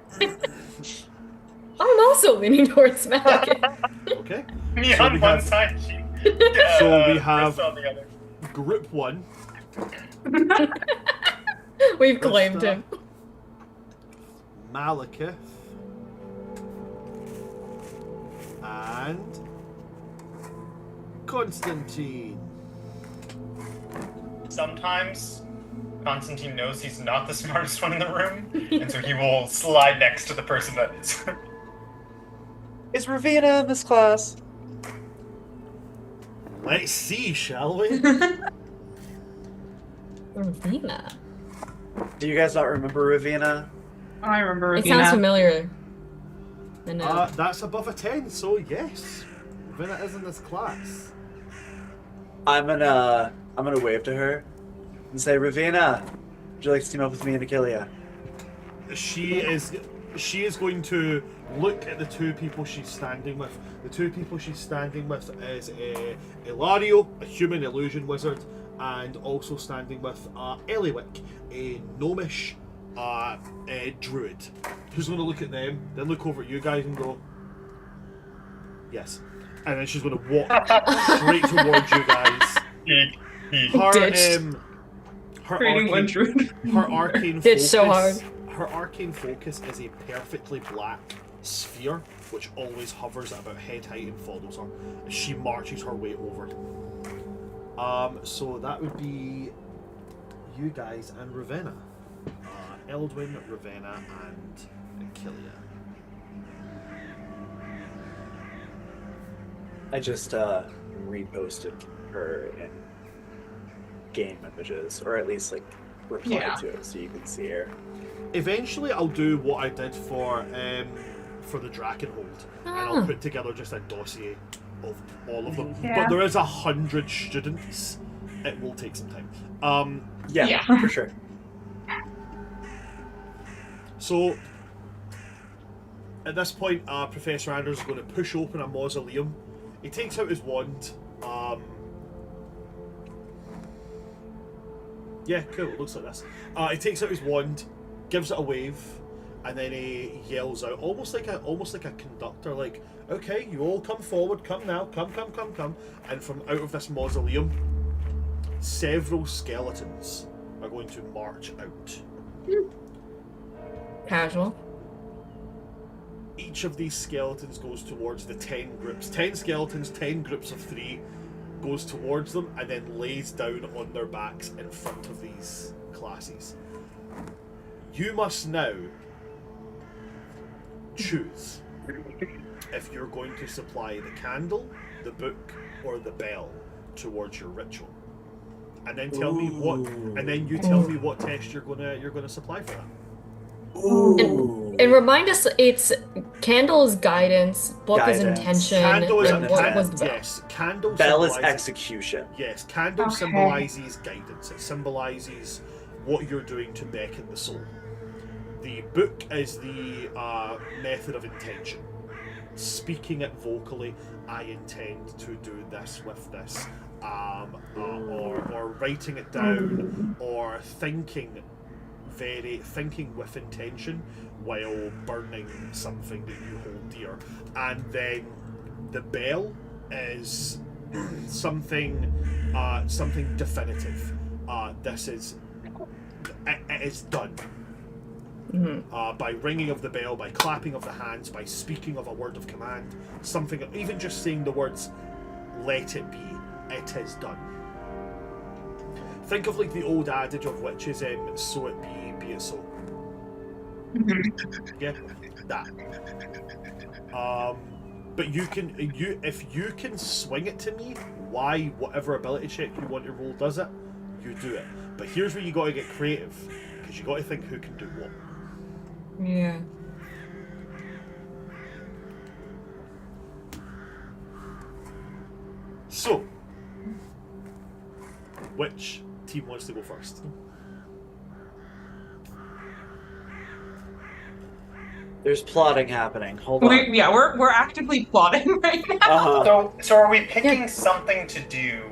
I'm also leaning towards Malekith. Okay. Me So on we one have- side, So we have- Chris on the other. Group 1. We've claimed him. Malekith. And Constantine. Sometimes Constantine knows he's not the smartest one in the room, and so he will slide next to the person that is. Is Ravina in this class? Let's see, shall we? Ravina. Do you guys not remember Ravina? I remember It sounds Ravina. familiar. I know. That's above a 10, so yes. Ravina is in this class. I'm gonna wave to her and say, Ravina, would you like to team up with me and Achillia? She is going to look at the two people she's standing with. The two people she's standing with is Ilario, a human illusion wizard, and also standing with Eliwick, a gnomish druid. Who's going to look at them, then look over at you guys and go, and then she's going to walk straight towards you guys. Her Creating one arcane, druid. her arcane Ditch focus, so hard. Her arcane focus is a perfectly black sphere, which always hovers at about head height and follows her as she marches her way over. So that would be you guys and Ravenna. Eldwin, Ravenna, and Achillia. I just reposted her in game images, or at least like replied to it so you can see her. Eventually, I'll do what I did for the Drakenhold, and I'll put together just a dossier of all of them. Yeah. But there is 100 students. It will take some time. Yeah, for sure. So, at this point, Professor Anders is going to push open a mausoleum. He takes out his wand. Yeah, cool. It looks like this. He takes out his wand, gives it a wave, and then he yells out, almost like a conductor, like, "Okay, you all come forward. Come now. Come." And from out of this mausoleum, several skeletons are going to march out. Casual. Each of these skeletons goes towards the 10 groups. 10 skeletons, 10 groups of 3 goes towards them and then lays down on their backs in front of these classes. You must now choose if you're going to supply the candle, the book, or the bell towards your ritual. And then tell me what you tell me what test you're gonna supply for that. And remind us, it's candle's guidance, book is Guidance. intention, Candle is and what was the bell? yes. Candle Bell is symbolizes- execution. Yes, candle Okay. symbolizes guidance. It symbolizes what you're doing to beckon the soul. The book is the method of intention. Speaking it vocally, I intend to do this with this, or writing it down, or thinking with intention while burning something that you hold dear. And then the bell is something definitive. It is done. By ringing of the bell, by clapping of the hands, by speaking of a word of command, something, even just saying the words, "Let it be," it is done. Think of like the old adage of witches, "So it be it so." Yeah, that. But if you can swing it to me, whatever ability check you want to roll does it, you do it. But here's where you got to get creative, because you got to think who can do what. Yeah. So, which team wants to go first? There's plotting happening. Hold on. We're actively plotting right now. So are we picking something to do,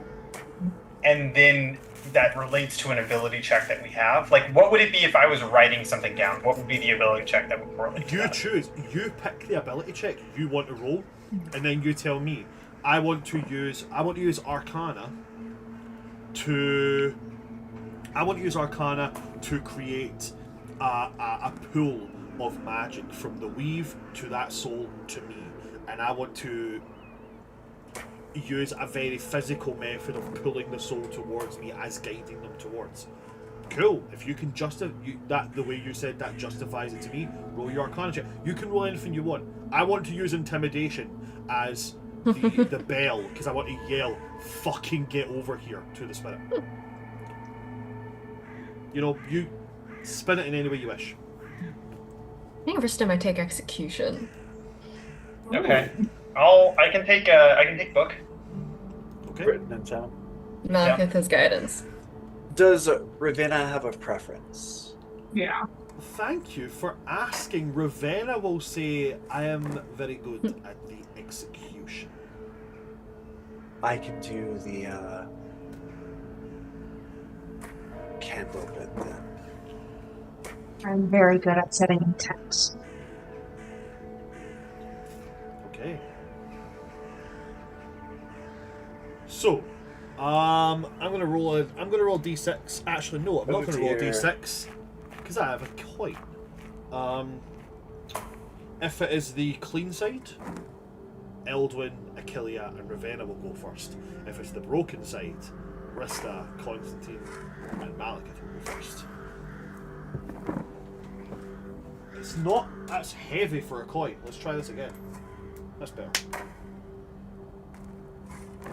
and then that relates to an ability check that we have? Like, what would it be if I was writing something down? What would be the ability check that would correlate to You that? choose. You pick the ability check you want to roll, and then you tell me. I want to use Arcana to create a pool of magic from the weave to that soul to me, and I want to use a very physical method of pulling the soul towards me as guiding them towards. Cool. If you can justify that the way you said that justifies it to me, roll your Arcana check. You can roll anything you want. I want to use intimidation as the bell, because I want to yell, "Fucking get over here," to the spirit. You spin it in any way you wish. I think first time I take execution. Okay. I can take book. Okay. Written in town. Malekith has guidance. Does Ravenna have a preference? Yeah. Thank you for asking. Ravenna will say, "I am very good at the execution." I can do the candle bit then. I'm very good at setting intent. Okay. So, I'm gonna roll d6. Actually, no, I'm not Oh, gonna roll dear. d6 because I have a coin. If it is the clean side, Eldwin, Achillia, and Ravenna will go first. If it's the broken side, Rista, Constantine, and Malekith will go first. It's not. That's heavy for a coin. Let's try this again. That's better.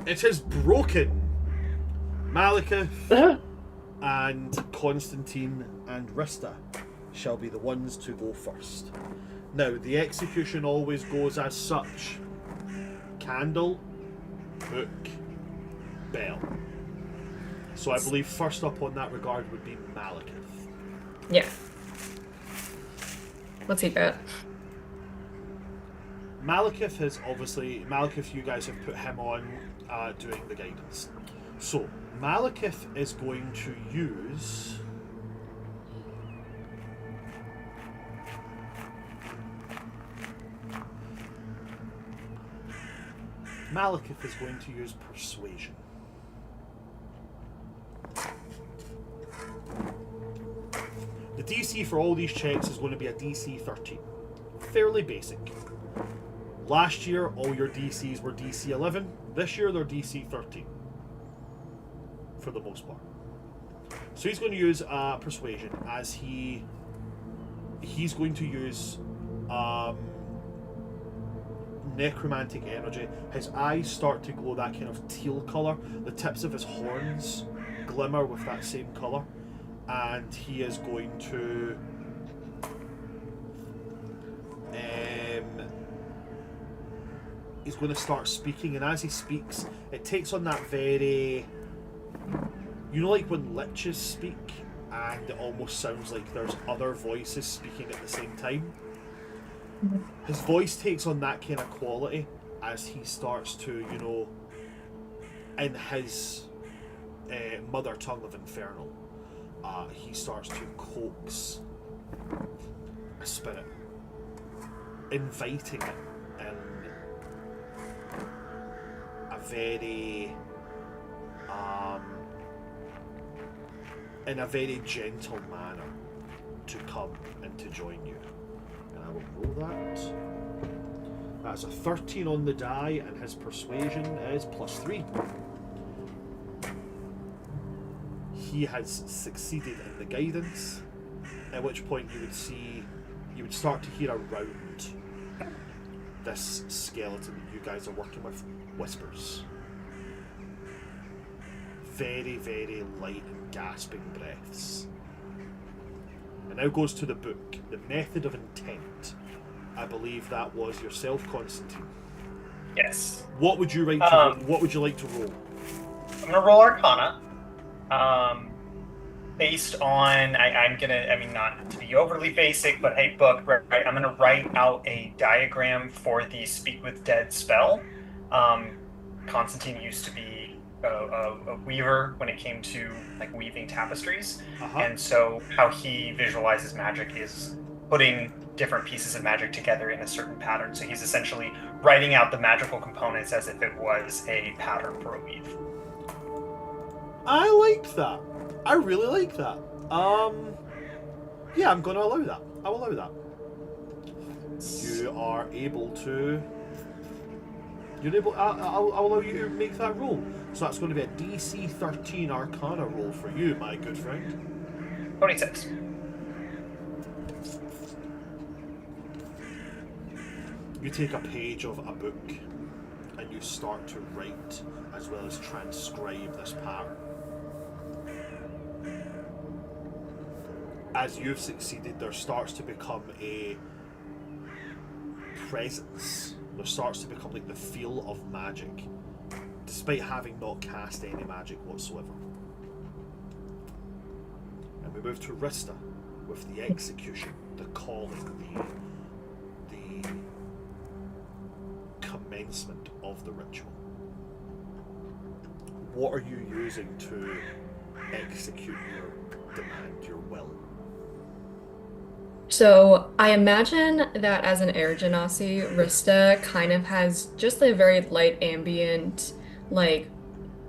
It is broken. Malekith and Constantine and Rista shall be the ones to go first. Now, the execution always goes as such. Candle, book, bell. So I believe first up on that regard would be Malekith. Yeah. What's he got? Malekith has obviously... Malekith, you guys have put him on doing the guidance. So, Malekith is going to use... Malekith is going to use Persuasion. The DC for all these checks is going to be a DC 13. Fairly basic. Last year, all your DCs were DC 11. This year, they're DC 13. For the most part. So he's going to use Persuasion as he's going to use necromantic energy. His eyes start to glow that kind of teal colour. The tips of his horns glimmer with that same colour. And he is going to he's going to start speaking, and as he speaks, it takes on that very, you know, like when liches speak and it almost sounds like there's other voices speaking at the same time. His voice takes on that kind of quality as he starts to, you know, in his mother tongue of Infernal, he starts to coax a spirit, inviting it in a very gentle manner to come and to join you. And I will roll that. That's a 13 on the die, and his persuasion is +3. He has succeeded in the guidance, at which point you would start to hear around this skeleton that you guys are working with whispers. Very, very light and gasping breaths. It now goes to the book, The Method of Intent. I believe that was yourself, Constantine. Yes. What would you like to what would you like to roll? I'm gonna roll Arcana. Based on I'm gonna, I mean, not to be overly basic, but hey, book, right? I'm gonna write out a diagram for the Speak with Dead spell. Constantine used to be a weaver when it came to like weaving tapestries, and so how he visualizes magic is putting different pieces of magic together in a certain pattern. So he's essentially writing out the magical components as if it was a pattern for a weave. I like that. I really like that. Yeah, I'm going to allow that. I'll allow that. You are able to. You're able. I'll allow you to make that roll. So that's going to be a DC 13 Arcana roll for you, my good friend. 26. You take a page of a book and you start to write as well as transcribe this pattern. As you've succeeded, there starts to become a presence. There starts to become like the feel of magic, despite having not cast any magic whatsoever. And we move to Rista with the execution, the calling, the commencement of the ritual. What are you using to execute your demand, your will? So I imagine that as an air genasi, Rista kind of has just a very light ambient, like,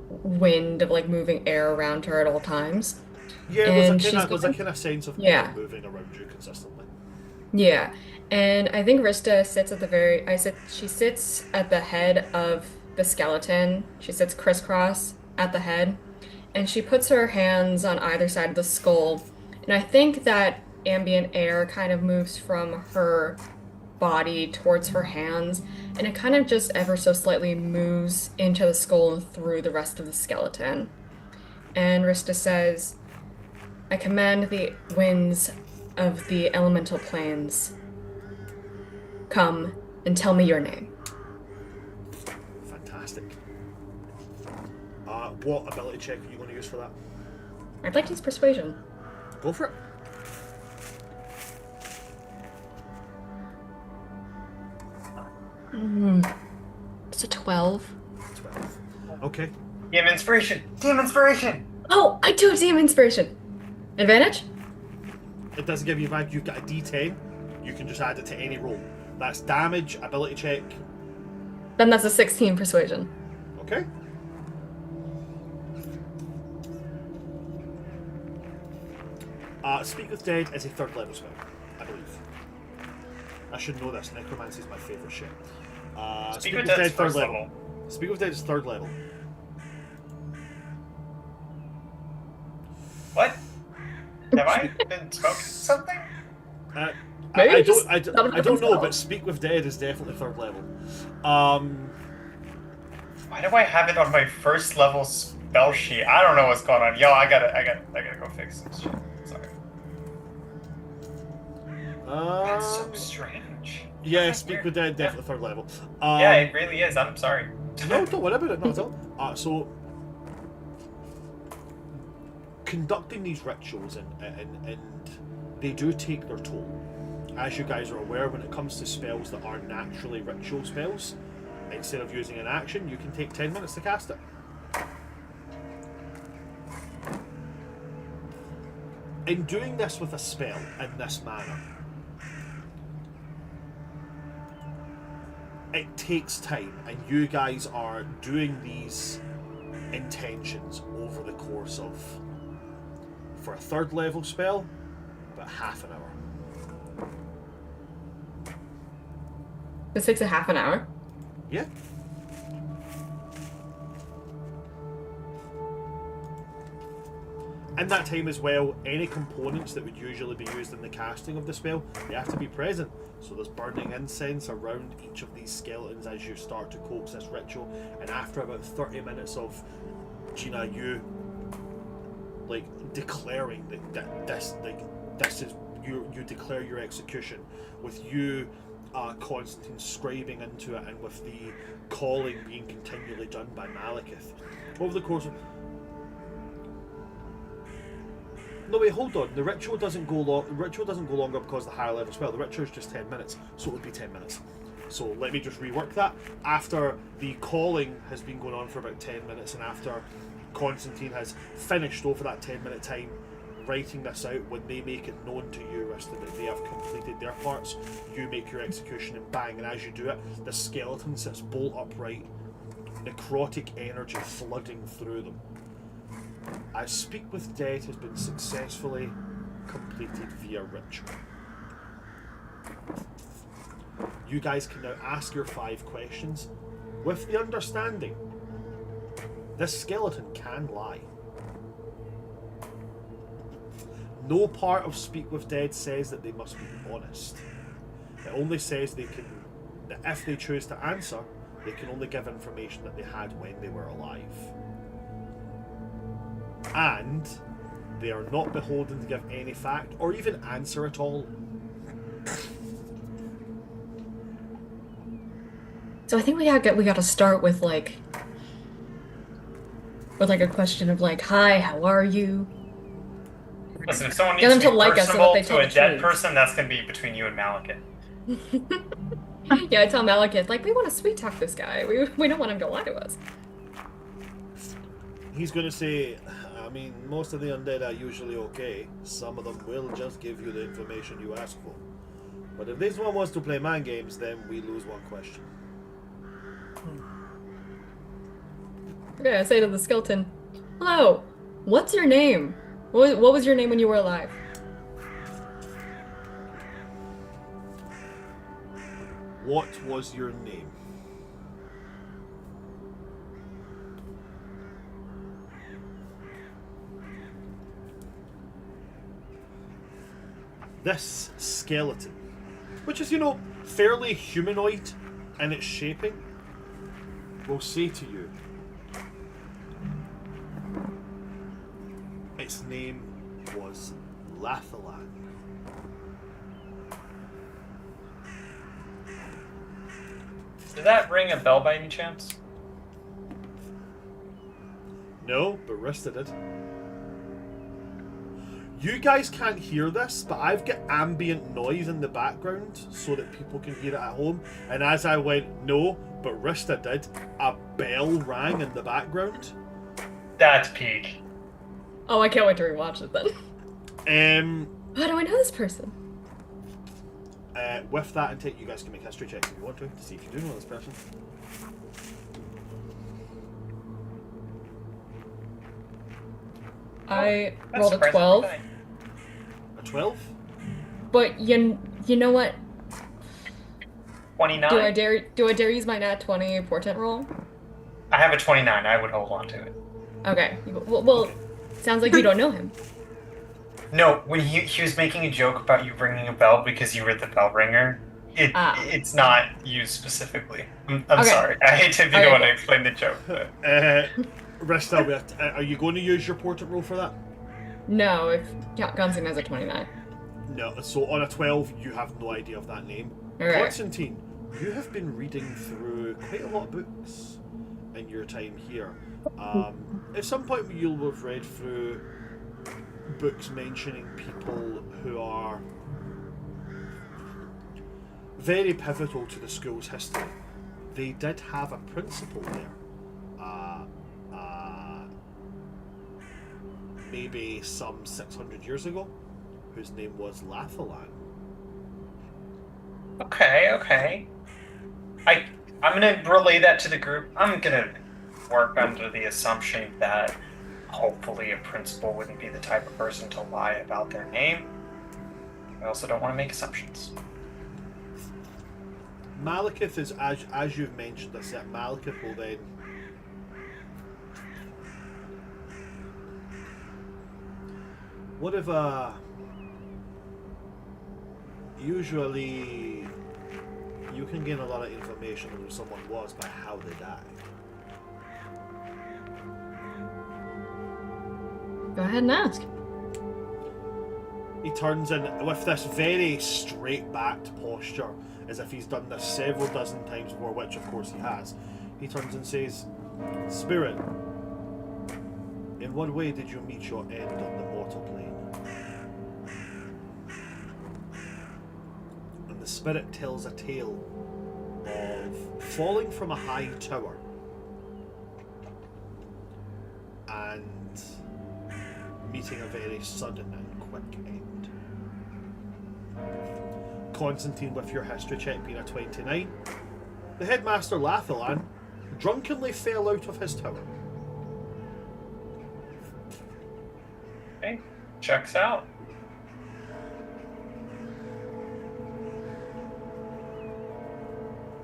wind of like moving air around her at all times. Yeah, And there's a she's kind of sense of Yeah. air moving around you consistently. Yeah, and I think Rista sits at she sits at the head of the skeleton. She sits crisscross at the head, and she puts her hands on either side of the skull. And I think that ambient air kind of moves from her body towards her hands, and it kind of just ever so slightly moves into the skull and through the rest of the skeleton. And Rista says, I command the winds of the elemental planes. Come and tell me your name. Fantastic. What ability check are you going to use for that? I'd like to use persuasion. Go for it. It's a 12. 12. Okay. DM inspiration. DM inspiration. Oh, I do have DM inspiration. Advantage? It doesn't give you advantage. You've got a D10. You can just add it to any roll. That's damage, ability check. Then that's a 16 persuasion. Okay. Speak with Dead is a 3rd level spell, I believe. I should know this. Necromancy is my favourite shit. Speak with Dead's first level. Speak with Dead is 3rd level. What? Have I been smoking something? Maybe I just don't know, spell. but Speak with Dead is definitely 3rd level. Why do I have it on my 1st level spell sheet? I don't know what's going on. Yo, I gotta go fix some shit. Sorry. That's so strange. Yeah, That's Speak weird. with Dead, definitely 3rd level. Yeah, it really is. I'm sorry. No, don't worry about it, not at all. So, conducting these rituals and they do take their toll. As you guys are aware, when it comes to spells that are naturally ritual spells, instead of using an action, you can take 10 minutes to cast it. In doing this with a spell in this manner, it takes time, and you guys are doing these intentions over the course of, for a 3rd level spell, about half an hour. This takes a half an hour. Yeah. In that time as well, any components that would usually be used in the casting of the spell, they have to be present. So there's burning incense around each of these skeletons as you start to coax this ritual, and after about 30 minutes of Gina, you like declaring that this is you declare your execution, with you Constantine scribing into it, and with the calling being continually done by Malekith over the course of. No wait, hold on. The ritual doesn't go long. The ritual doesn't go longer because of the higher level spell. The ritual is just 10 minutes, so it would be 10 minutes. So let me just rework that. After the calling has been going on for about 10 minutes, and after Constantine has finished over that 10-minute time writing this out, when they make it known to you, Rista, that they have completed their parts, you make your execution and bang, and as you do it, the skeleton sits bolt upright, necrotic energy flooding through them. As Speak with Dead has been successfully completed via ritual. You guys can now ask your 5 questions with the understanding this skeleton can lie. No part of Speak with Dead says that they must be honest. It only says that if they choose to answer, they can only give information that they had when they were alive. And they are not beholden to give any fact or even answer at all. So I think we got to start with like a question of like, hi, how are you? Listen, if someone Get needs them to be to like us so that personable they to tell a the dead truth. person, that's going to be between you and Malekith. Yeah, I tell Malekith, like, we want to sweet talk this guy. We don't want him to lie to us. He's going to say, I mean, most of the undead are usually okay. Some of them will just give you the information you ask for. But if this one wants to play mind games, then we lose one question. Okay, I say to the skeleton, hello, what's your name? What was your name when you were alive? What was your name? this skeleton, which is, fairly humanoid in its shaping, will say to you, its name was Lathalan. Did that ring a bell by any chance? No, but Rista did. You guys can't hear this, but I've got ambient noise in the background so that people can hear it at home. And as I went, no, but Rista did, a bell rang in the background. That's peak. Oh, I can't wait to rewatch it then. How do I know this person? With that, and you guys can make history checks if you want to see if you do know this person. I That's rolled a surprisingly 12. high. A 12? But you know what? 29. Do I dare use my nat 20 portent roll? I have a 29. I would hold on to it. Okay. Well, sounds like you don't know him. No, when he was making a joke about you ringing a bell because you were the bell ringer, it's not you specifically. I'm Okay. sorry. I hate to be the one to explain the joke. But... Rista, are you going to use your portrait roll for that? No, if Gunson has a 29. No, so on a 12, you have no idea of that name. Alright. Constantine, you have been reading through quite a lot of books in your time here. At some point, you'll have read through books mentioning people who are very pivotal to the school's history. They did have a principal there. Maybe some 600 years ago, whose name was Lathalan. Okay. I'm gonna relay that to the group. I'm gonna work under the assumption that hopefully a principal wouldn't be the type of person to lie about their name. I also don't want to make assumptions. Malekith is, as you've mentioned this, that Malekith will then usually you can gain a lot of information on who someone was by how they died. Go ahead and ask. He turns in with this very straight-backed posture, as if he's done this several dozen times before, which of course he has. He turns and says, "Spirit, in what way did you meet your end on the mortal plane?" And the spirit tells a tale of falling from a high tower and meeting a very sudden and quick end. Constantine, with your history check being a 29, the headmaster Lathalan drunkenly fell out of his tower. Okay, checks out.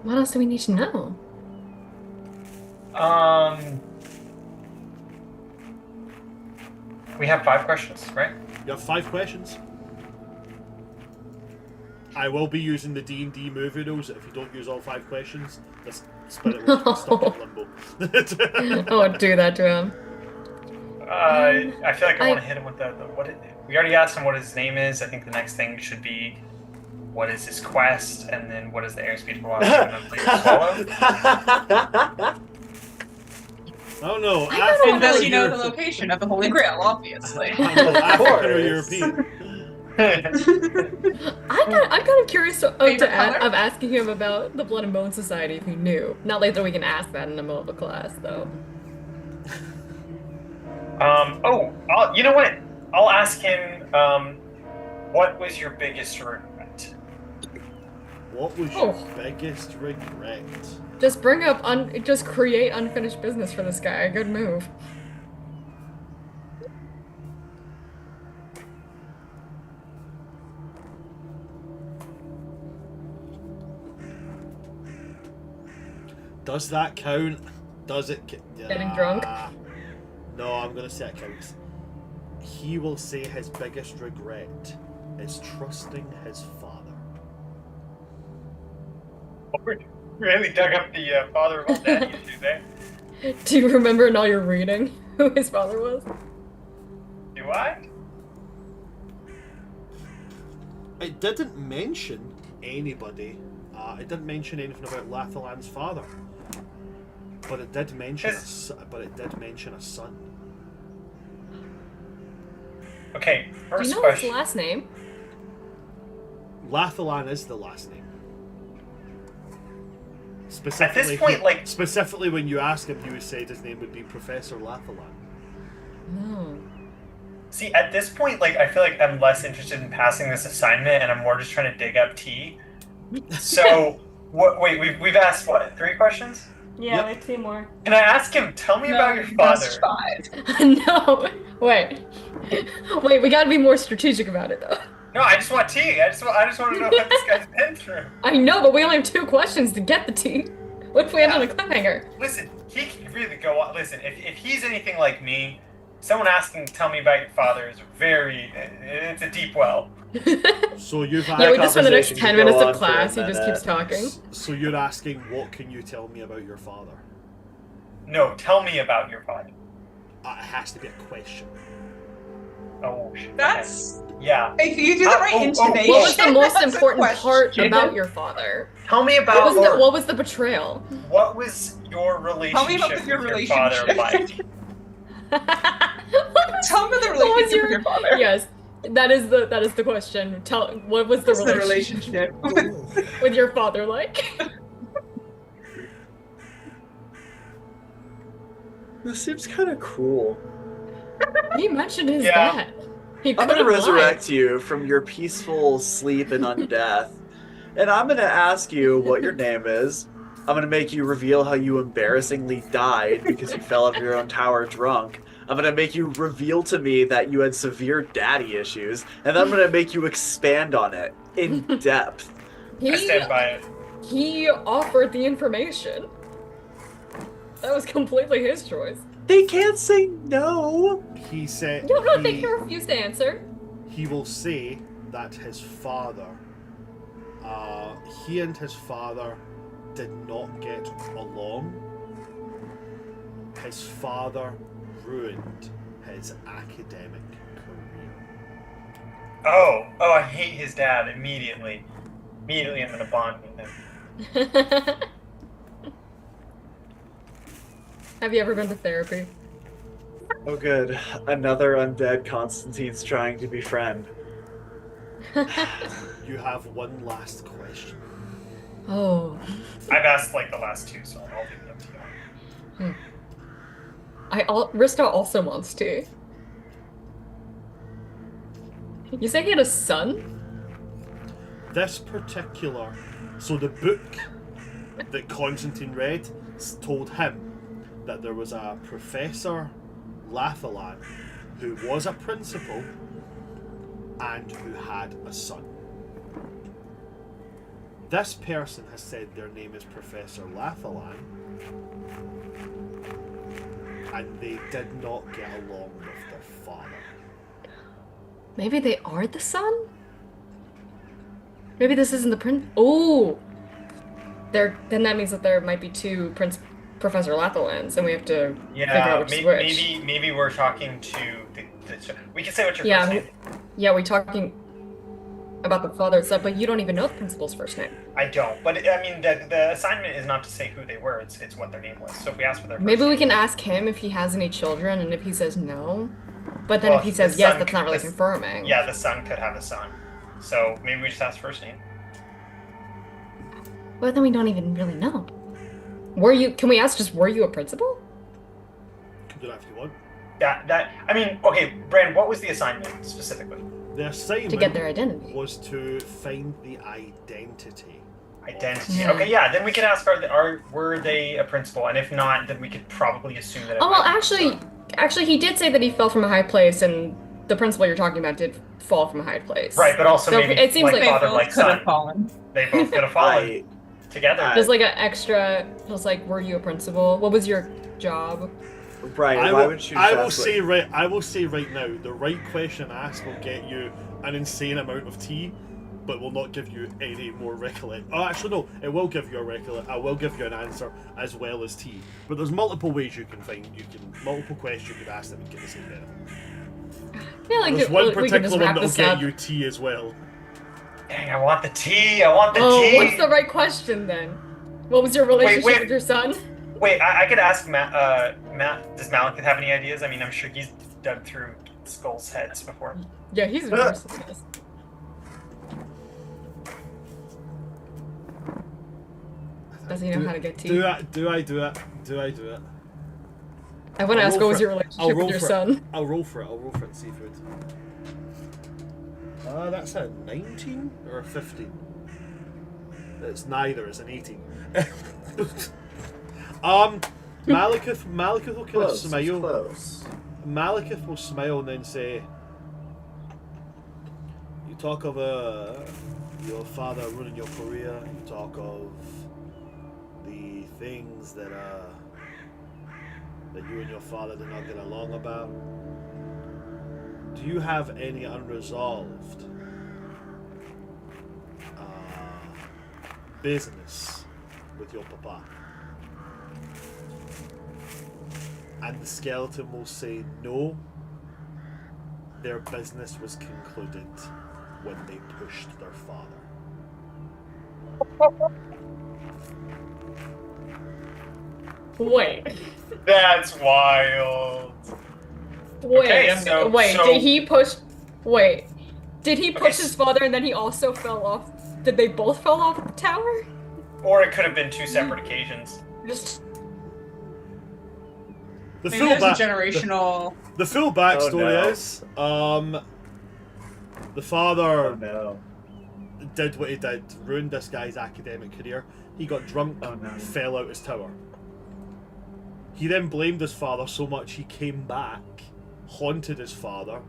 What else do we need to know? We have 5 questions, right? You have 5 questions. I will be using the D&D movie rules. If you don't use all 5 questions, this spirit will be stuck in limbo. Oh, do that to him. I feel like I want to hit him with we already asked him what his name is. I think the next thing should be what is his quest, and then what is the airspeed velocity, and then please swallow. Oh no! And does he know the location of the Holy Grail? Obviously. African or European? I'm kind of curious of asking him about the Blood and Bone Society if he knew. Not like that we can ask that in the middle of a class, though. You know what? I'll ask him. What was your biggest regret? What was your biggest regret? Just just create unfinished business for this guy. Good move. Does that count? Does it? Getting drunk? No, I'm gonna say it counts. He will say his biggest regret is trusting his father. Really dug up the father of all daddy issues there. Do you remember in all your reading who his father was? Do I? It didn't mention anybody. It didn't mention anything about Lathalan's father. But it did mention a son. Okay, Do first you know question. his last name? Lathalan is the last name. Specifically, At this point, like... specifically when you ask him, he would say his name would be Professor Lathalan. No. See, at this point, like, I feel like I'm less interested in passing this assignment, and I'm more just trying to dig up tea. So, wait, we've asked, what, 3 questions? Yeah, Yep. like 2 more. Can I ask him, tell me about your father? That's 5. No, wait, we gotta be more strategic about it though. No, I just want tea. I just want to know what this guy's been through. I know, but we only have 2 questions to get the tea. What if we end on a cliffhanger? Listen, he can really go on. Listen, if he's anything like me, someone asking, tell me about your father is it's a deep well. So you've Yeah, we just spent the next conversation 10 can minutes go of on for a class, he just minute. keeps talking. So you're asking, what can you tell me about your father? No, tell me about your father. It has to be a question. Oh, shit. That's Yeah. if you do the right intonation. What was the most that's a important part question. about your father? Tell me about What was the betrayal? what was your relationship with your with your father like? Tell me the What was relationship with your father. Yes, that is the question. What was the What's the relationship relationship? with your father like? This seems kind of cool. He mentioned his Yeah. dad. He I'm could gonna have resurrect you from your peaceful sleep and undeath, and I'm gonna ask you what your name is. I'm gonna make you reveal how you embarrassingly died because you fell off your own tower drunk. I'm gonna make you reveal to me that you had severe daddy issues, and then I'm gonna make you expand on it in depth. I stand by it. He offered the information. That was completely his choice. They can't say no. He said No, they can refuse to answer. he will say that his father, he and his father did not get along. His father ruined his academic career. Oh, I hate his dad immediately. Immediately I'm gonna bond with him. Have you ever been to therapy? Oh, good. Another undead Constantine's trying to befriend. You have one last question. Oh. I've asked like the last 2, so I'll leave it up to you. Rista also wants to. You say he had a son? This particular, so the book that Constantine read told him that there was a Professor Lathalan who was a principal and who had a son. This person has said their name is Professor Lathalan, and they did not get along with their father. Maybe they are the son? Maybe this isn't the prince. Oh! Then that means that there might be 2 Professor Lathalans, and we have to figure out which is which. Maybe we're talking to the we can say what your Yeah, first name. Yeah, we're talking about the father itself, but you don't even know the principal's first name. I don't, but I mean the assignment is not to say who they were. It's what their name was. So if we ask for their first Maybe we name, can ask him if he has any children, and if he says no. But then Well, if he the says yes, son that's not really could- confirming. Yeah, the son could have a son. So maybe we just ask first name. But then we don't even really know. Can we ask just, were you a principal? You can do that if you want. I mean, okay, Brand, what was the assignment specifically? The assignment To get their identity. was to find the identity. Identity. Yeah. Okay, yeah, then we can ask were they a principal, and if not, then we could probably assume that. It Oh, well, might be the son. actually, he did say that he fell from a high place, and the principal you're talking about did fall from a high place. Right, but also So maybe it seems like They father both like could have son. fallen. They both could have fallen I together. There's like an extra, just like, were you a principal? What was your job? Right, I why will, would you I will just, say right now, the right question asked will get you an insane amount of tea, but will not give you any more recollect. Oh, actually no, it will give you a recollect. I will give you an answer as well as tea. But there's multiple ways multiple questions you could ask them and get the same benefit. I feel like There's one we can particular just one wrap that'll this get up. you tea as well. Dang, I want the tea. I want the Oh, tea. what's the right question then? What was your relationship wait. with your son? Wait, I could ask Matt. Matt, does Malekith have any ideas? I mean, I'm sure he's dug through Skull's heads before. Yeah, he's versed in this. Does he know how to get tea? Do I do it? I want to I'll ask, roll what was for your it. relationship with your son? I'll roll for it and see if it. That's a 19 or a 15. It's neither. It's an 18. Malekith will kind of smile. Close. Malekith will smile and then say, "You talk of your father ruining your career. You talk of the things that you and your father did not get along about. Do you have any unresolved business with your papa?" And the skeleton will say, "No, their business was concluded when they pushed their father." Wait. That's wild. Okay, so- Did he push? Wait. Did he push Okay, his father and then he also fell off? Did they both fall off the tower? Or it could have been two separate occasions. Just The Maybe full there's a back, generational. the full backstory Oh, no. is, the father Oh no. did what he did, ruined this guy's academic career. He got drunk, Oh, no. fell out his tower. He then blamed his father so much he came back, haunted his father,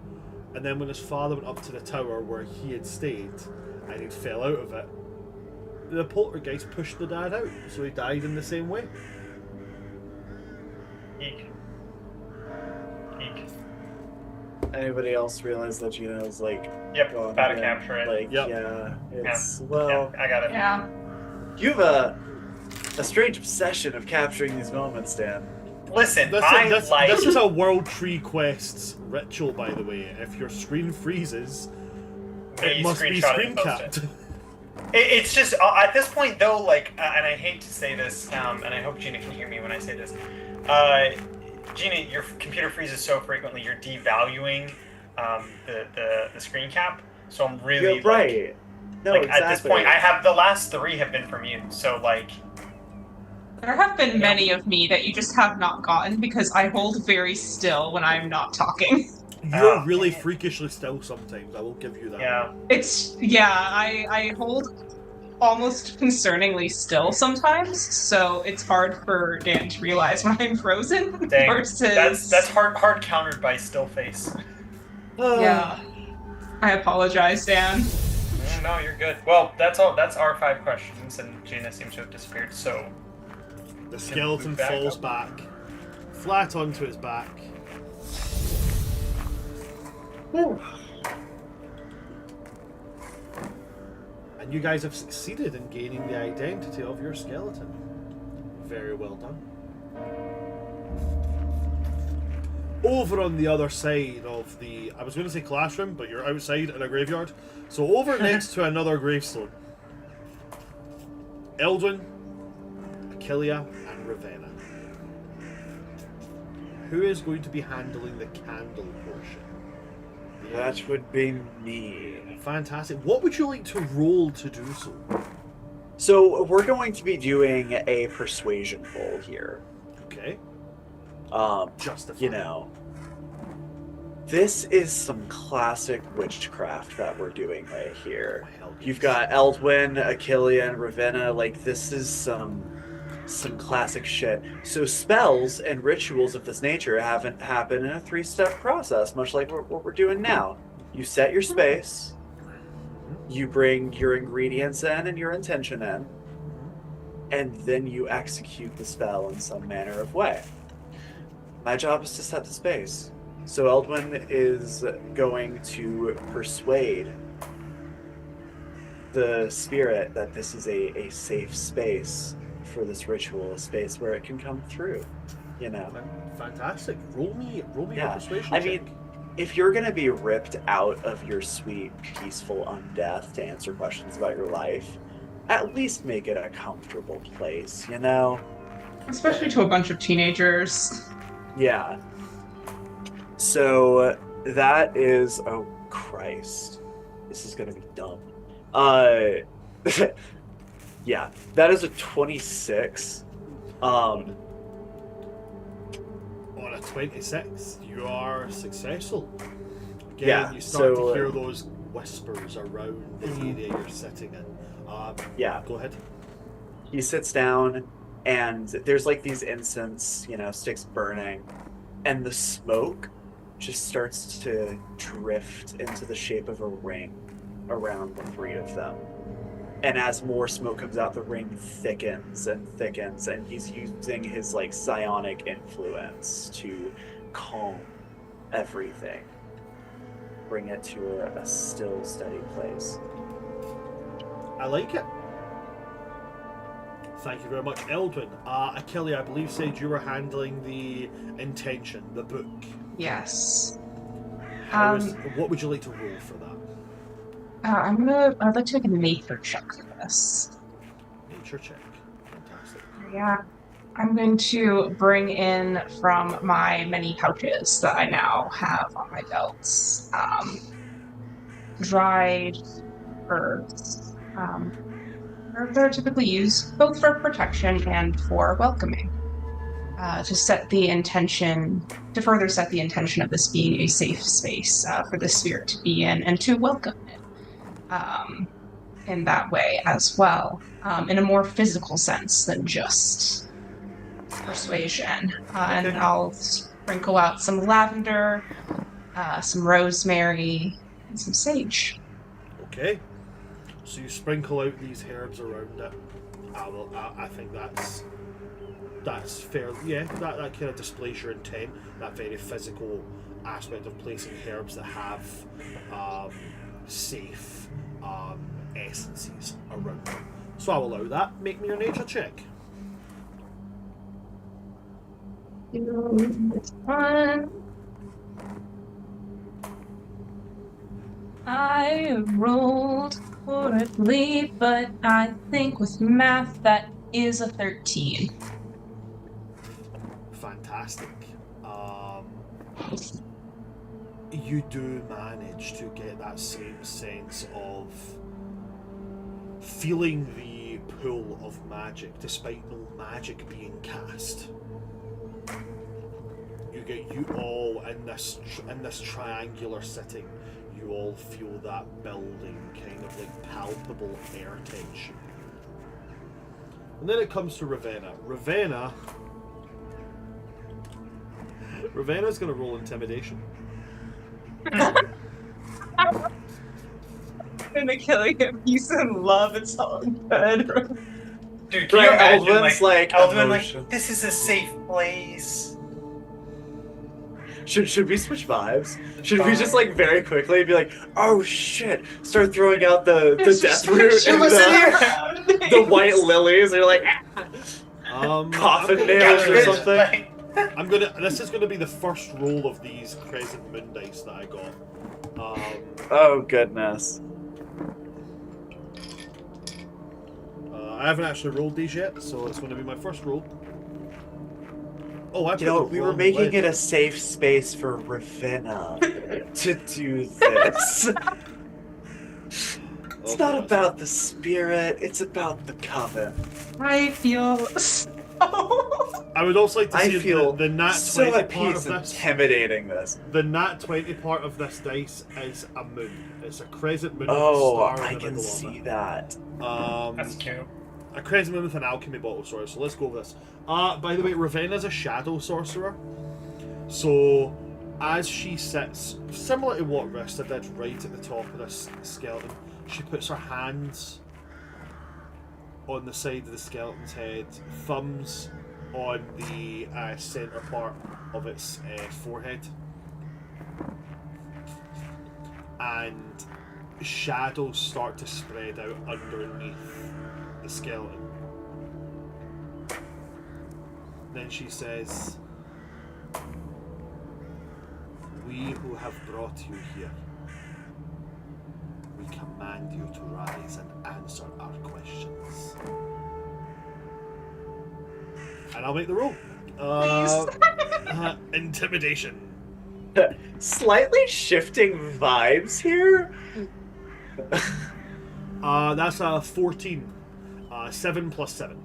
and then when his father went up to the tower where he had stayed and he fell out of it, the poltergeist pushed the dad out, so he died in the same way. Eek. Eek. Anybody else realize that Gina's like Yep, going about to in? capture it. Like, Yep. yeah, it's Yeah, well, I got it. Yeah. you have a strange obsession of capturing these moments, Dan. Listen, This is a World Tree Quests ritual, by the way. If your screen freezes, it You must be screenshot it screen and post capped. it. It's just at this point though, like, and I hate to say this, and I hope Gina can hear me when I say this. Gina, your computer freezes so frequently, you're devaluing the screen cap. So I'm really You're right. No, like exactly. at this point, I have the last 3 have been from you. So like, There have been many of me that you just have not gotten because I hold very still when I'm not talking. You're Oh, really dang it. freakishly still sometimes, I will give you that. yeah, I hold almost concerningly still sometimes, so it's hard for Dan to realize when I'm frozen dang, versus that's hard countered by still face. yeah. I apologize, Dan. No, you're good. Well, that's all. That's our 5 questions, and Gina seems to have disappeared. So The skeleton move back falls up. back, flat onto its back. And you guys have succeeded in gaining the identity of your skeleton. Very well done. Over on the other side of the, I was going to say classroom, but you're outside in a graveyard. So over next to another gravestone, Eldwin, Achillea, and Ravenna. Who is going to be handling the candle portion? That would be me. Fantastic. What would you like to roll to do so? So we're going to be doing a persuasion roll here. Okay. You know, this is some classic witchcraft that we're doing right here. Hell yes. You've got Eldwin, Achillea, and Ravenna. Like, this is some classic shit. So spells and rituals of this nature haven't happened in a 3-step process, much like what we're doing now. You set your space, you bring your ingredients in and your intention in, and then you execute the spell in some manner of way. My job is to set the space. So Eldwin is going to persuade the spirit that this is a safe space for this ritual, a space where it can come through, you know? Fantastic. Roll me Yeah. a persuasion I check. mean, if you're going to be ripped out of your sweet, peaceful undeath to answer questions about your life, at least make it a comfortable place, you know? Especially to a bunch of teenagers. Yeah. So that is, oh Christ, this is gonna be dumb. Yeah, that is a 26. On a 26, you are successful. Again, Yeah, you start so, to hear those whispers around the area you're sitting in. Yeah. Go ahead. He sits down, and there's like these incense, sticks burning, and the smoke just starts to drift into the shape of a ring around the three of them. And as more smoke comes out, the ring thickens and thickens, and he's using his like psionic influence to calm everything, bring it to a still, steady place. I like it. Thank you very much, Eldwin. Achille, I believe, said you were handling the intention, the book. Yes. What would you like to roll for that? I'd like to make a nature check for this. Nature check. Fantastic. Yeah. I'm going to bring in from my many pouches that I now have on my belts, dried herbs. Herbs are typically used both for protection and for welcoming. To set the intention, to further set the intention of this being a safe space for the spirit to be in and to welcome it in that way as well, in a more physical sense than just persuasion. And I'll sprinkle out some lavender, some rosemary, and some sage. Okay. So you sprinkle out these herbs around it. I think that's fair. Yeah, that kind of displays your intent. That very physical aspect of placing herbs that have safe essences around them. So I'll allow that. Make me your nature check. This one. I rolled horribly, but I think with math that is a 13. Fantastic. You do manage to get that same sense of feeling the pull of magic despite no magic being cast. You all in this triangular setting, you all feel that building kind of like palpable air tension. And then it comes to Ravenna. Ravenna's going to roll intimidation. I'm gonna kill him. He's in love. It's all good. Dude, can you Right, imagine, Eldwin's like, Eldwin, emotions. this is a safe place. Should we switch vibes? Should we just like very quickly be like, oh shit, start throwing out the death root and the white lilies? They're like, coffin nails or something. This is gonna be the first roll of these crescent moon dice that I got. Oh goodness. I haven't actually rolled these yet, so it's gonna be my first roll. Oh, We were making it a safe space for Ravenna to do this. It's not about the spirit, it's about the coven. I feel I would also like to see feel the nat 20 so at part peace of this. intimidating this. The nat 20 part of this dice is a moon. It's a crescent moon Oh, with a star in I the can middle see of that. it. That's cute. A crescent moon with an alchemy bottle, sorry. So let's go with this. By the way, Ravenna's a shadow sorcerer. So as she sits, similar to what Rista did right at the top of this skeleton, she puts her hands on the side of the skeleton's head, thumbs on the center part of its forehead, and shadows start to spread out underneath the skeleton. Then she says, "We who have brought you here, we command you to rise and answer our questions." And I'll make the roll. Intimidation. Slightly shifting vibes here. That's a 14. 7 plus 7.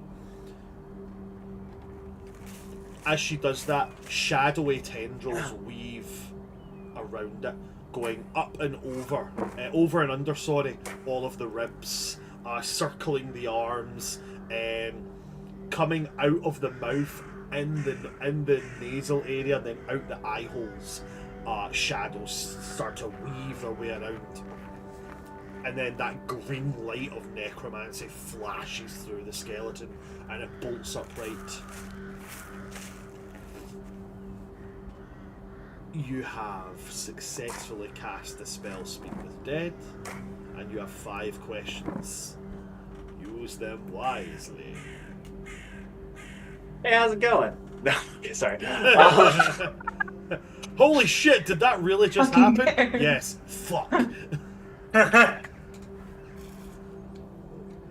As she does that, shadowy tendrils weave around it, going up and over and under, all of the ribs, circling the arms, coming out of the mouth in the nasal area, then out the eye holes. Shadows start to weave their way around, and then that green light of necromancy flashes through the skeleton, and it bolts upright. You have successfully cast the spell Speak with Dead, and you have 5 questions. Use them wisely. Hey, how's it going? No, okay, sorry. Holy shit, did that really just Fucking happen? nerd. Yes. Fuck.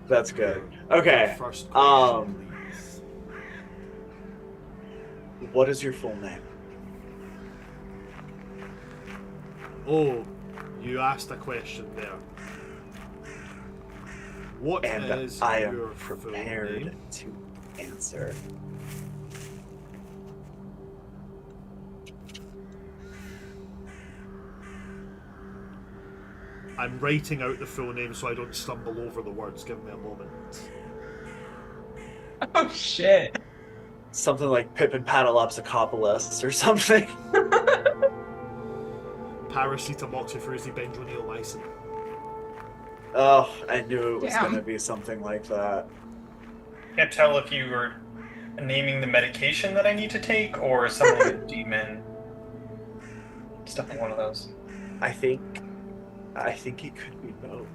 That's good. Okay. First question, please. What is your full name? Oh, you asked a question there. What And is I your am full prepared name? to answer. I'm writing out the full name so I don't stumble over the words. Give me a moment. Oh shit. Something like Pippin Paddleopsicopolis or something. Paracetamol-oxyfruzy-benzoyl-mycin. Oh, I knew it was Damn. going to be something like that. Can't tell if you were naming the medication that I need to take or summoning a demon. It's definitely one of those. I think it could be both.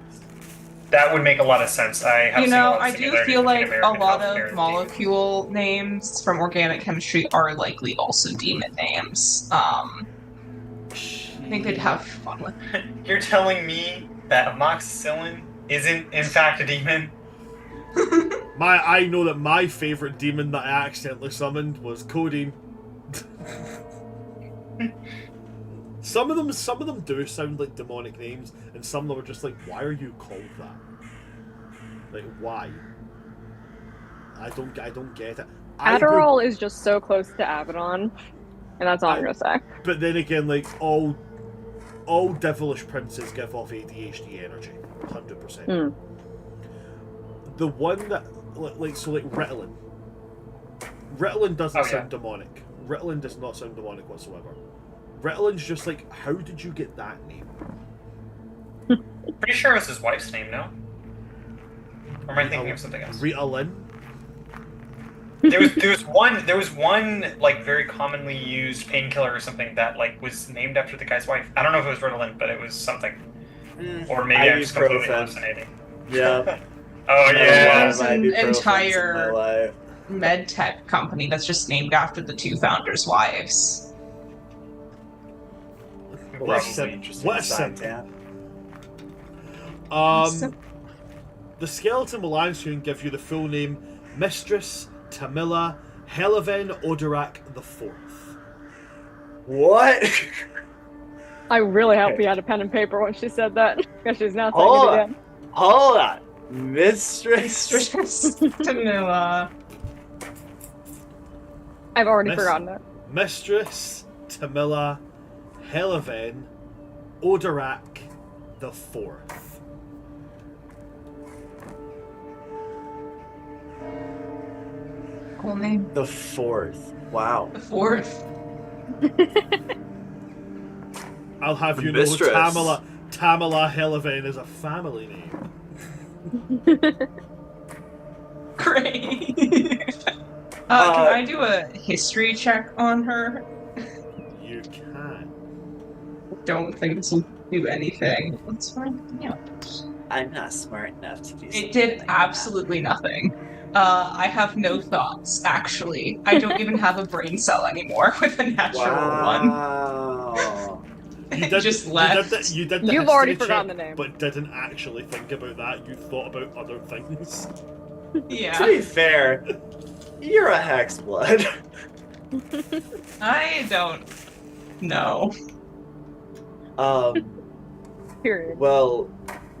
That would make a lot of sense. I have You seen a know, lot of I do similarities feel between like a American lot healthcare of and demons. molecule names from organic chemistry are likely also demon names. I think they'd have fun with it. You're telling me that amoxicillin isn't in fact a demon? I know that my favourite demon that I accidentally summoned was codeine. Some of them do sound like demonic names, and some of them are just like, why are you called that? Like, why? I don't get it. Adderall is just so close to Abaddon, and that's all I'm gonna say. But then again, like all devilish princes give off ADHD energy, 100%. Mm. The one that like Ritalin. Ritalin doesn't Oh, yeah. sound demonic. Ritalin does not sound demonic whatsoever. Ritalin's just like, how did you get that name? Pretty sure it was his wife's name, no? Or am I thinking of something else? Ritalin? There was one like very commonly used painkiller or something that like was named after the guy's wife. I don't know if it was Ritalin, but it was something. Or maybe I'm just completely Ibuprofen. hallucinating. Yeah. Oh yeah. There's an Ibuprofen's in entire- my life. Med tech company that's just named after the 2 founders' wives. What a Probably sim- Interesting what a side sim- tab. The skeleton will answer you and give you the full name: Mistress Tamila Helaven Odorak IV. What? I really hope we had a pen and paper when she said that, because she's now saying Hold it on. again. Hold on. Mistress. Mistress Tamila. I've already Miss- forgotten it. Mistress Tamila Helaven Odorak IV. Cool name. The 4th. Wow. The 4th. I'll have The you mistress. know Tamila Helaven is a family name. Great. Can I do a history check on her? You can. Don't think this will do anything. Let's find out. I'm not smart enough to do something. It did like that. absolutely nothing. I have no thoughts, actually. I don't even have a brain cell anymore with a natural one. Wow. You did, Just you left. did the You've history already check, forgotten the name. but didn't actually think about that. You thought about other things. To Yeah. be fair, you're a hexblood. I don't know. Period. Well,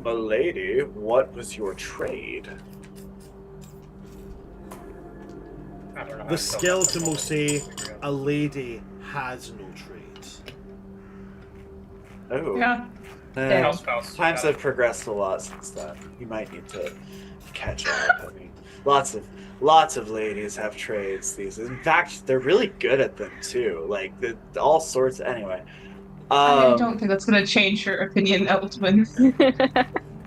milady, what was your trade? I don't know how The to feel skeleton about will this say, moment. a lady has no trades. Oh. Yeah. Eh, Spouse. times have progressed a lot since then. You might need to catch up. I mean, lots of ladies have trades these days. In fact, they're really good at them too. Like all sorts. Anyway. I don't think that's going to change your opinion, Eldwin.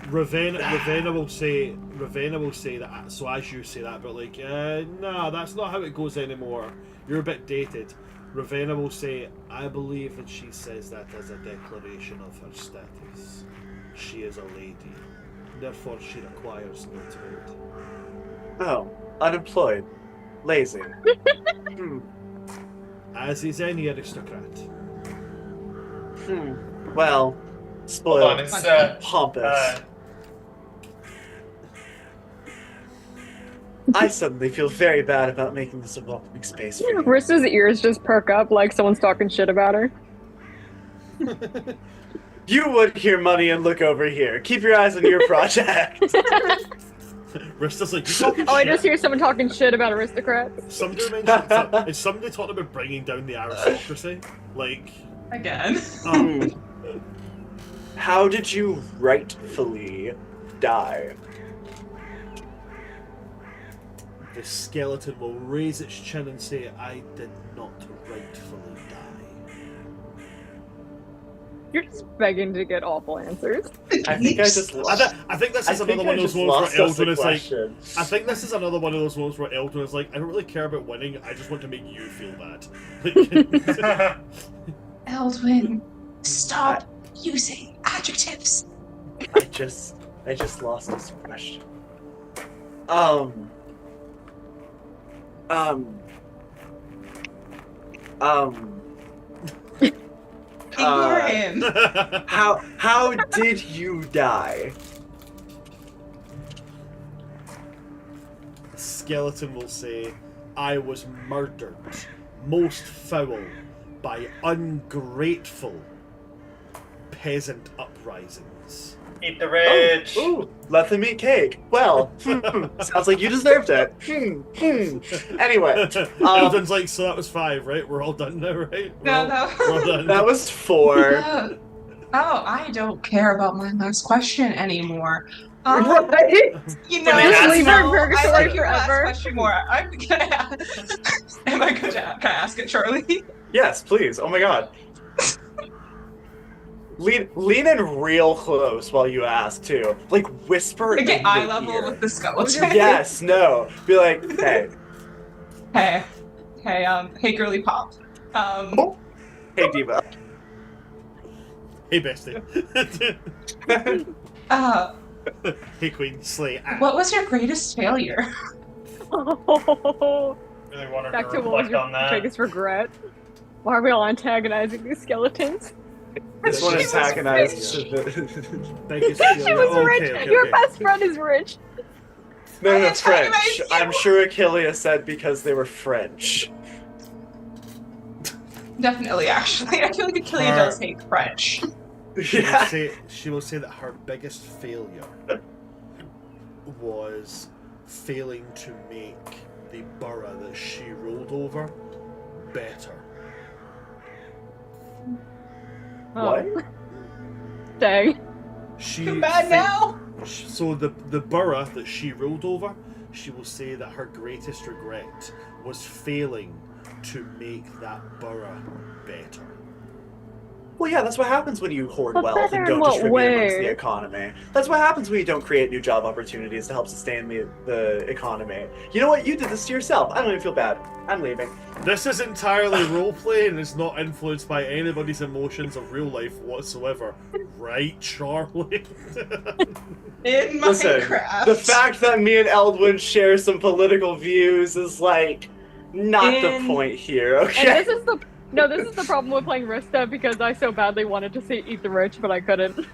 Ravenna will say that. So as you say that, but like, no, that's not how it goes anymore. You're a bit dated. Ravenna will say, I believe that she says that as a declaration of her status. She is a lady, therefore she requires no trade. Oh, unemployed, lazy. As is any aristocrat. Well, Hold on, spoiled, it's pompous. I suddenly feel very bad about making this a welcoming space for you. Rista's ears just perk up like someone's talking shit about her. You would hear money and look over here. Keep your eyes on your project. Rista's like, you talking Oh, I shit? just hear someone talking shit about aristocrats. Somebody mentioned, is somebody talking about bringing down the aristocracy? Like, Again. How did you rightfully die? the skeleton will raise its chin and say, I did not rightfully die. You're just begging to get awful answers. I think I just lost. I think this is I another think one I of those just ones lost where us the Eldrin is like, question. I think this is another one of those ones where Eldrin is like, I don't really care about winning, I just want to make you feel bad. Eldwin, stop using adjectives. I just lost this question. Ignore him. How did you die? The skeleton will say, I was murdered, most foul, by ungrateful peasant uprisings. Eat the rich. Ooh, let them eat cake. Well, sounds like you deserved it. Anyway, Eldrin's like, so that was 5, right? We're all done now, right? We're all done. that was 4. Oh, I don't care about my last question anymore. Right? You know, Just leave her in I purgatory like your last forever. question more. I'm gonna. Am I good? Can I ask it, Charlie? Yes, please. Oh my god. Lean in real close while you ask too. Like whisper Get in eye the level ear. with the skeleton. Yes, no. Be like, hey, hey, girly pop. hey diva. Hey, bestie. Hey, queen, slay. What was your greatest failure? Oh, Really wanted back to to what was reflect your on that. biggest regret? Why are we all antagonizing these skeletons? This one She was antagonized. Biggest She failure. was Okay, rich. okay, Your okay. best friend is rich. No, I no, French. antagonized you. I'm sure Achilles said because they were French. Definitely, actually. I feel like Achilles Her- does hate French. Yeah. She will say that her biggest failure was failing to make the borough that she ruled over better. What? Dang. She Too bad now. So the borough that she ruled over, she will say that her greatest regret was failing to make that borough better. Well, yeah, that's what happens when you hoard But wealth better and in don't what distribute it amongst way? the economy. That's what happens when you don't create new job opportunities to help sustain the economy. You know what? You did this to yourself. I don't even feel bad. I'm leaving. This is entirely roleplay and it's not influenced by anybody's emotions of real life whatsoever. Right, Charlie? In Listen, Minecraft. the fact that me and Eldwin share some political views is, like, not the point here, okay? And this is the problem with playing Rista, because I so badly wanted to see Eat the Rich, but I couldn't.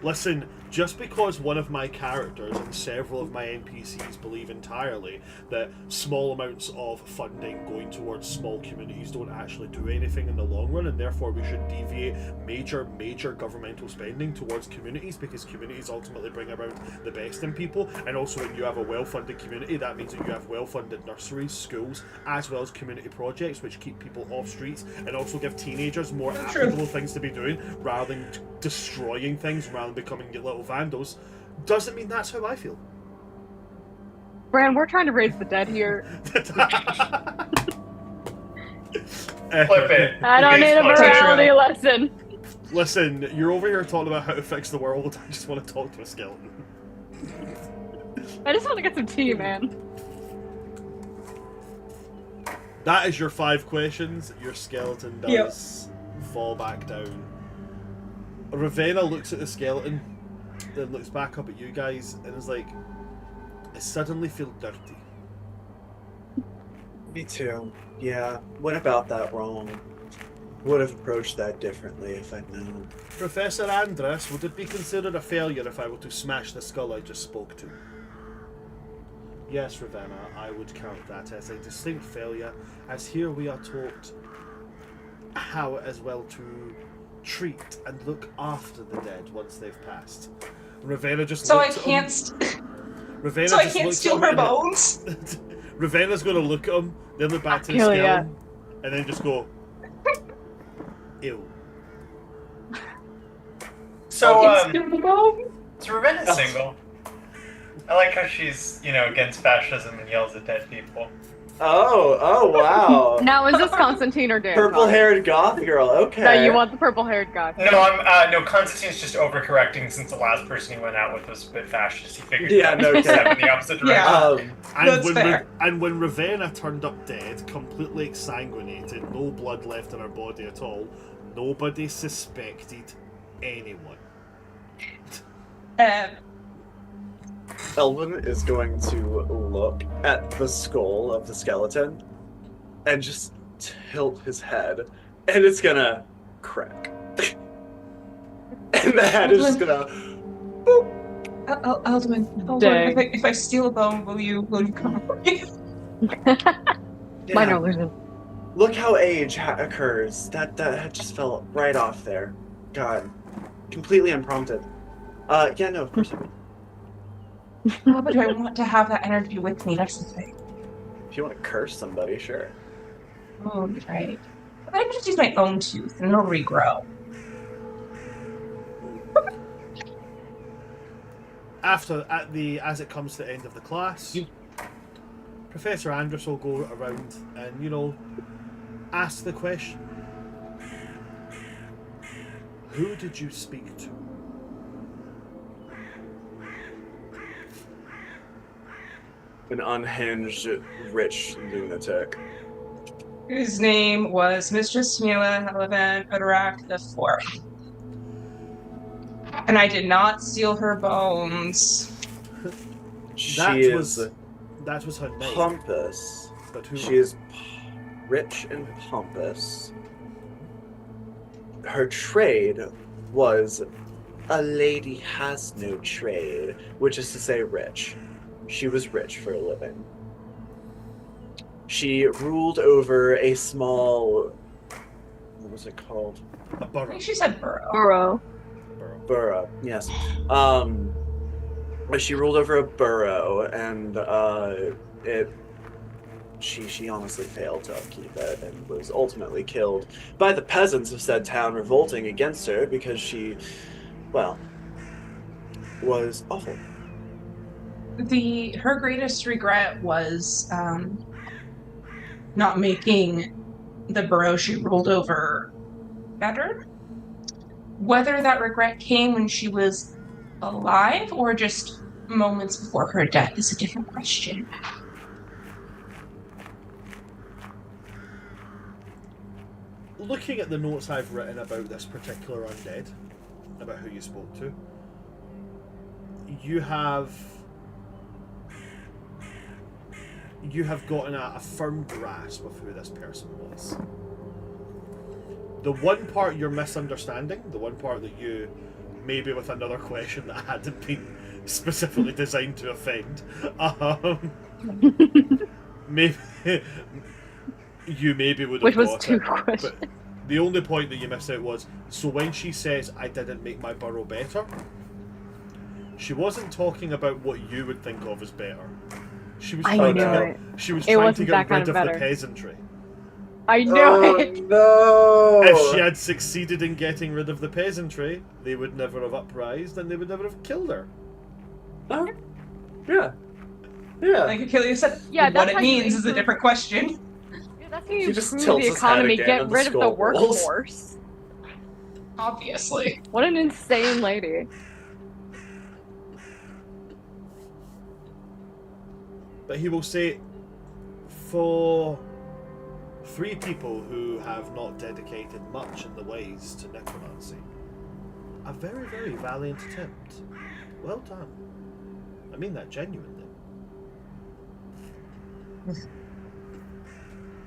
Listen, just because one of my characters and several of my NPCs believe entirely that small amounts of funding going towards small communities don't actually do anything in the long run, and therefore we should deviate major governmental spending towards communities, because communities ultimately bring around the best in people. And also, when you have a well-funded community, that means that you have well-funded nurseries, schools, as well as community projects, which keep people off streets and also give teenagers more applicable things to be doing rather than destroying things rather than becoming little vandals. Doesn't mean that's how I feel. Bran, we're trying to raise the dead here. Flip it. I don't need a morality lesson. Listen, you're over here talking about how to fix the world. I just want to talk to a skeleton. I just want to get some tea, man. That is your 5 questions. Your skeleton does fall back down. Ravenna looks at the skeleton, then looks back up at you guys, and is like, I suddenly feel dirty. Me too. Yeah, went about that wrong. Would have approached that differently if I'd known. Professor Andrus, would it be considered a failure if I were to smash the skull I just spoke to? Yes, Ravenna, I would count that as a distinct failure, as here we are taught how as well to treat and look after the dead once they've passed. Ravenna just So I looks at can't. him. Ravenna So I just can't looks at steal him her and- bones. Ravenna's going to look at him, then look back to the Achilles. skeleton, and then just go, ew. So, Steal the bones. so Ravenna's single. I like how she's, against fascism and yells at dead people. Oh, wow. Now, is this Constantine or Dan? Purple-haired goth girl, okay. No, you want the purple-haired guy. No, Constantine's just overcorrecting since the last person he went out with was a bit fascist. He figured Yeah, no step kidding. in the opposite Yeah. direction. That's fair. And when Ravenna turned up dead, completely exsanguinated, no blood left in her body at all, nobody suspected anyone. Elvin is going to look at the skull of the skeleton and just tilt his head, and it's gonna crack. And the head is just gonna boop. Eldwin, Dang. if I steal a bone, will you come for me? Minor Yeah. illusion. Look how age occurs. That head just fell right off there. God. Completely unprompted. Yeah, no, of course I would. How do I want to have that energy with me? That's the thing. If you want to curse somebody, sure. Oh, right. I can just use my own tooth and it'll regrow. As it comes to the end of the class, Professor Andrus will go around and, ask the question. Who did you speak to? An unhinged, rich lunatic. His name was Mistress Smila Helavan Odorak the Fourth. And I did not steal her bones. She is That was her name. pompous. But who? She is rich and pompous. Her trade was a lady has no trade, which is to say rich. She was rich for a living. She ruled over a small, what was it called? A I borough. think she said burrow. Burrow. Borough, yes. She ruled over a borough, and she honestly failed to upkeep it, and was ultimately killed by the peasants of said town, revolting against her because she, well, was awful. Her greatest regret was not making the borough she ruled over better. whether that regret came when she was alive or just moments before her death is a different question. Looking at the notes I've written about this particular undead, about who you spoke to, you have gotten a firm grasp of who this person was. The one part you're misunderstanding, the one part that you, maybe with another question that hadn't been specifically designed to offend, maybe you maybe would have Which was got two it, questions. but the only point that you missed out was, so when she says, I didn't make my burrow better, she wasn't talking about what you would think of as better. She was I trying knew to it. get, she was It trying to wasn't get that kind rid of of the better. peasantry. I know Oh it. no! If she had succeeded in getting rid of the peasantry, they would never have uprised and they would never have killed her. Yeah. Yeah. Like Achilles said, Yeah, what that's it how you means is a improve- different question. Yeah, that's how She you just improve tilts the his head economy, again get on the rid of the skull rolls. workforce. Obviously. What an insane lady. But he will say, for 3 people who have not dedicated much in the ways to necromancy, a very, very valiant attempt. Well done. I mean that genuinely.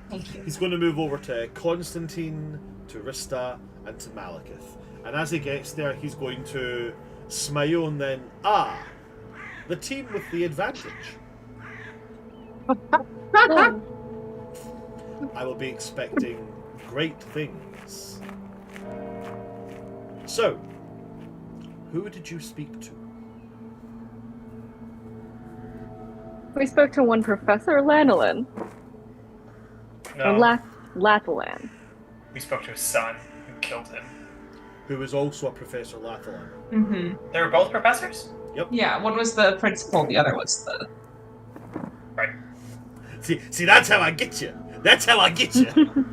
Thank you. He's going to move over to Constantine, to Rista, and to Malekith. And as he gets there, he's going to smile and then, the team with the advantage. I will be expecting great things. So, who did you speak to? We spoke to one Professor Lanolin. No, Or Lathalan. we spoke to his son, who killed him. Who is also a Professor Lathalan. Mm-hmm. They were both professors? Yeah, one was the principal, the other was the... Right. See, that's how I get you. That's how I get you.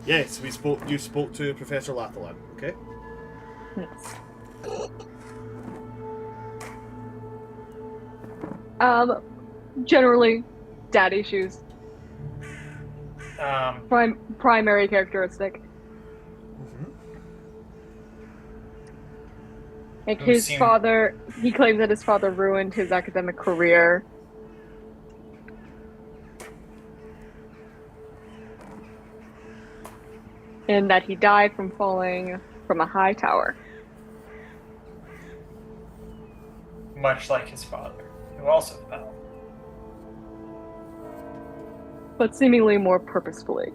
Yes, you spoke to Professor Lathalan, okay? Yes. Generally, dad issues. Primary characteristic. Like Who his seemed- father, he claims that his father ruined his academic career. And that he died from falling from a high tower. Much like his father, who also fell. But seemingly more purposefully.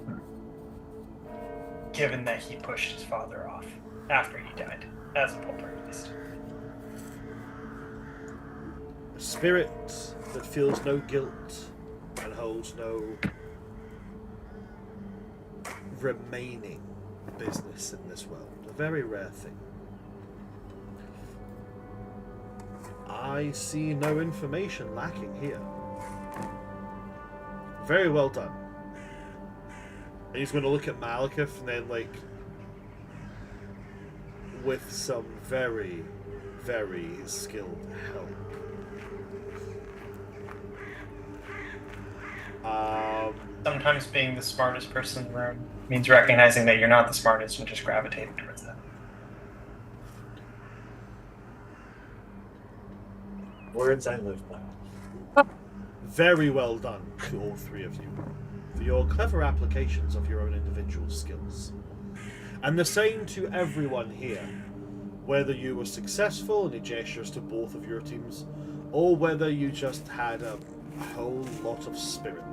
Given that he pushed his father off after he died, as a poltergeist. A spirit that feels no guilt and holds no remaining business in this world. A very rare thing. I see no information lacking here. Very well done. And he's going to look at Malekith and then, like, with some very, very skilled help. Sometimes being the smartest person in the room means recognizing that you're not the smartest and just gravitating towards them. Words I live by. Very well done to all 3 of you for your clever applications of your own individual skills. And the same to everyone here, whether you were successful, and he gestures to both of your teams, or whether you just had a whole lot of spirit.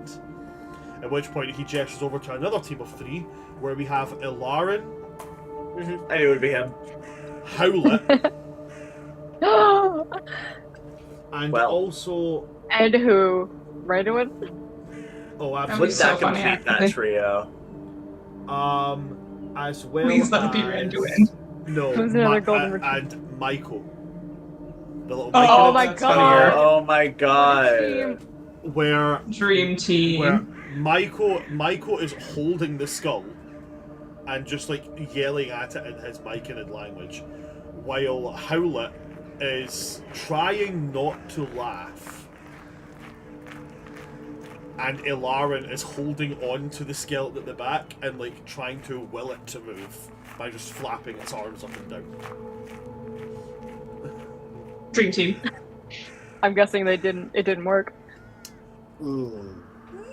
At which point he gestures over to another team of 3, where we have Ilarin, I knew it would be him. Howlet, and Well. also... And who? Raduin? Oh, That absolutely. was Wouldn't so that funny, complete that actually. trio? As well Please let it be as... Randuin. No, Who's another golden retriever? and Michael. The little Oh, Michael, Oh my that's god! funnier. Oh my god. where Dream team. Michael is holding the skull, and just like yelling at it in his Myconid language, while Howlett is trying not to laugh, and Ilarin is holding on to the skeleton at the back and like trying to will it to move by just flapping its arms up and down. Dream team. I'm guessing it didn't work. Ooh.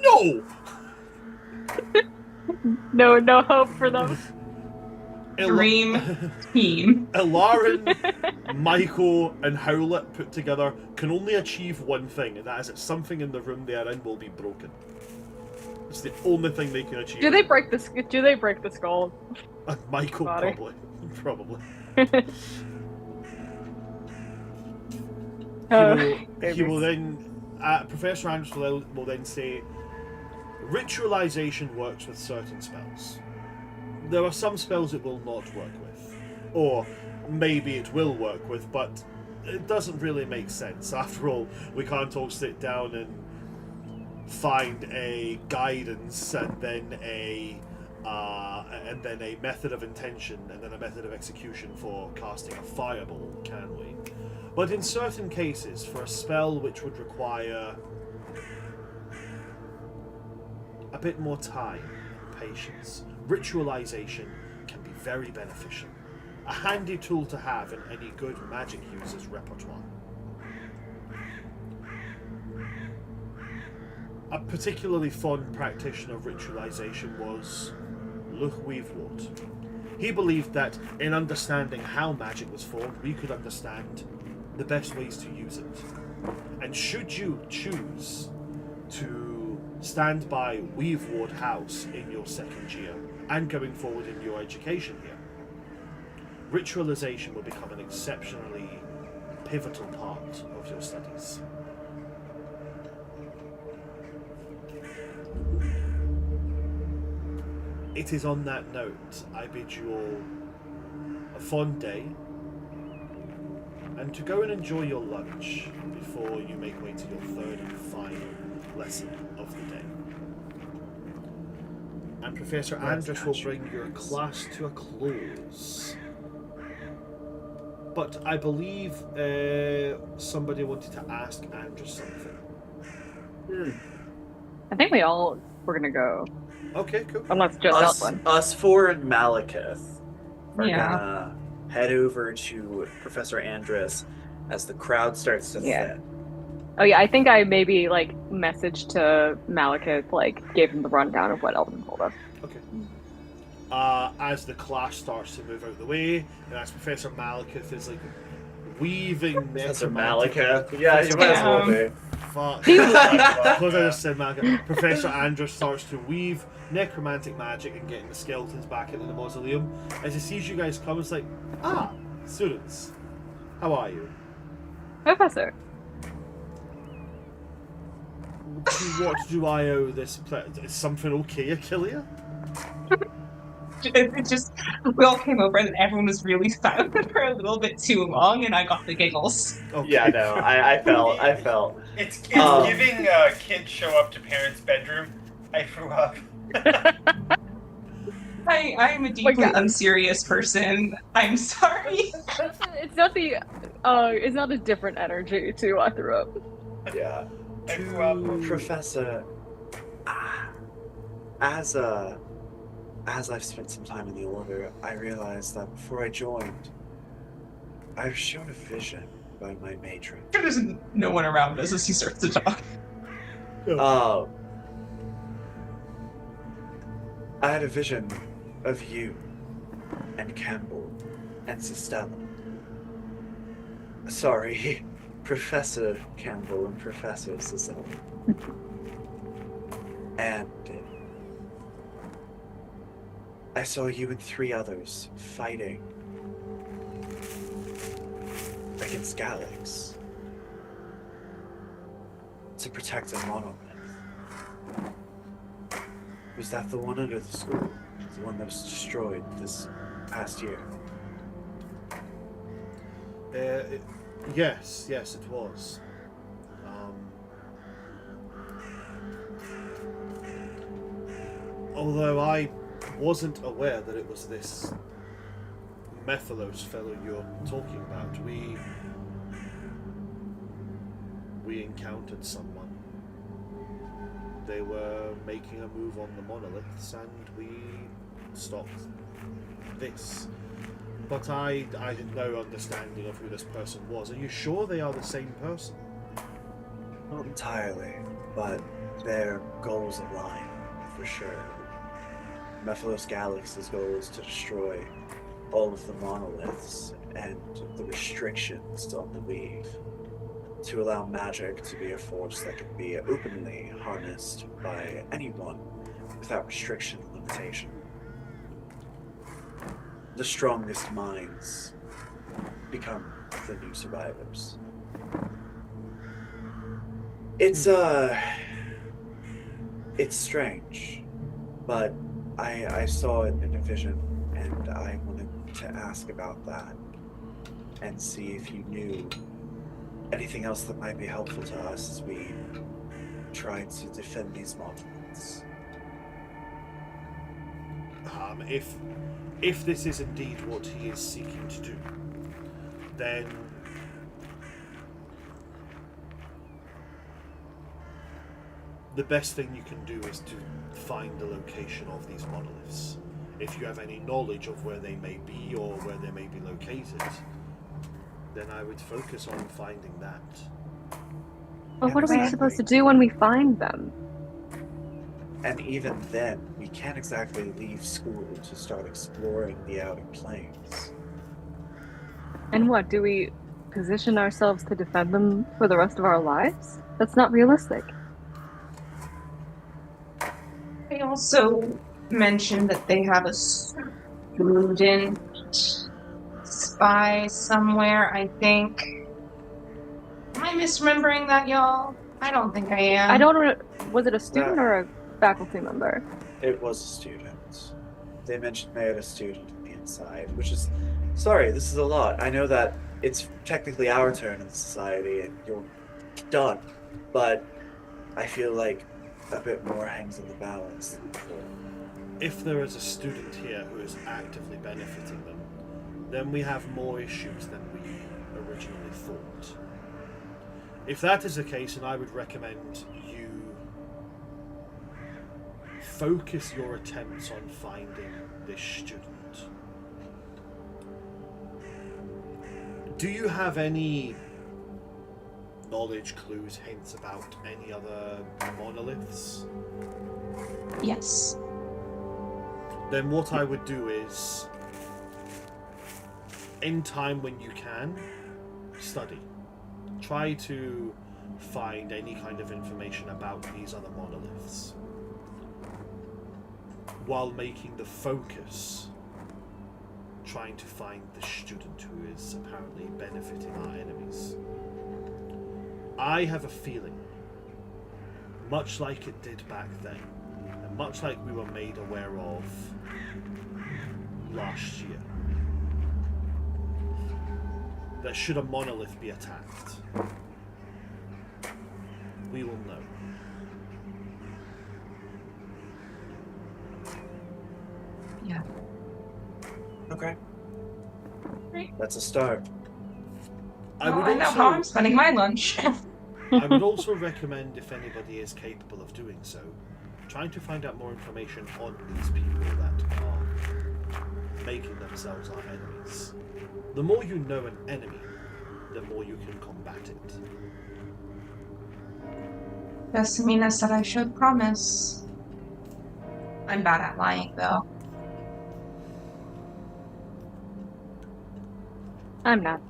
No! No hope for them. Dream team. Ilarin, Michael, and Howlett put together can only achieve one thing, and that is that something in the room they are in will be broken. It's the only thing they can achieve. Do they break the skull? Michael, Body? probably. He will then, Professor Andrews will then say, ritualization works with certain spells. There are some spells it will not work with. Or maybe it will work with, but it doesn't really make sense. After all, we can't all sit down and find a guidance and then a method of intention and then a method of execution for casting a fireball, can we? But in certain cases, for a spell which would require a bit more time and patience, ritualization can be very beneficial. A handy tool to have in any good magic user's repertoire. A particularly fond practitioner of ritualization was Luch Weavewater. He believed that in understanding how magic was formed, we could understand the best ways to use it. And should you choose to stand by Weaveward House in your second year and going forward in your education here, ritualization will become an exceptionally pivotal part of your studies. It is on that note I bid you all a fond day, and to go and enjoy your lunch before you make way to your third and final lesson of the day. And Professor Andrus will bring your class to a close. But I believe somebody wanted to ask Andrus something. I think we all were gonna go, Okay, cool. unless just Elflin. Us four and Malekith are Yeah. gonna head over to Professor Andrus as the crowd starts to Yeah. thin. Oh yeah, I think I maybe like messaged to Malekith, like gave him the rundown of what Elvin told us. Okay. As the class starts to move out the way, and as Professor Malekith is like weaving Professor necromantic- Malekith. Yeah, you might as well be. Fuck. Because I just said Malekith. Professor Andrus starts to weave necromantic magic and getting the skeletons back into the mausoleum. As he sees you guys come, it's like, students, how are you? Professor. What do I owe this? Is something okay, Achillea? It just, we all came over and everyone was really silent for a little bit too long, and I got the giggles. Okay. Yeah, no, I felt. It's Um, giving kids show up to parents' bedroom. I threw up. I'm a deeply God. unserious person. I'm sorry. It's not a different energy to I threw up. Yeah. I threw up. Professor, as I've spent some time in the Order, I realized that before I joined, I was shown a vision by my matron. There's no one around us as he starts to talk. I had a vision of you and Campbell and Sistella. Sorry, Professor Campbell and Professor Sistella. And I saw you and 3 others fighting against Galax to protect a monolith. Was that the one under the school? The one that was destroyed this past year? Yes, it was. Although I wasn't aware that it was this Methalos fellow you're talking about. We encountered someone. They were making a move on the monoliths, and we stopped this. But I had no understanding of who this person was. Are you sure they are the same person? Not entirely, but their goals align, for sure. Mephilos Galaxy's goal is to destroy all of the monoliths and the restrictions on the weave, to allow magic to be a force that can be openly harnessed by anyone without restriction and limitation. The strongest minds become the new survivors. It's strange, but I saw it in a vision, and I wanted to ask about that and see if you knew anything else that might be helpful to us as we try to defend these monuments. If this is indeed what he is seeking to do, then the best thing you can do is to find the location of these monoliths. If you have any knowledge of where they may be or where they may be located, then I would focus on finding that. But what are we supposed to do when we find them? And even then, we can't exactly leave school to start exploring the outer planes. And what, do we position ourselves to defend them for the rest of our lives? That's not realistic. They also mentioned that they have a student spy somewhere, I think. Am I misremembering that, y'all? I don't think I am. I don't. Was it a student or a faculty member? It was a student. They mentioned they had a student on the inside, which is... Sorry, this is a lot. I know that it's technically our turn in society and you're done, but I feel like a bit more hangs in the balance than before. If there is a student here who is actively benefiting them, then we have more issues than we originally thought. If that is the case, then I would recommend you focus your attempts on finding this student. Do you have any knowledge, clues, hints about any other monoliths? Yes. Then what I would do is, in time when you can, study. Try to find any kind of information about these other monoliths, while making the focus trying to find the student who is apparently benefiting our enemies. I have a feeling, much like it did back then, and much like we were made aware of last year, that should a monolith be attacked, we will know. Yeah. Okay. Great. That's a start. I I know how I'm spending my lunch. I would also recommend, if anybody is capable of doing so, trying to find out more information on these people that are making themselves our enemies. The more you know an enemy, the more you can combat it. Jasmina said I should promise. I'm bad at lying, though. I'm not.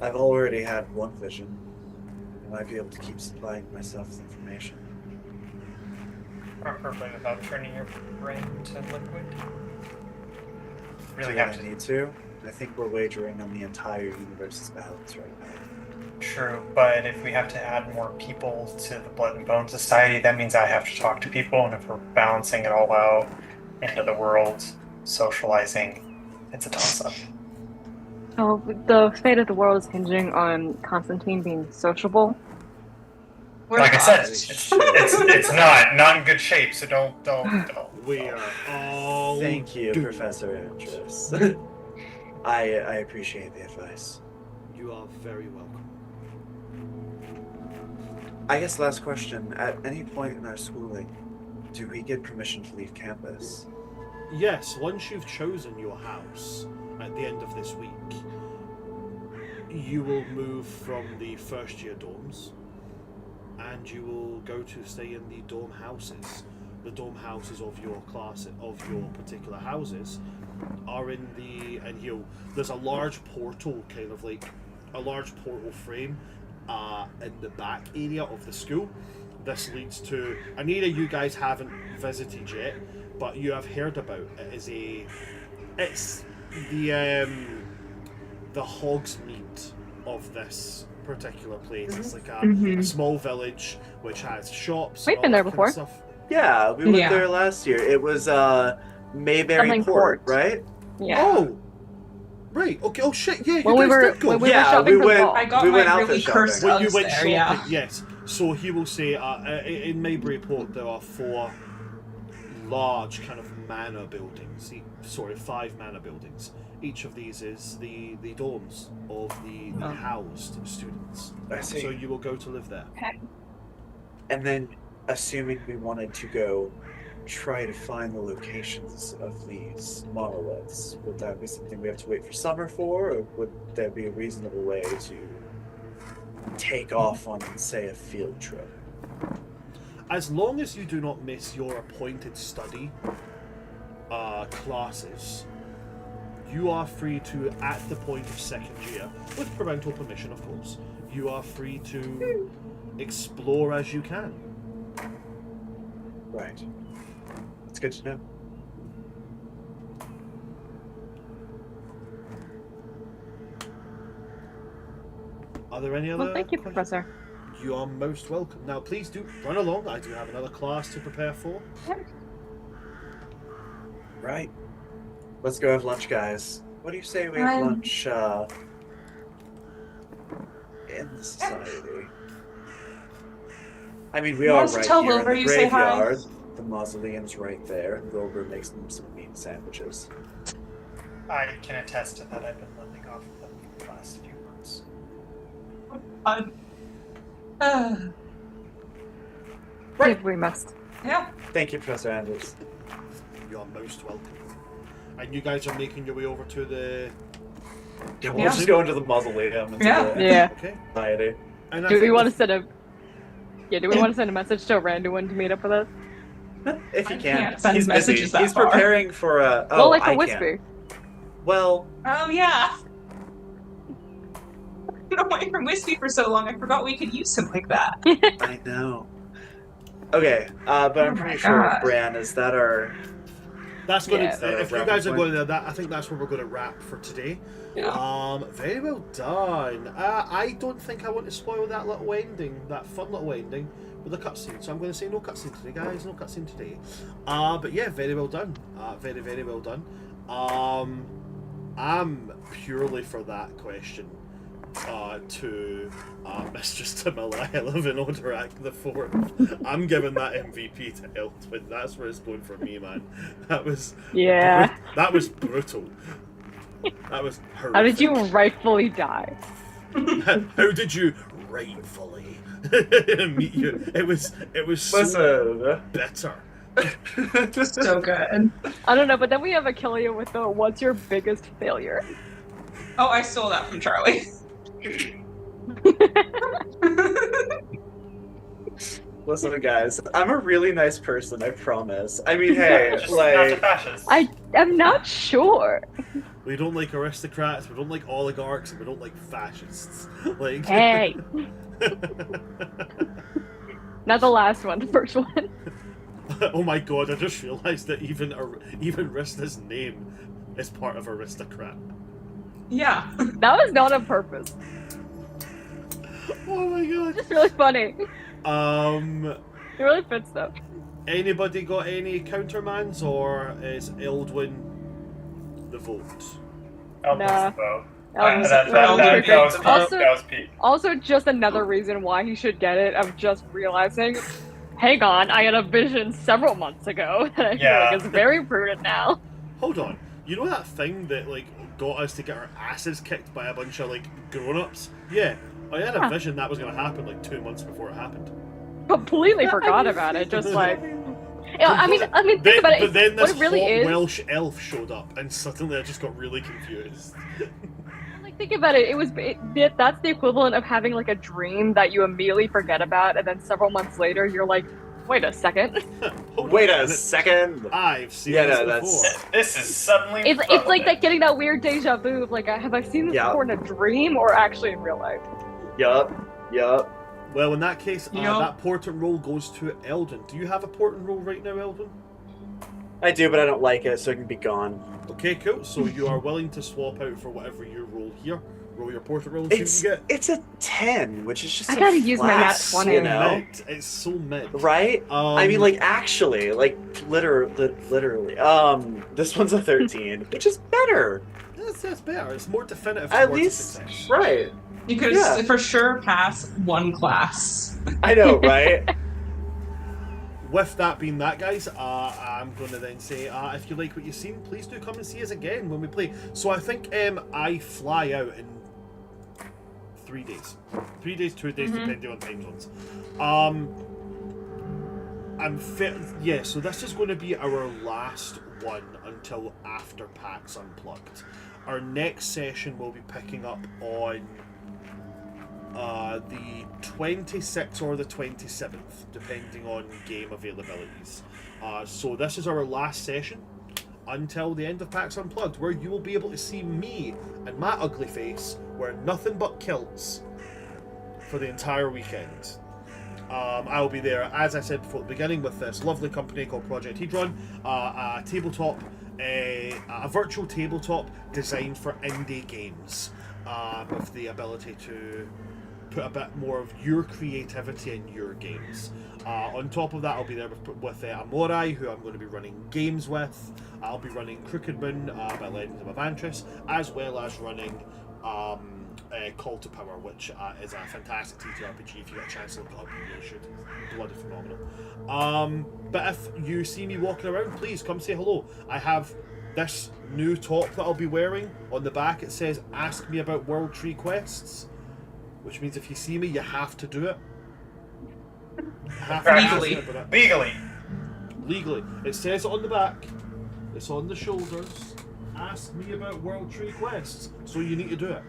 I've already had one vision. I might be able to keep supplying myself with information. Preferably without turning your brain to liquid. Really Do have I to. need to? I think we're wagering on the entire universe's balance right now. True, but if we have to add more people to the Blood and Bone Society, that means I have to talk to people, and if we're balancing it all out into the world, socializing, it's a toss-up. Oh, the fate of the world is hinging on Constantine being sociable. Like I said, not. it's not in good shape. So don't. We are all Thank you, doomed. Professor Andrews. I appreciate the advice. You are very welcome. I guess last question. At any point in our schooling, do we get permission to leave campus? Yes, once you've chosen your house at the end of this week, you will move from the first year dorms and you will go to stay in the dorm houses. The dorm houses of your class, of your particular houses, are in the, and there's a large portal, kind of like a large portal frame in the back area of the school. This leads to an area you guys haven't visited yet, but you have heard about. It's the hog's meat of this particular place. It's like a small village which has shops. We've and been all there that before. kind of stuff. Yeah, we went Yeah. there last year. It was Mayberry Something Port, Port. right? Yeah. Oh, right. Okay. Oh shit. Yeah, you When guys we were did go. when we Yeah, were shopping we for went- the fall. I got We went my out really for cursed shopping. When you Uggs went there, shopping, yeah. yes. So he will say, in Maybury Port, there are 4 large kind of manor buildings. 5 manor buildings. Each of these is the dorms of the housed students. I see. So you will go to live there. And then, assuming we wanted to go try to find the locations of these monoliths, would that be something we have to wait for summer for, or would there be a reasonable way to take off on, say, a field trip? As long as you do not miss your appointed study classes, you are free to, at the point of second year, with parental permission of course, you are free to explore as you can. Right. It's good to know. Are there any other Well, thank you, questions? Professor. You are most welcome. Now please do run along. I do have another class to prepare for. Right. Let's go have lunch, guys. What do you say we have lunch, in the society? I mean, we are wants to right tell here Wilbur in the you say hi? graveyard. The mausoleum's right there, and Wilbur makes them some meat sandwiches. I can attest to that. I've been living off of them for the last few months. Right. We must. Yeah. Thank you, Professor Andrews. You are most welcome. And you guys are making your way over to the Yeah, we'll just go into the mausoleum. Into Yeah. the Yeah. okay. society. And I Do we think want to send a? Yeah. Do we want to send a message to a random one to meet up with us? If you I can. can't send He's busy. messages that He's far. preparing for a. Oh, well, like I a whisper. can't. Well, Oh yeah. I've been away from Wispy for so long, I forgot we could use him like that. I know. Okay, but I'm Oh pretty my sure, God. Bran, is that our... that's going Yeah. to. If you Wrap guys are point? going to that, I think that's where we're going to wrap for today. Very well done. I don't think I want to spoil that little ending, that fun little ending with the cutscene. So I'm going to say no cutscene today, guys. No cutscene today. But yeah, very well done. Very, very well done. I'm purely for that question to Mistress Tamila Eleven Odorak the Fourth. I'm giving that MVP to Eltwin. That's where it's going for me, man. That was Yeah. that was brutal. That was horrific. How did you rightfully die? How did you rightfully meet you? It was so Listen. bitter. So good. I don't know, but then we have Achilles with the "What's your biggest failure?" Oh, I stole that from Charlie. Listen, guys, I'm a really nice person, I promise. I mean, hey, Just not to like... fascists. I am not sure. We don't like aristocrats, we don't like oligarchs, and we don't like fascists. Like Hey, not the last one, the first one. oh my god, I just realised that even Rista's name is part of aristocrat. Yeah. That was not on purpose. Oh my god. It's really funny. It It really fits though. anybody got any countermans, or is Eldwin the vote? I'll Nah. vote. Elden's That perfect. was peak. Also, That was peak. also, just another reason why he should get it. I'm just realizing, hang on, I had a vision several months ago that I feel Yeah. like is very prudent now. Hold on. You know that thing that like got us to get our asses kicked by a bunch of like grown-ups? Yeah. I had a Yeah. vision that was going to happen like 2 months before it happened. Completely forgot about it. Just like, I mean, think about it. But then What this it really hot is. Welsh elf showed up, and suddenly I just got really confused. Like, think about it. That's the equivalent of having like a dream that you immediately forget about, and then several months later you're like, wait a second. Hold Wait on a minute. second. I've seen Yeah, this no, before. that's- This is suddenly. It's like relevant. that getting that weird deja vu of like, have I seen this Yeah. before in a dream or actually in real life? Yup. Well, in that case, You know- that portent roll goes to Eldon. Do you have a portent roll right now, Eldon? I do, but I don't like it, so it can be gone. Okay, cool. So you are willing to swap out for whatever you roll here. Roll your portrait roll and see It's what you get. it's a 10, which is just I a gotta use my flat, nat 20. you know? Mid. It's so mid. Right? I mean, Um, like, actually, like, literally. This one's a 13, which is better. That's better. It's more definitive. At towards least, success. right. You could Yeah. for sure pass one class. I know, right? With that being that, guys, I'm going to then say, if you like what you've seen, please do come and see us again when we play. So I think I fly out in 3 days. 3 days, 2 days, depending on time zones. Yeah, so this is going to be our last one until after PAX Unplugged. Our next session will be picking up on the 26th or the 27th, depending on game availabilities. So this is our last session until the end of PAX Unplugged, where you will be able to see me and my ugly face wearing nothing but kilts for the entire weekend. I will be there, as I said before at the beginning, with this lovely company called Project Hedron, a tabletop, a virtual tabletop designed for indie games, with the ability to put a bit more of your creativity in your games. On top of that, I'll be there with Amorai, who I'm going to be running games with. I'll be running Crooked Moon by Legends of Avantris, as well as running Call to Power, which is a fantastic TTRPG. If you get a chance to look it up, you really should. Bloody phenomenal. But if you see me walking around, please come say hello. I have this new top that I'll be wearing. On the back it says, "Ask me about World Tree Quests," which means if you see me, you have to do it. You have to ask me about it. Legally. It says it on the back. It's on the shoulders. Ask me about World Tree Quests. So you need to do it.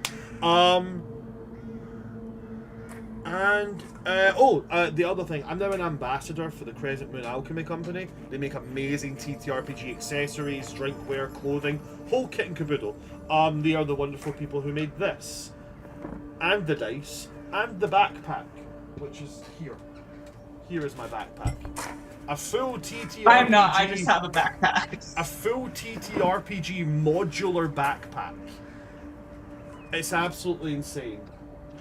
The other thing, I'm now an ambassador for the Crescent Moon Alchemy Company. They make amazing TTRPG accessories, drinkware, clothing, whole kit and caboodle. They are the wonderful people who made this, and the dice, and the backpack, which is here. Here is my backpack. A full TTRPG. I'm not. I just have a backpack. A full TTRPG modular backpack. It's absolutely insane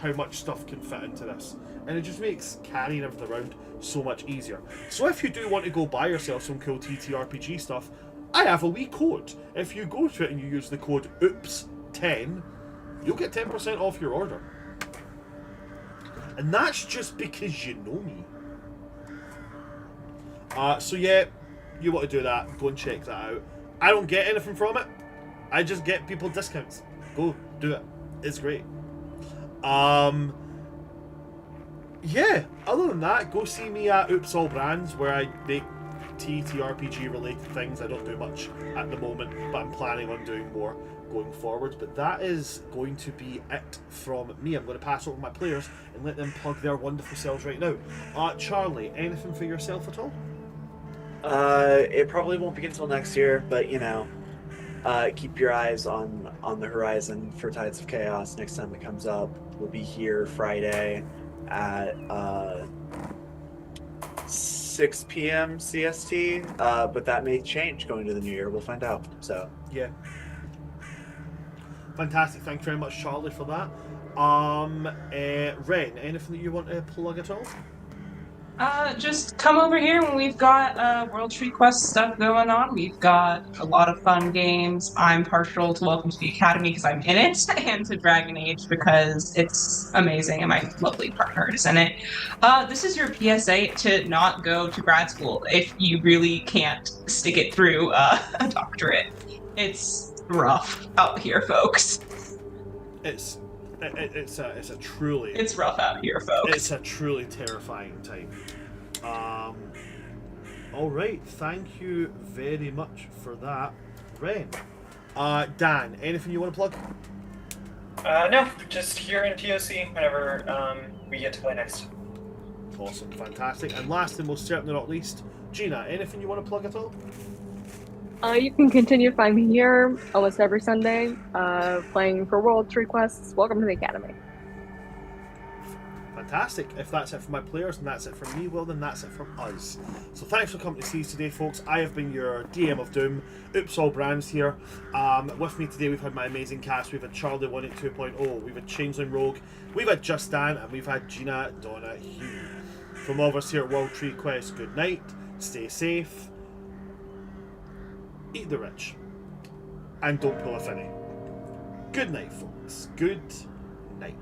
how much stuff can fit into this. And it just makes carrying everything around so much easier. So if you do want to go buy yourself some cool TTRPG stuff, I have a wee code. If you go to it and you use the code OOPS10, you'll get 10% off your order. And that's just because you know me. So yeah, you want to do that, go and check that out. I don't get anything from it. I just get people discounts. Go, do it. It's great. Yeah, other than that, go see me at Oops All Brands, where I make TTRPG related things. I don't do much at the moment, but I'm planning on doing more going forward. But that is going to be it from me. I'm going to pass over my players and let them plug their wonderful selves right now. Charlie, anything for yourself at all? It probably won't begin until next year, but you know, keep your eyes on the horizon for Tides of Chaos. Next time it comes up, we'll be here Friday at 6 p.m. CST, but that may change going to the new year. We'll find out. So Yeah. Fantastic. Thank you very much, Charlie, for that. Ren, anything that you want to plug at all? Just come over here when we've got World Tree Quest stuff going on. We've got a lot of fun games. I'm partial to Welcome to the Academy because I'm in it, and to Dragon Age because it's amazing and my lovely partner is in it. This is your PSA to not go to grad school if you really can't stick it through a doctorate. It's rough out here, folks. It's a truly It's rough out here, folks. it's a truly terrifying time. All right, thank you very much for that, Ren. Dan, anything you want to plug? No, just here in POC whenever we get to play next. Awesome, fantastic. And last and most certainly not least, Gina, anything you want to plug at all? You can continue to find me here almost every Sunday, playing for World Tree Quests. Welcome to the Academy. Fantastic. If that's it for my players and that's it from me, well then that's it from us. So thanks for coming to see us today, folks. I have been your DM of Doom. Oops, all brands here. With me today we've had my amazing cast. We've had Charlie 182.0, we've had Changeling Rogue, we've had Just Dan, and we've had Gina Donna Hugh. From all of us here at World Tree Quest, good night, stay safe, eat the rich, and don't pull a finny. Good night, folks. Good night.